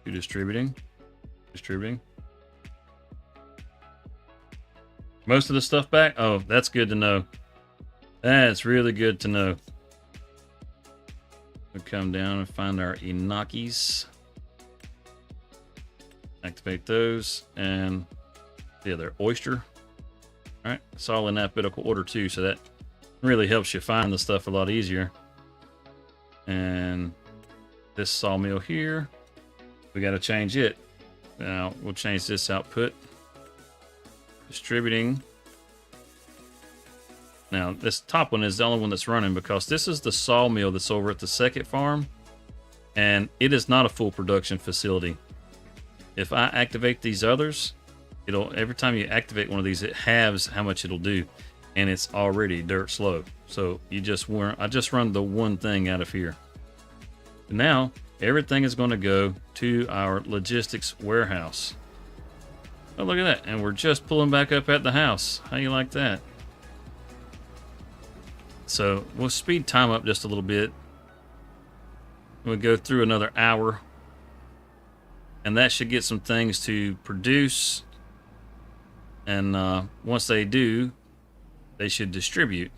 to distributing. Distributing. Most of the stuff back? Oh, that's good to know. That's really good to know. We'll come down and find our Inakis. Activate those. And yeah, they're oyster. All right, it's all in alphabetical order too, so that really helps you find the stuff a lot easier. And this sawmill here, we got to change it. Now we'll change this output. Distributing. Now this top one is the only one that's running because this is the sawmill that's over at the second farm, and it is not a full production facility. If I activate these others, it'll, every time you activate one of these, it halves how much it'll do, and it's already dirt slow. So you just I just run the one thing out of here. Now everything is going to go to our logistics warehouse. Oh, look at that. And we're just pulling back up at the house. How you like that? So we'll speed time up just a little bit. We'll go through another hour. And that should get some things to produce. And once they do, they should distribute.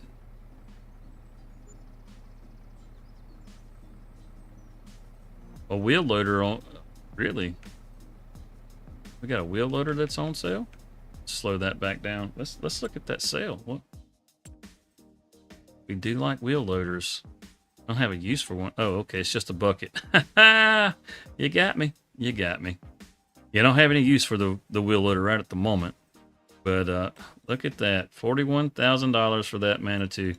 A wheel loader on, really? We got a wheel loader that's on sale? Slow that back down. Let's look at that sale. What? We do like wheel loaders. I don't have a use for one. Oh, okay, it's just a bucket. You got me. You got me. You don't have any use for the wheel loader right at the moment. But look at that. $41,000 for that Manitou.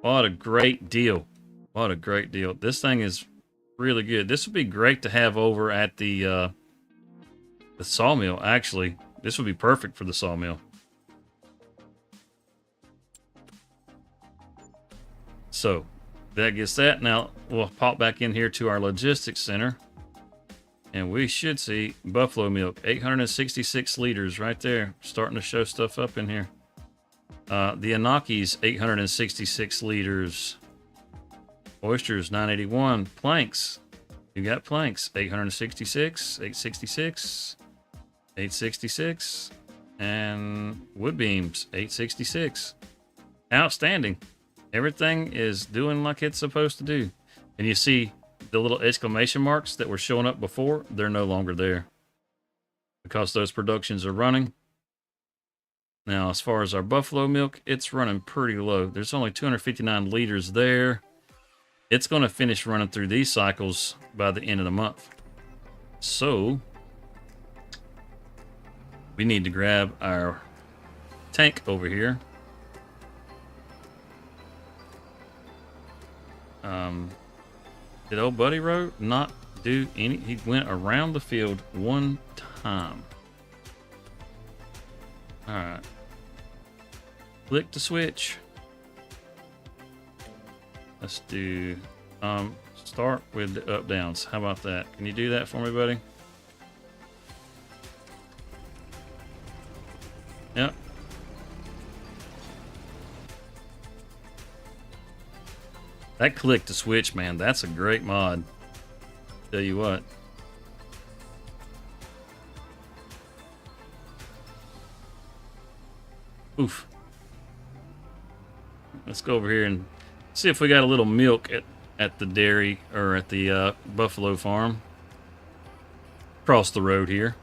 What a great deal. What a great deal. This thing is really good. This would be great to have over at the sawmill, actually. This would be perfect for the sawmill. So that gets that. Now we'll pop back in here to our logistics center, and we should see buffalo milk, 866 liters right there, starting to show stuff up in here. The Inakis, 866 liters. Oysters, 981. Planks, you got planks, 866, 866, 866, and wood beams, 866. Outstanding. Everything is doing like it's supposed to do. And you see the little exclamation marks that were showing up before, they're no longer there because those productions are running. Now, as far as our buffalo milk, it's running pretty low. There's only 259 liters there. It's going to finish running through these cycles by the end of the month. So we need to grab our tank over here. Did old Buddy Road not do any? He went around the field one time. All right. Click the switch. Let's do start with the up downs. How about that? Can you do that for me, buddy? Yep. That click to switch, man, that's a great mod. Tell you what. Oof. Let's go over here and see if we got a little milk at the dairy or at the buffalo farm. Across the road here.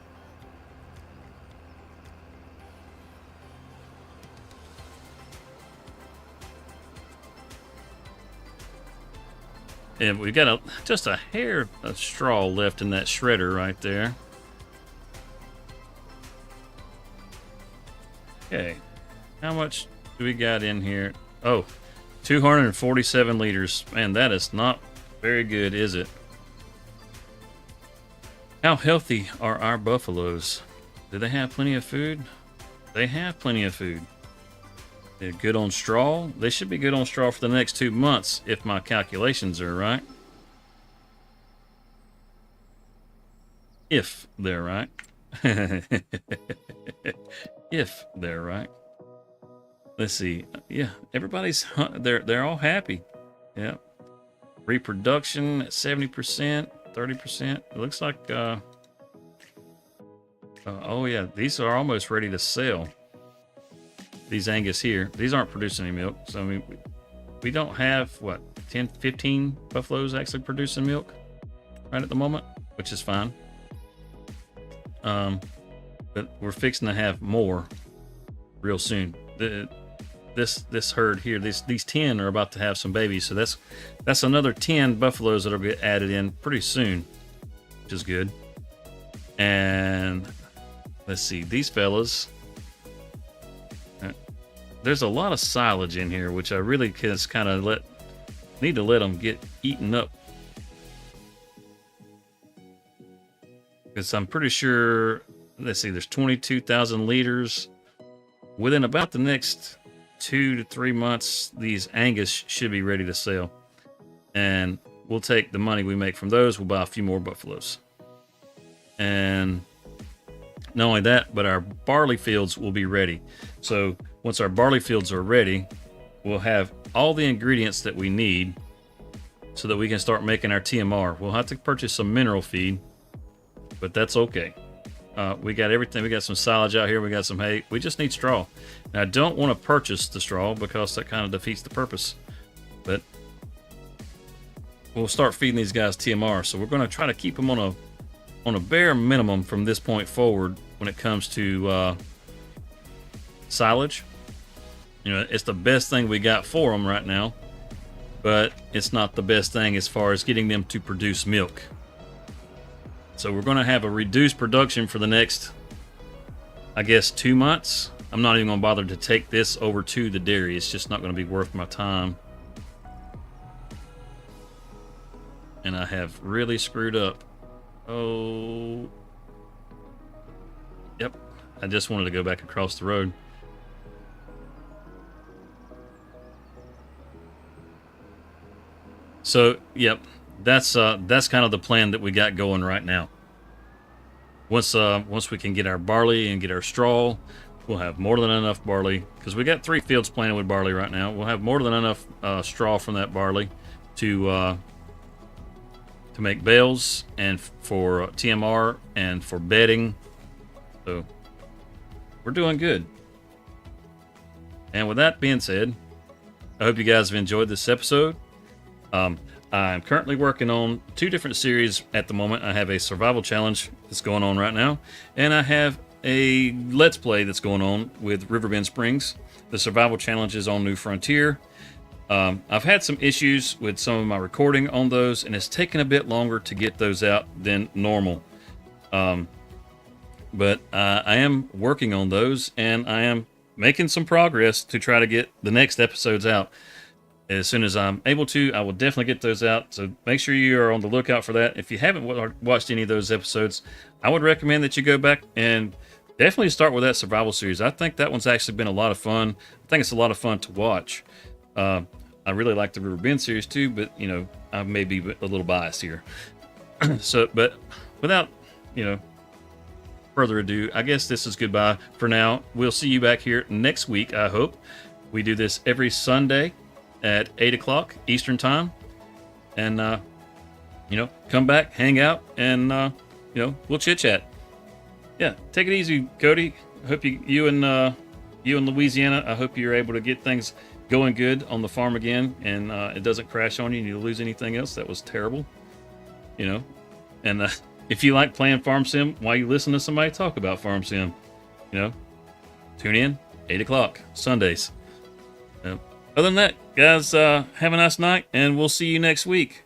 And we got just a hair of straw left in that shredder right there. Okay. How much do we got in here? Oh, 247 liters. Man, that is not very good, is it? How healthy are our buffaloes? Do they have plenty of food? They have plenty of food. They're good on straw. They should be good on straw for the next 2 months if my calculations are right. If they're right. If they're right. Let's see. Yeah, everybody's they're all happy. Yeah. Reproduction at 70%, 30%. It looks like Oh yeah, these are almost ready to sell. These Angus here, these aren't producing any milk. So I mean, we don't have what 10, 15 buffaloes actually producing milk right at the moment, which is fine. But we're fixing to have more real soon. This herd here, these 10 are about to have some babies, so that's another 10 buffaloes that'll get added in pretty soon, which is good. And let's see, these fellas, there's a lot of silage in here, which I really just kind of need to let them get eaten up, because I'm pretty sure, let's see, there's 22,000 liters. Within about the next 2 to 3 months, these Angus should be ready to sell, and we'll take the money we make from those. We'll buy a few more buffaloes, and not only that, but our barley fields will be ready. So once our barley fields are ready, we'll have all the ingredients that we need so that we can start making our TMR. We'll have to purchase some mineral feed, but that's okay. We got everything. We got some silage out here. We got some hay. We just need straw. Now, I don't want to purchase the straw because that kind of defeats the purpose, but we'll start feeding these guys TMR. So we're going to try to keep them on a bare minimum from this point forward when it comes to silage. You know, it's the best thing we got for them right now, but it's not the best thing as far as getting them to produce milk. So we're going to have a reduced production for the next, I guess, 2 months. I'm not even going to bother to take this over to the dairy. It's just not going to be worth my time. And I have really screwed up. Oh. Yep. I just wanted to go back across the road. So, yep. That's kind of the plan that we got going right now. Once we can get our barley and get our straw, we'll have more than enough barley, because we got 3 fields planted with barley right now. We'll have more than enough straw from that barley to make bales and for TMR and for bedding. So we're doing good. And with that being said, I hope you guys have enjoyed this episode. I'm currently working on 2 different series at the moment. I have a survival challenge that's going on right now, and I have a Let's Play that's going on with Riverbend Springs. The survival challenge is on New Frontier. I've had some issues with some of my recording on those, and it's taken a bit longer to get those out than normal. But I am working on those, and I am making some progress to try to get the next episodes out. As soon as I'm able to, I will definitely get those out. So make sure you are on the lookout for that. If you haven't watched any of those episodes, I would recommend that you go back and definitely start with that survival series. I think that one's actually been a lot of fun. I think it's a lot of fun to watch. I really like the River Bend series too, but you know, I may be a little biased here. So, but without, you know, further ado, I guess this is goodbye for now. We'll see you back here next week, I hope. We do this every Sunday at 8 o'clock Eastern time, and you know, come back, hang out, and you know, we'll chit chat. Yeah, take it easy, Cody. I hope you in Louisiana, I hope you're able to get things going good on the farm again, and it doesn't crash on you and you lose anything else. That was terrible, you know. And if you like playing farm sim while you listen to somebody talk about farm sim, you know, tune in 8 o'clock Sundays. Other than that, guys, have a nice night, and we'll see you next week.